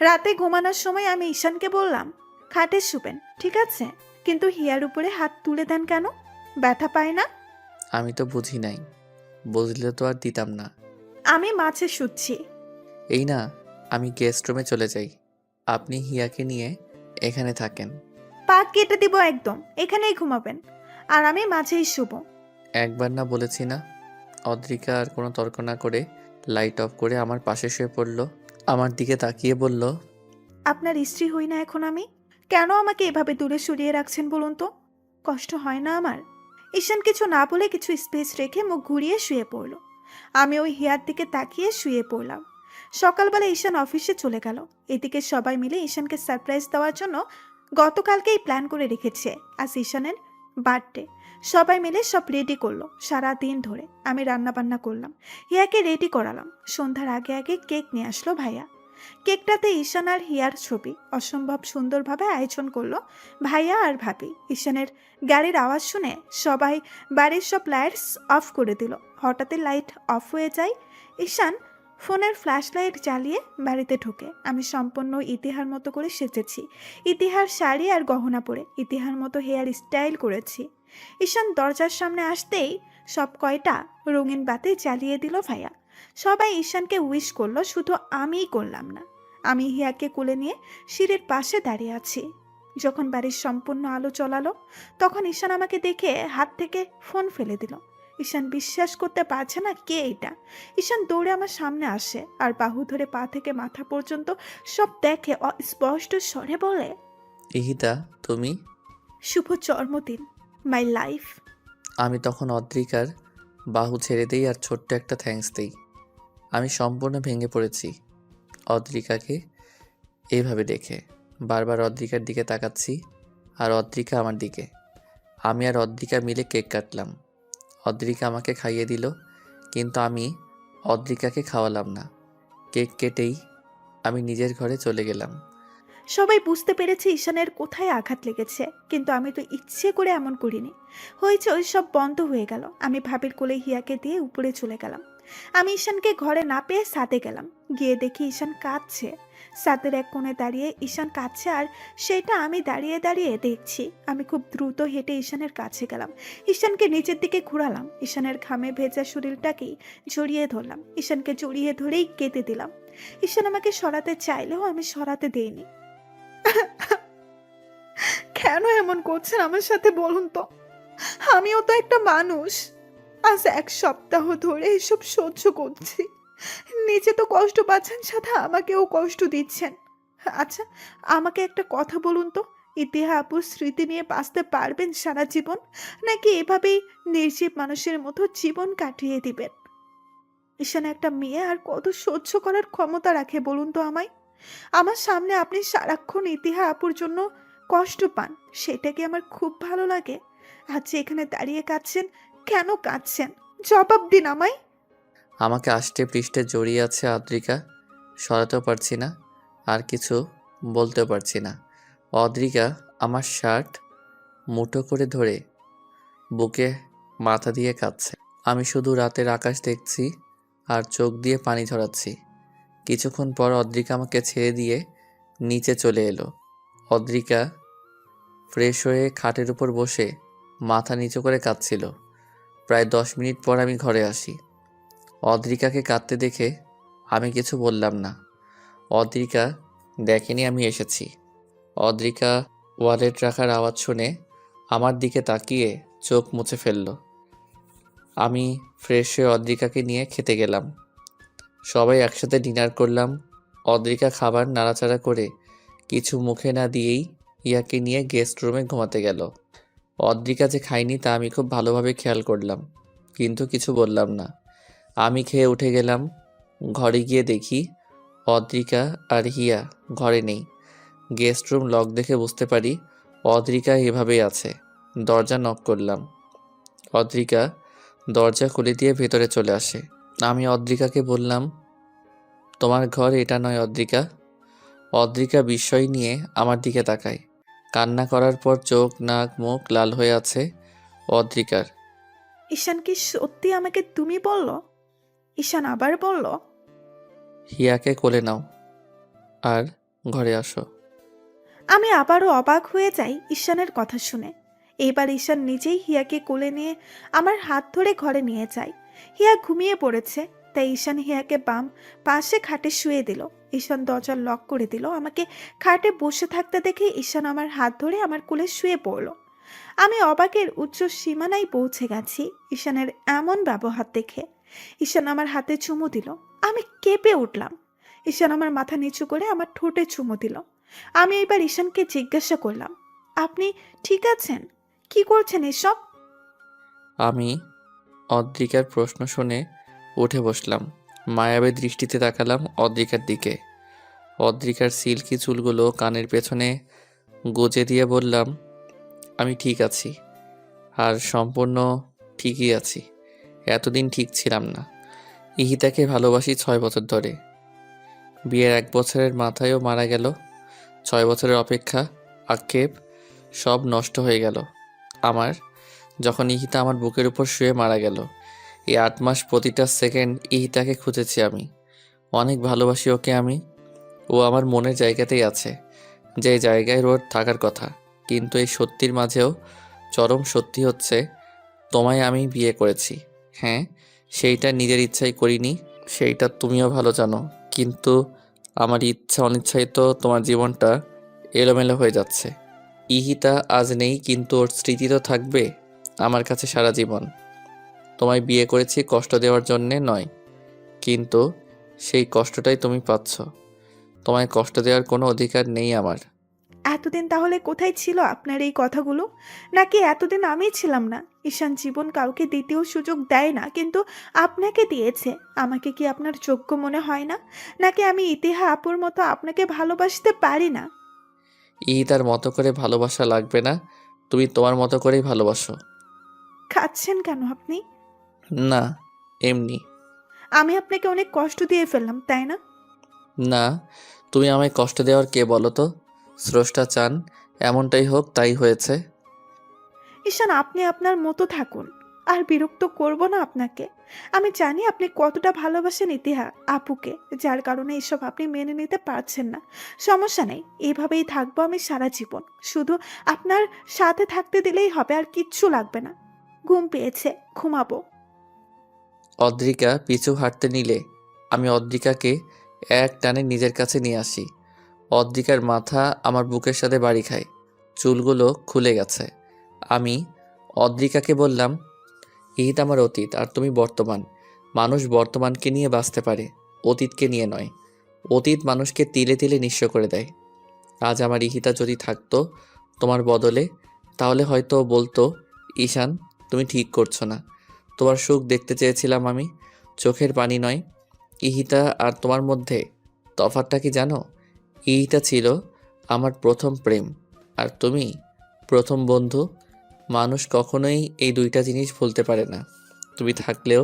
রাতে ঘুমানোর সময় আমি ঈশানকে বললাম, খাটে শুবেন ঠিক আছে, কিন্তু হিয়ার উপরে হাত তুলে দেন কেন? ব্যথা পায় না? আমি তো বুঝি নাই, বুঝলে তো আর দিতাম না। আমি মাছে শুচ্ছি। এই না, আমি গেস্ট রুমে চলে যাই, আপনি হিয়াকে নিয়ে এখানে থাকেন। পা কেটে দিব একদম, এখানেই ঘুমাবেন, আর আমি মাঝেই শুব। একবার না বলেছি না? অদ্রিকা আর কোনো তর্ক না করে লাইট অফ করে আমার পাশে শুয়ে পড়ল। আমার দিকে তাকিয়ে বলল, আপনার স্ত্রী হই না এখন আমি? কেন আমাকে এভাবে দূরে সরিয়ে রাখছেন বলুন তো? কষ্ট হয় না আমার? ঈশান কিছু না বলে কিছু স্পেস রেখে মুখ ঘুরিয়ে শুয়ে পড়ল। আমি ওই হিয়ার দিকে তাকিয়ে শুয়ে পড়লাম। সকালবেলা ঈশান অফিসে চলে গেল। এদিকে সবাই মিলে ঈশানকে সারপ্রাইজ দেওয়ার জন্য গতকালকেই প্ল্যান করে রেখেছে আজ ঈশানের বার্থডে। সবাই মিলে সব রেডি করলো। সারা দিন ধরে আমি রান্না বান্না করলাম, হিয়াকে রেডি করালাম। সন্ধ্যার আগে আগে কেক নিয়ে আসলো ভাইয়া। কেকটাতে ঈশান আর হিয়ার ছবি। অসম্ভব সুন্দরভাবে আয়োজন করলো ভাইয়া আর ভাবি। ঈশানের গাড়ির আওয়াজ শুনে সবাই বাড়ির সব লাইটস অফ করে দিল। হঠাৎই লাইট অফ হয়ে যায়। ঈশান ফোনের ফ্ল্যাশ লাইট জ্বালিয়ে বাড়িতে ঢোকে। আমি সম্পূর্ণ ইতিহার মতো করে সেজেছি, ইতিহার শাড়ি আর গহনা পরে ইতিহার মতো হেয়ার স্টাইল করেছি। ঈশান দরজার সামনে আসতেই সব কয়টা রঙিন বাতি জ্বালিয়ে দিল ভাইয়া। সবাই ঈশানকে উইশ করলো, শুধু আমিই করলাম না। আমি হিয়াকে কোলে নিয়ে সিঁড়ির পাশে দাঁড়িয়ে আছি। যখন বাড়ির সম্পূর্ণ আলো জ্বলালো তখন ঈশান আমাকে দেখে হাত থেকে ফোন ফেলে দিল। ঈশান বিশ্বাস করতে পারছে না কে এটা। ঈশান দৌড়ে আমার সামনে আসে আর বাহু ধরে পা থেকে মাথা পর্যন্ত সব দেখে স্পষ্ট স্বরে বলে, ইহিতা তুমি? শুভ জন্মদিন মাই লাইফ। আমি তখন অদ্রিকার বাহু ছেড়ে দেই আর ছোট্ট একটা থ্যাঙ্কস দেই। আমি সম্পূর্ণ ভেঙে পড়েছি অদ্রিকাকে এইভাবে দেখে। বারবার অদ্রিকার দিকে তাকাচ্ছি আর অদ্রিকা আমার দিকে। আমি আর অদ্রিকা মিলে কেক কাটলাম। অদ্রিকা আমাকে খাইয়ে দিল, কিন্তু আমি অদ্রিকাকে খাওয়ালাম না। কেক কেটেই আমি নিজের ঘরে চলে গেলাম। সবাই বুঝতে পেরেছে ঈশানের কোথায় আঘাত লেগেছে, কিন্তু আমি তো ইচ্ছে করে এমন করিনি। হয়েছে ওই সব বন্ধ হয়ে গেল। আমি ভাবির কোলে হিয়াকে দিয়ে উপরে চলে গেলাম। আমি ঈশানকে ঘরে না পেয়ে ছাদে গেলাম। গিয়ে দেখি ঈশান কাঁদছে। ছাদের এক কোণে দাঁড়িয়ে ঈশান কাঁদছে আর সেটা আমি দাঁড়িয়ে দাঁড়িয়ে দেখছি। আমি খুব দ্রুত হেঁটে ঈশানের কাছে গেলাম। ঈশানকে নিচের দিকে ঘোরালাম। ঈশানের ঘামে ভেজা শরীরটাকেই জড়িয়ে ধরলাম। ঈশানকে জড়িয়ে ধরেই কেঁদে দিলাম। ঈশান আমাকে সরাতে চাইলেও আমি সরাতে দেইনি। কেন এমন করছেন আমার সাথে বলুন তো? আমিও তো একটা মানুষ। আজ এক সপ্তাহ ধরে এসব সহ্য করছি। নিজে তো কষ্ট পাচ্ছেন, সাথে আমাকেও কষ্ট দিচ্ছেন। আচ্ছা, আমাকে একটা কথা বলুন তো, ইতিহা আপুর স্মৃতি নিয়ে বাঁচতে পারবেন সারা জীবন, নাকি এভাবেই নির্জীব মানুষের মতো জীবন কাটিয়ে দিবেন? ঈশান একটা মেয়ে আর কত সহ্য করার ক্ষমতা রাখে বলুন তো আমায়? আমার সামনে আপনি সারাক্ষণ ইতিহা আপুর জন্য কষ্ট পান, সেটা কি আমার খুব ভালো লাগে? আজ এখানে দাঁড়িয়ে কাঁদছেন, কেন কাঁদছেন? জবাব দিন আমায়। আমাকে আষ্টে পৃষ্ঠে জড়িয়ে আছে অদ্রিকা। সরাতেও পারছি না, আর কিছু বলতেও পারছি না। অদ্রিকা আমার শার্ট মুঠো করে ধরে বুকে মাথা দিয়ে কাঁদছে। আমি শুধু রাতের আকাশ দেখছি আর চোখ দিয়ে পানি ঝরাচ্ছি। কিছুক্ষণ পর অদ্রিকা আমাকে ছেড়ে দিয়ে নিচে চলে এলো। অদ্রিকা ফ্রেশ হয়ে খাটের উপর বসে মাথা নিচু করে কাঁদছিল। প্রায় 10 মিনিট পর আমি ঘরে আসি। অদ্রিকাকে কাঁদতে দেখে আমি কিছু বললাম না। অদ্রিকা দেখেনি আমি এসেছি। অদ্রিকা ওয়ালেট রাখার আওয়াজ শুনে আমার দিকে তাকিয়ে চোখ মুছে ফেলল। আমি ফ্রেশ হয়ে অদ্রিকাকে নিয়ে খেতে গেলাম। সবাই একসাথে ডিনার করলাম। অদ্রিকা খাবার নাড়াচাড়া করে কিছু মুখে না দিয়েই ইয়াকে নিয়ে গেস্ট রুমে ঘুমাতে গেল। অদ্রিকা যে খায়নি তা আমি খুব ভালোভাবে খেয়াল করলাম, কিন্তু কিছু বললাম না। আমি খেয়ে উঠে গেলাম। ঘরে গিয়ে দেখি অদ্রিকা আর হিয়া ঘরে নেই। গেস্ট রুম লক দেখে বুঝতে পারি অদ্রিকা এভাবেই আছে। দরজা নক করলাম। অদ্রিকা দরজা খুলে দিয়ে ভেতরে চলে আসে। আমি অদ্রিকাকে বললাম, তোমার ঘর এটা নয় অদ্রিকা। অদ্রিকা বিস্ময় নিয়ে আমার দিকে তাকায়। কান্না করার পর চোখ নাক মুখ লাল হয়ে আছে অদ্রিকার। ঈশান কি সত্যি আমাকে তুমি বলল? ঈশান আবার বলল, হিয়াকে কোলে নাও আর ঘরে আসো। আমি আবারও অবাক হয়ে যাই ঈশানের কথা শুনে। এবার ঈশান নিজেই হিয়াকে কোলে নিয়ে আমার হাত ধরে ঘরে নিয়ে যায়। হিয়া ঘুমিয়ে পড়েছে, তাই ঈশান হিয়াকে বাম পাশে খাটে শুয়ে দিল। ঈশান দরজা লক করে দিল। আমাকে খাটে বসে থাকতে দেখে ঈশান আমার হাত ধরে আমার কোলে শুয়ে পড়ল। আমি অবাকের উচ্চ সীমানায় পৌঁছে গেছি ঈশানের এমন ব্যবহার দেখে। ঈশান আমার হাতে চুমু দিল। আমি কেঁপে উঠলাম। ঈশান আমার মাথা নিচু করে আমার ঠোঁটে চুমু দিল। আমি এবার ঈশানকে জিজ্ঞাসা করলাম, আপনি ঠিক আছেন? কি করছেন এসব? আমি অদ্রিকার প্রশ্ন শুনে উঠে বসলাম। মায়াবী দৃষ্টিতে তাকালাম অদ্রিকার দিকে। অদ্রিকার সিল্কি চুলগুলো কানের পেছনে গুজে দিয়ে বললাম, আমি ঠিক আছি। আর সম্পূর্ণ ঠিকই আছি। এতদিন ঠিক ছিলাম না। ইহিতাকে ভালোবাসি 6 বছর ধরে। বিয়ের 1 বছরের মাথায়ও মারা গেল। 6 বছরের অপেক্ষা, আক্ষেপ সব নষ্ট হয়ে গেল আমার, যখন ইহিতা আমার বুকের উপর শুয়ে মারা গেল। এই 8 মাস প্রতিটা সেকেন্ড ইহিতাকে খুঁজেছি আমি। অনেক ভালোবাসি ওকে আমি। ও আমার মনের জায়গাতেই আছে, যে জায়গায় ওর থাকার কথা। কিন্তু এই সত্যির মাঝেও চরম সত্যি হচ্ছে, তোমায় আমি বিয়ে করেছি। হ্যাঁ, সেইটা নিজের ইচ্ছাই করিনি, সেইটা তুমিও ভালো জানো। কিন্তু আমার ইচ্ছা অনিচ্ছায় তো তোমার জীবনটা এলোমেলো হয়ে যাচ্ছে। ইহিতা আজ নেই, কিন্তু ওর স্মৃতি তো থাকবে আমার কাছে সারা জীবন। তোমায় বিয়ে করেছি কষ্ট দেওয়ার জন্যে নয়, কিন্তু সেই কষ্টটাই তুমি পাচ্ছ। তোমায় কষ্ট দেওয়ার কোনো অধিকার নেই আমার। এতদিন তাহলে কোথায় ছিল আপনার এই কথাগুলো? নাকি এতদিন আমি ছিলাম না? ঈশান জীবন কাউকে দ্বিতীয় সুযোগ দেয় না, কিন্তু আপনাকে দিয়েছে। আমাকে কি আপনার যোগ্য মনে হয় না? নাকি আমি ইতিহা আপুর মতো আপনাকে ভালোবাসতে পারি না? ইহিতার মতো করে ভালোবাসা লাগবে না, তুমি তোমার মতো করেই ভালোবাসো। খাচ্ছেন কেন আপনি? না, এমনি। আমি আপনাকে অনেক কষ্ট দিয়ে ফেললাম, তাই না? না, তুমি আমায় কষ্ট দেওয়ার কে বলো তো? স্রষ্টা চান এমনটাই হোক, তাই হয়েছে। ঈশান, আপনি আপনার মতো থাকুন। আর বিরক্ত করব না আপনাকে। আমি জানি আপনি কতটা ভালোবাসেন ইতিহা আপুকে, যার কারণে এসব আপনি মেনে নিতে পারছেন না। সমস্যা নেই, এভাবেই থাকবো আমি সারা জীবন। শুধু আপনার সাথে থাকতে দিলেই হবে, আর কিচ্ছু লাগবে না। ঘুম পেয়েছে, ঘুমাবো। অদ্রিকা পিছু হাঁটতে নিলে আমি অদ্রিকাকে এক টানে নিজের কাছে নিয়ে আসি। অদ্রিকার মাথা আমার বুকের সাথে বাড়ি খায়, চুলগুলো খুলে গেছে। আমি অদ্রিকাকে বললাম, ইহিত আমার অতীত আর তুমি বর্তমান। মানুষ বর্তমানকে নিয়ে বাঁচতে পারে, অতীতকে নিয়ে নয়। অতীত মানুষকে তিলে তিলে নিঃস্ব করে দেয়। আজ আমার ইহিতা যদি থাকতো তোমার বদলে, তাহলে হয়তো ও বলতো, ঈশান তুমি ঠিক করছো না। তোমার সুখ দেখতে চেয়েছিলাম আমি, চোখের পানি নয়। ইহিতা আর তোমার মধ্যে তফাৎটা কি জানো? ইহিতা ছিল আমার প্রথম প্রেম, আর তুমি প্রথম বন্ধু। মানুষ কখনোই এই দুইটা জিনিস ভুলতে পারে না। তুমি থাকলেও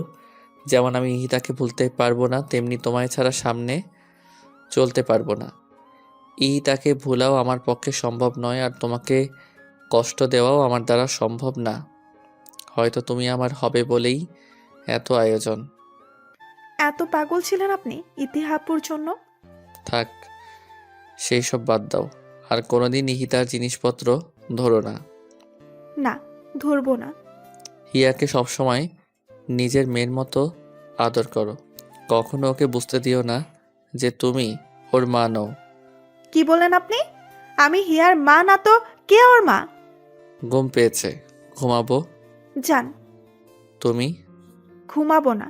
যেমন আমি ইহিতাকে ভুলতে পারবো না, তেমনি তোমায় ছাড়া সামনে চলতে পারবো না। ইহিতাকে ভুলাও আমার পক্ষে সম্ভব নয়, আর তোমাকে কষ্ট দেওয়াও আমার দ্বারা সম্ভব না। হয়তো তুমি আমার হবে বলেই এত আয়োজন। এত পাগল ছিলেন আপনি ইতিহা আপুর জন্য? থাক, সেই সব বাদ দাও। আর কোনোদিন ইহিতার জিনিসপত্র ধরো না। না, ধরবো না। হিয়াকে সবসময় নিজের মেয়ের মতো আদর করো। কখনো ওকে বুঝতে দিও না যে তুমি ওর মা নও। কি বলেন আপনি? আমি হিয়ার মা না তো কে ওর মা? ঘুম পেয়েছে, ঘুমাবো। যান। তুমি? ঘুমাবো না।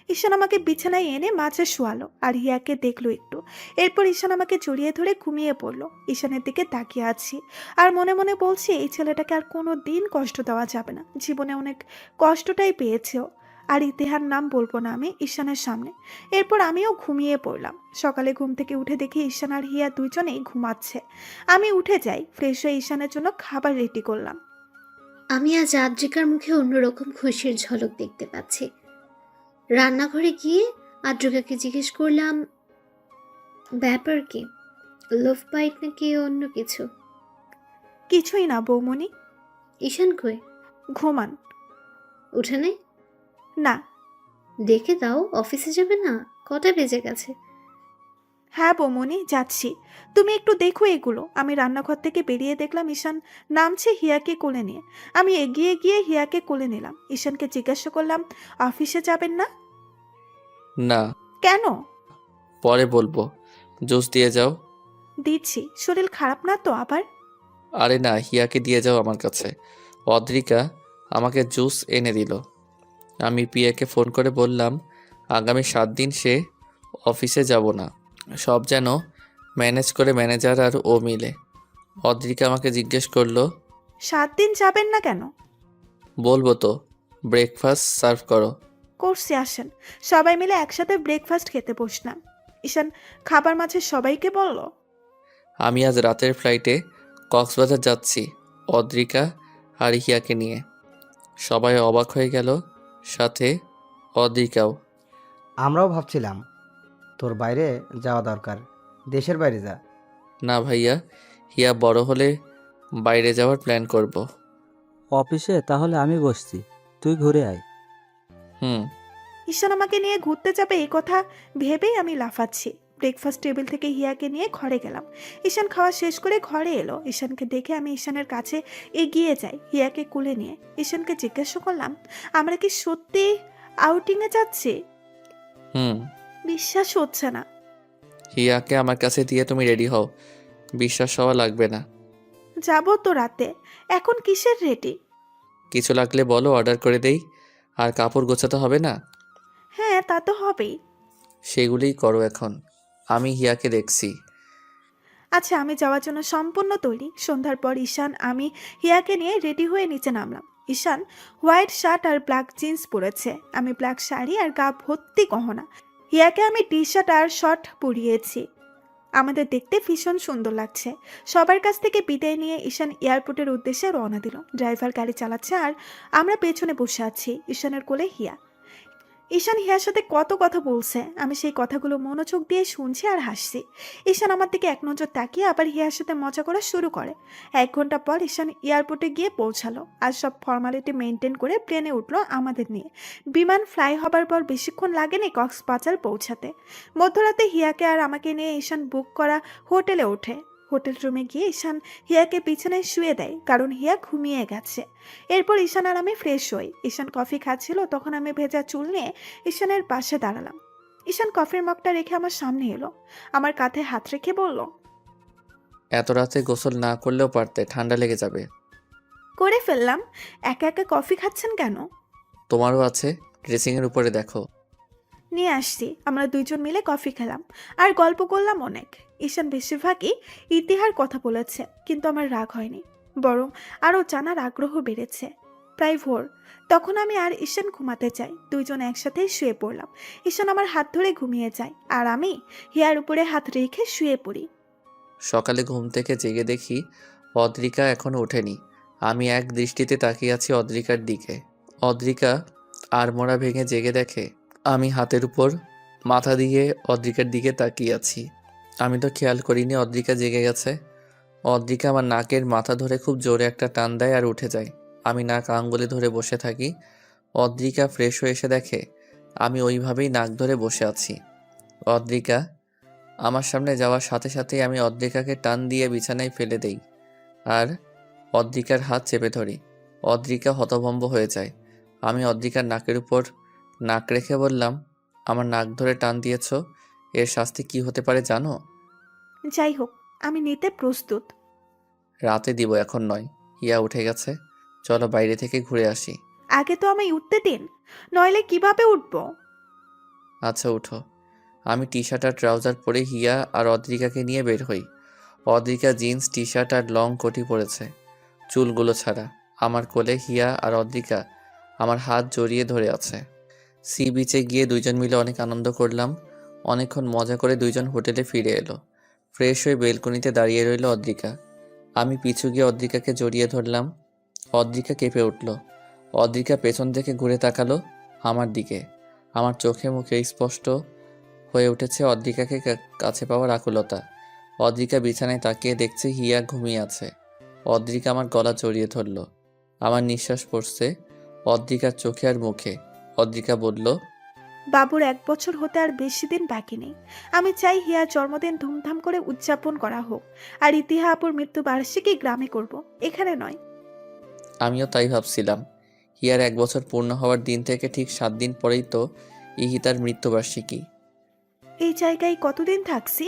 ঈশান আমাকে বিছানায় এনে মাঝে শোয়ালো আর হিয়াকে দেখলো একটু। এরপর ঈশান আমাকে জড়িয়ে ধরে ঘুমিয়ে পড়লো। ঈশানের দিকে তাকিয়ে আছি আর মনে মনে বলছি, এই ছেলেটাকে আর কোনো দিন কষ্ট দেওয়া যাবে না। জীবনে অনেক কষ্টটাই পেয়েছে ও। আর ইতিহার নাম বলবো না আমি ঈশানের সামনে। এরপর আমিও ঘুমিয়ে পড়লাম। সকালে ঘুম থেকে উঠে দেখি ঈশান আর হিয়া দুজনেই ঘুমাচ্ছে। আমি উঠে যাই, ফ্রেশ হয়ে ঈশানের জন্য খাবার রেডি করলাম। আমি আজ আদ্রিকার মুখে অন্যরকম খুশির ঝলক দেখতে পাচ্ছি। রান্নাঘরে গিয়ে আদ্রিকাকে জিজ্ঞেস করলাম, ব্যাপার কি? লোভ বাইট নাকি অন্য কিছু? কিছুই না বৌমনি। ঈশান কই? ঘুমান। উঠে নেই? না। দেখে দাও, অফিসে যাবে না? কটা বেজে গেছে? হ্যাঁ বৌমনি, যাচ্ছি। তুমি একটু দেখো এগুলো। আমি রান্নাঘর থেকে বেরিয়ে দেখলাম ঈশান নামছে হিয়াকে কোলে নিয়ে। আমি এগিয়ে গিয়ে হিয়াকে কোলে নিলাম। ঈশানকে জিজ্ঞাসা করলাম, অফিসে যাবেন না? না, কেন? পরে বলবো। জুস দিয়ে যাও। দিচ্ছি। শরীর খারাপ না তো আবার? আরে না, হিয়াকে দিয়ে যাও আমার কাছে। অদ্রিকা আমাকে জুস এনে দিল। আমি পিয়াকে ফোন করে বললাম, আগামী 7 দিন সে অফিসে যাব না। সব যেন ম্যানেজ করে ম্যানেজার আর ও মিলে। অদ্রিকা আমাকে জিজ্ঞেস করলো, 7 দিন যাবেন না কেন? বলবো তো। ব্রেকফাস্ট সার্ভ করো। করছি, আসেন। সবাই মিলে একসাথে ব্রেকফাস্ট খেতে বসলাম। ঈশান খাবার মাঝে সবাইকে বলল, আমি আজ রাতের ফ্লাইটে কক্সবাজার যাচ্ছি অদ্রিকা আর হিয়াকে নিয়ে। সবাই অবাক হয়ে গেল, সাথে অদ্রিকাও। আমরাও ভাবছিলাম তোর বাইরে যাওয়া দরকার, দেশের বাইরে যা। না ভাইয়া, হিয়া বড় হলে বাইরে যাওয়ার প্ল্যান করব। অফিসে তাহলে আমি বসছি, তুই ঘুরে আয়। হুম। ঈশান আমাকে নিয়ে ঘুরতে যাবে এই কথা ভেবেই আমি লাফাচ্ছি। ব্রেকফাস্ট টেবিল থেকে হিয়াকে নিয়ে ঘরে গেলাম। ঈশান খাওয়া শেষ করে ঘরে এলো। ঈশানকে দেখে আমি ঈশানের কাছে এগিয়ে যাই হিয়াকে কুলে নিয়ে। ঈশানকে জিজ্ঞাসা করলাম, আমরা কি সত্যি আউটিংয়ে যাচ্ছি? হুম। বিশ্বাস হচ্ছে না। হিয়াকে আমার কাছে দিয়ে তুমি রেডি হও, বিশ্বাস হওয়া লাগবে না। যাবো তো রাতে, এখন কিসের রেডি? কিছু লাগলে বলো, অর্ডার করে দেই। আর কাপড় গোছাতে হবে না? হ্যাঁ, তা তো হবেই। সেগুলোই করো এখন, আমি হিয়াকে দেখছি। আচ্ছা, আমি যাওয়ার জন্য সম্পূর্ণ তৈরি। সন্ধ্যার পর ঈশান আমি হিয়াকে নিয়ে রেডি হয়ে নিচে নামলাম। ঈশান হোয়াইট শার্ট আর ব্ল্যাক জিন্স পরেছে, আমি ব্ল্যাক শাড়ি আর গা ভর্তি গহনা। হিয়াকে আমি টি শার্ট আর শর্ট পরিয়েছি। আমাদের দেখতে ভীষণ সুন্দর লাগছে। সবার কাছ থেকে বিদায় নিয়ে ঈশান এয়ারপোর্টের উদ্দেশ্যে রওনা দিল। ড্রাইভার গাড়ি চালাচ্ছে আর আমরা পেছনে বসে আছি। ঈশানের কোলে হিয়া। ঈশান হিয়ার সাথে কত কথা বলছে, আমি সেই কথাগুলো মনোযোগ দিয়ে শুনছি আর হাসছি। ঈশান আমার দিকে এক নজর তাকিয়ে আবার হিয়ার সাথে মজা করা শুরু করে। 1 ঘন্টা পর ঈশান এয়ারপোর্টে গিয়ে পৌঁছালো আর সব ফর্মালিটি মেনটেন করে প্লেনে উঠলো আমাদের নিয়ে। বিমান ফ্লাই হবার পর বেশিক্ষণ লাগেনি কক্সবাজার পৌঁছাতে। মধ্যরাতে হিয়াকে আর আমাকে নিয়ে ঈশান বুক করা হোটেলে ওঠে। হোটেল রুমে গিয়ে ঈশান হিয়াকে পিছনে শুয়ে দেয়, কারণ হিয়া ঘুমিয়ে গেছে। এরপর ঈশান আর আমি ফ্রেশ হই। ঈশান কফি খাচ্ছিল, তখন আমি ভেজা চুল নিয়ে ঈশানের পাশে দাঁড়ালাম। ঈশান কফির মগটা রেখে আমার সামনে এলো, আমার কাঁধে হাত রেখে বলল, এত রাতে গোসল না করলেও পারতে, ঠান্ডা লেগে যাবে। করে ফেললাম। একা একা কফি খাচ্ছেন কেন? তোমারও আছে, ড্রেসিংয়ের উপরে দেখো। নিয়ে আসছি। আমরা দুইজন মিলে কফি খেলাম আর গল্প করলাম অনেক। ঈশান বেশিরভাগই ইতিহার কথা বলেছে, কিন্তু আমার রাগ হয়নি, বরং আরও জানার আগ্রহ বেড়েছে। প্রায় ভোর, তখন আমি আর ঈশান ঘুমাতে চাই। দুইজন একসাথে শুয়ে পড়লাম। ঈশান আমার হাত ধরে ঘুমিয়ে যায় আর আমি হিয়ার উপরে হাত রেখে শুয়ে পড়ি। সকালে ঘুম থেকে জেগে দেখি অদ্রিকা এখনো ওঠেনি। আমি এক দৃষ্টিতে তাকিয়ে আছি অদ্রিকার দিকে। অদ্রিকা আড়মোড়া ভেঙে জেগে দেখে আমি হাতের উপর মাথা দিয়ে অদ্রিকার দিকে তাকিয়ে আছি। আমি তো খেয়াল করিনি অদ্রিকা জেগে গেছে। অদ্রিকা আমার নাকের মাথা ধরে খুব জোরে একটা টান দেয় আর উঠে যায়। আমি নাক আঙ্গুলে ধরে বসে থাকি। অদ্রিকা ফ্রেশ হয়ে এসে দেখে আমি ওইভাবেই নাক ধরে বসে আছি। অদ্রিকা আমার সামনে যাওয়ার সাথে সাথেই আমি অদ্রিকাকে টান দিয়ে বিছানায় ফেলে দেই আর অদ্রিকার হাত চেপে ধরি। অদ্রিকা হতভম্ব হয়ে যায়। আমি অদ্রিকার নাকের উপর নাক রেখে বললাম, আমার নাক ধরে টান দিয়েছ, এর শাস্তি কি হতে পারে জানো? যাই হোক, আমি নিতে প্রস্তুত। রাতে দিব, এখন নয়। হিয়া উঠে গেছে, চলো বাইরে থেকে ঘুরে আসি। আগে তো আমায় উঠতে দিন, নইলে কিভাবে উঠবো? আচ্ছা উঠো। আমি টি শার্ট আর ট্রাউজার পরে হিয়া আর অদ্রিকাকে নিয়ে বের হই। অদ্রিকা জিন্স টি শার্ট আর লং কোটি পরেছে, চুলগুলো ছাড়া। আমার কোলে হিয়া আর অদ্রিকা আমার হাত জড়িয়ে ধরে আছে। সি বিচে গিয়ে দুইজন মিলে অনেক আনন্দ করলাম। অনেকক্ষণ মজা করে দুইজন হোটেলে ফিরে এলো। ফ্রেশ হয়ে বেলকনিতে দাঁড়িয়ে রইল অদ্রিকা। আমি পিছু গিয়ে অদ্রিকাকে জড়িয়ে ধরলাম। অদ্রিকা কেঁপে উঠল। অদ্রিকা পেছন থেকে ঘুরে তাকালো আমার দিকে। আমার চোখে মুখে স্পষ্ট হয়ে উঠেছে অদ্রিকাকে কাছে পাওয়ার আকুলতা। অদ্রিকা বিছানায় তাকিয়ে দেখছে হিয়া ঘুমিয়ে আছে। অদ্রিকা আমার গলা জড়িয়ে ধরল। আমার নিঃশ্বাস পড়ছে অদ্রিকার চোখে আর মুখে। অদ্রিকা বলল, বাবুর 1 বছর হতে আর বেশি দিন বাকি নেই। আমি চাই হিয়ার জন্মদিন ধুমধাম করে উদযাপন করা হোক, আর ইতিহা আপুর মৃত্যুবার্ষিকী গ্রামে করব, এখানে নয়। আমিও তাই ভাবছিলাম। হিয়ার 1 বছর পূর্ণ হওয়ার দিন থেকে ঠিক 7 দিন পরেই তো ইহিতার মৃত্যুবার্ষিকী। এই জায়গায় কতদিন থাকছি?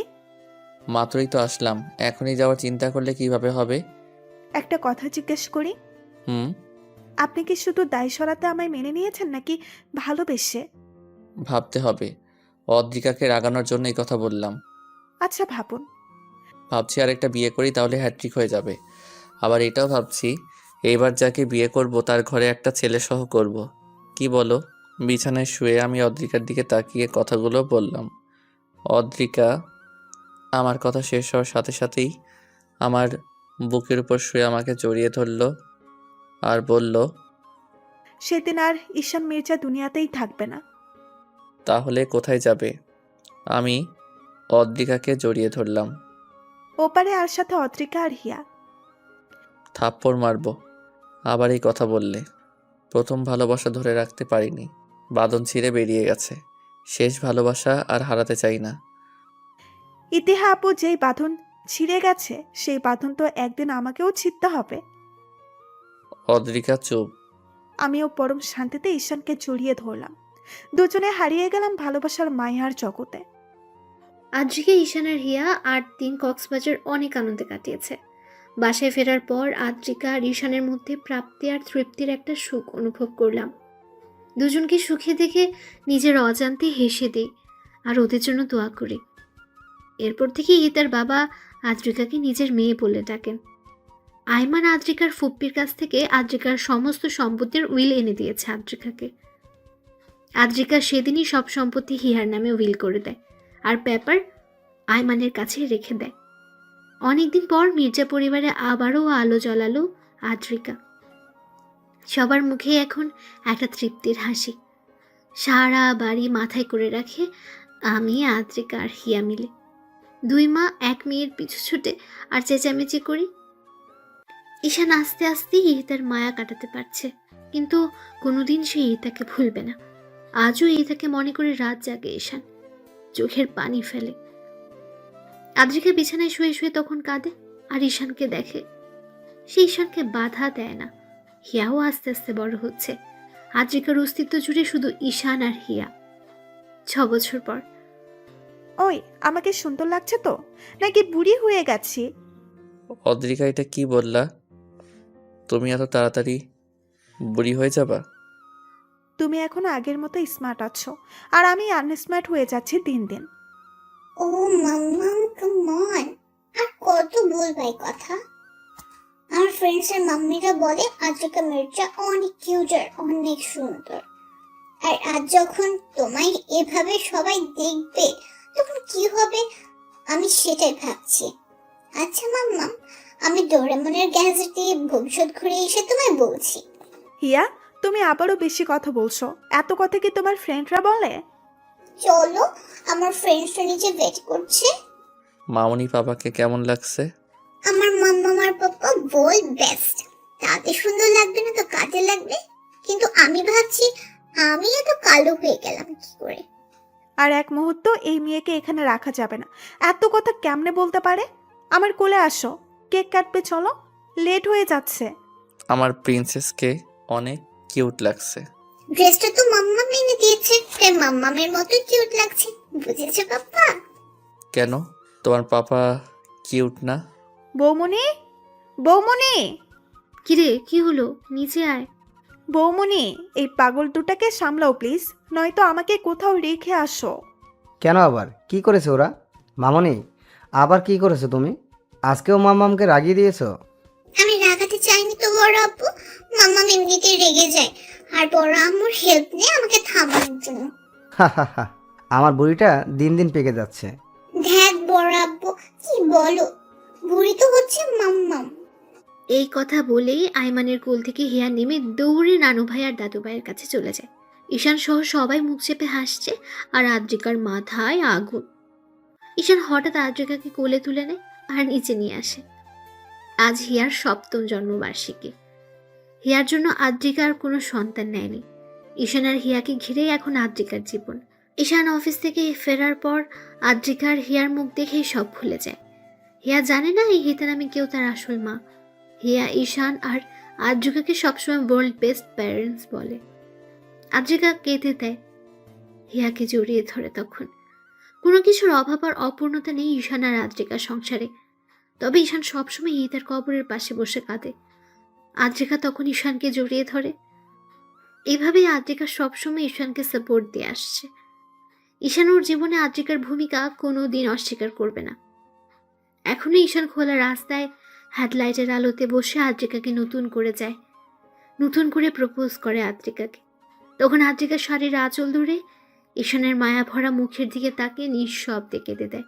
মাত্রই তো আসলাম, এখনই যাওয়ার চিন্তা করলে কিভাবে হবে? একটা কথা জিজ্ঞেস করি, হুম। আপনি কি শুধু দায় সরাতে আমায় মেনে নিয়েছেন, নাকি ভালোবেসে? ভাবতে হবে। অদ্রিকাকে রাগানোর জন্য এই কথা বললাম। আচ্ছা ভাবুন। ভাবছি আর একটা বিয়ে করি, তাহলে হ্যাট্রিক হয়ে যাবে। আবার এটাও ভাবছি এইবার যাকে বিয়ে করব তার ঘরে একটা ছেলে সহ করব। কি বলো? বিছানায় শুয়ে আমি অদ্রিকার দিকে তাকিয়ে কথাগুলো বললাম। অদ্রিকা আমার কথা শেষ হওয়ার সাথে সাথেই আমার বুকের উপর শুয়ে আমাকে জড়িয়ে ধরলো আর বলল, সেদিন আর ঈশান মির্জা দুনিয়াতেই থাকবে না। তাহলে কোথায় যাবে? আমি অদ্রিকাকে জড়িয়ে ধরলাম। ওপারে আর সাথে অদ্রিকা আর হিয়া। থাপ্পড় মারবো আবার এই কথা বললে। প্রথম ভালোবাসা ধরে রাখতে পারিনি, বাঁধন ছিঁড়ে বেরিয়ে গেছে। শেষ ভালোবাসা আর হারাতে চাই না। ইতিহা আপু, যেই বাঁধন ছিঁড়ে গেছে সেই বাঁধন তো একদিন আমাকেও ছিঁড়তে হবে। অদ্রিকা চুপ। আমিও পরম শান্তিতে ঈশানকে জড়িয়ে ধরলাম। দুজনে হারিয়ে গেলাম ভালোবাসার মায়ার জগতে। আদ্রিকা, ঈশান আর হিয়া 8 দিন কক্সবাজার অনেক আনন্দে কাটিয়েছে। বাসায় ফেরার পর আদ্রিকা আর ঈশানের মধ্যে প্রাপ্তি আর তৃপ্তির একটা সুখ অনুভব করলাম। দুজনকে সুখে দেখে নিজের অজান্তে হেসে দিই আর ওদের জন্য দোয়া করি। এরপর থেকে তার বাবা আদ্রিকাকে নিজের মেয়ে বলে ডাকেন। আইমান আদ্রিকার ফুপ্পির কাছ থেকে আদ্রিকার সমস্ত সম্পত্তির উইল এনে দিয়েছে আদ্রিকাকে। আদ্রিকা সেদিনই সব সম্পত্তি হিয়ার নামে উইল করে দেয় আর পেপার আইমানের কাছে রেখে দেয়। অনেকদিন পর মির্জা পরিবারে আবারও আলো জ্বালালো আদ্রিকা। সবার মুখে এখন একটা তৃপ্তির হাসি। সারা বাড়ি মাথায় করে রাখে আমি, আদ্রিকা আর হিয়া মিলে। 2 মা 1 মেয়ের পিছু ছুটে আর চেঁচামেচি করি। ঈশান আস্তে আস্তে তার মায়া কাটাতে পারছে, কিন্তু কোনোদিন সে তাকে ভুলবে না। আজও তাকে মনে করে রাত জাগে ঈশান, চোখের পানি ফেলে। আদ্রিকা বিছানায় শুয়ে শুয়ে তখন কাঁদে আর ঈশানকে দেখে। সে ঈশানকে বাধা দেয় না। হিয়াও আস্তে আস্তে বড় হচ্ছে। আদ্রিকার অস্তিত্ব জুড়ে শুধু ঈশান আর হিয়া। 6 বছর পর। ওই, আমাকে সুন্দর লাগছে তো, নাকি বুড়ি হয়ে গেছি? অদ্রিকা, এটা কি বললা? তুমি এত তাড়াতাড়ি বুড়ি হয়ে যাবা? তুমি এখন আগের মতো স্মার্ট আছো, আর আমি আনস্মার্ট হয়ে যাচ্ছি দিন দিন। ও মাম্মাম, কাম অন, আর কত বলবো এই কথা? আমার ফ্রেন্ডস এর মাম্মিরা বলে আদ্রিকা মির্জা অনেক কিউট আর অনেক সুন্দর। আর আজ যখন তোমায় এভাবে সবাই দেখবে তখন কি হবে আমি সেটাই ভাবছি। আচ্ছা মাম্মাম, আমি ডোরেমনের গ্যাজেট দিয়ে ভবিষ্যৎ ঘুরে এসে তোমায় বলছি। হিয়া, তুমি আবারও বেশি কথা বলছো। এত কথা কি তোমার ফ্রেন্ডরা বলে? চলো, আমার ফ্রেন্ডসরা নিচে ওয়েট করছে। মামুনি পাপাকে কেমন লাগছে? আমার মাম্মাম আর পাপা বল বেস্ট। তাতে সুন্দর লাগবে না তো কাজে লাগবে। কিন্তু আমি ভাবছি আমি এত কালো হয়ে গেলাম কি করে? আর এক মুহূর্ত এই মেয়েকে এখানে রাখা যাবে না। এত কথা কেমনে বলতে পারে? আমার কোলে আসো, কেক কাটবে, চলো, লেট হয়ে যাচ্ছে। আমার প্রিন্সেসকে অনেক কিউট লাগছে। ড্রেসটা তো মাম্মাম এনে দিয়েছে, তাই মাম্মামের মতোই কিউট লাগছে। বুঝেছো পাপ্পা? কেন, তোমার পাপা কিউট না? বৌমনি, বৌমনি, কিরে, কি হলো? নিচে আয়। বৌমনি, এই পাগল দুটাকে সামলাও প্লিজ, নয়তো আমাকে কোথাও রেখে আসো। কেন আবার কি করেছে ওরা? মামনি, আবার কি করেছো তুমি? আজকেও মাম্মামকে রাগিয়ে দিয়েছো? আমি রাগাতে চাইনি তো বড় আব্বু। মাম্মাম এমনিতেই রেগে যায়, আর বড় আম্মুর হেল্প নিয়ে আমাকে থামানোর জন্য। হা হা হা, আমার বুড়িটা দিন দিন পেকে যাচ্ছে। দেখ বড় আব্বু, কি বলো? বুড়ি তো হচ্ছে মাম্মাম। এই কথা বলেই আইমানের কোল থেকে হিয়া নেমে দৌড়ে নানু ভাই আর দাদু ভাইয়ের কাছে চলে যায়। ঈশান সহ সবাই মুখ চেপে হাসছে আর আদ্রিকার মাথায় আগুন। ঈশান হঠাৎ আদ্রিকাকে কোলে তুলে নেয় আর নিচে নিয়ে আসে। আজ হিয়ার 7ম জন্মবার্ষিকী। হিয়ার জন্য আদ্রিকার কোনো সন্তান নেয়নি। ঈশান আর হিয়াকে ঘিরেই এখন আদ্রিকার জীবন। ঈশান অফিস থেকে ফেরার পর আদ্রিকার হিয়ার মুখ দেখেই সব ভুলে যায়। হিয়া জানে না এই হিতা নামে কেউ তার আসল মা। হিয়া ঈশান আর আদ্রিকাকে সবসময় ওয়ার্ল্ড বেস্ট প্যারেন্টস বলে। আদ্রিকা কেঁদে দেয়, হিয়াকে জড়িয়ে ধরে। তখন কোনো কিছুর অভাব আর অপূর্ণতা নেই ঈশান আর আদ্রিকার সংসারে। তবে ঈশান সবসময় হিতার কবরের পাশে বসে কাঁদে। আদ্রিকা তখন ঈশানকে জড়িয়ে ধরে। এভাবেই আদ্রিকা সবসময় ঈশানকে সাপোর্ট দিয়ে আসছে। ঈশান ওর জীবনে আদ্রিকার ভূমিকা কোনো দিন অস্বীকার করবে না। এখনো ঈশান খোলা রাস্তায় হেডলাইটের আলোতে বসে আদ্রিকাকে নতুন করে যায়, নতুন করে প্রপোজ করে আদ্রিকাকে। তখন আদ্রিকা শাড়ির আঁচল ধরে ঈশানের মায়া ভরা মুখের দিকে তাকিয়ে নিঃশব্দে কেঁদে দেয়।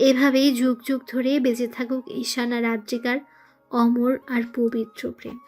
এভাবেই যুগ যুগ ধরে বেঁচে থাকুক ঈশান আর আদ্রিকার অমর আর পবিত্র প্রেম।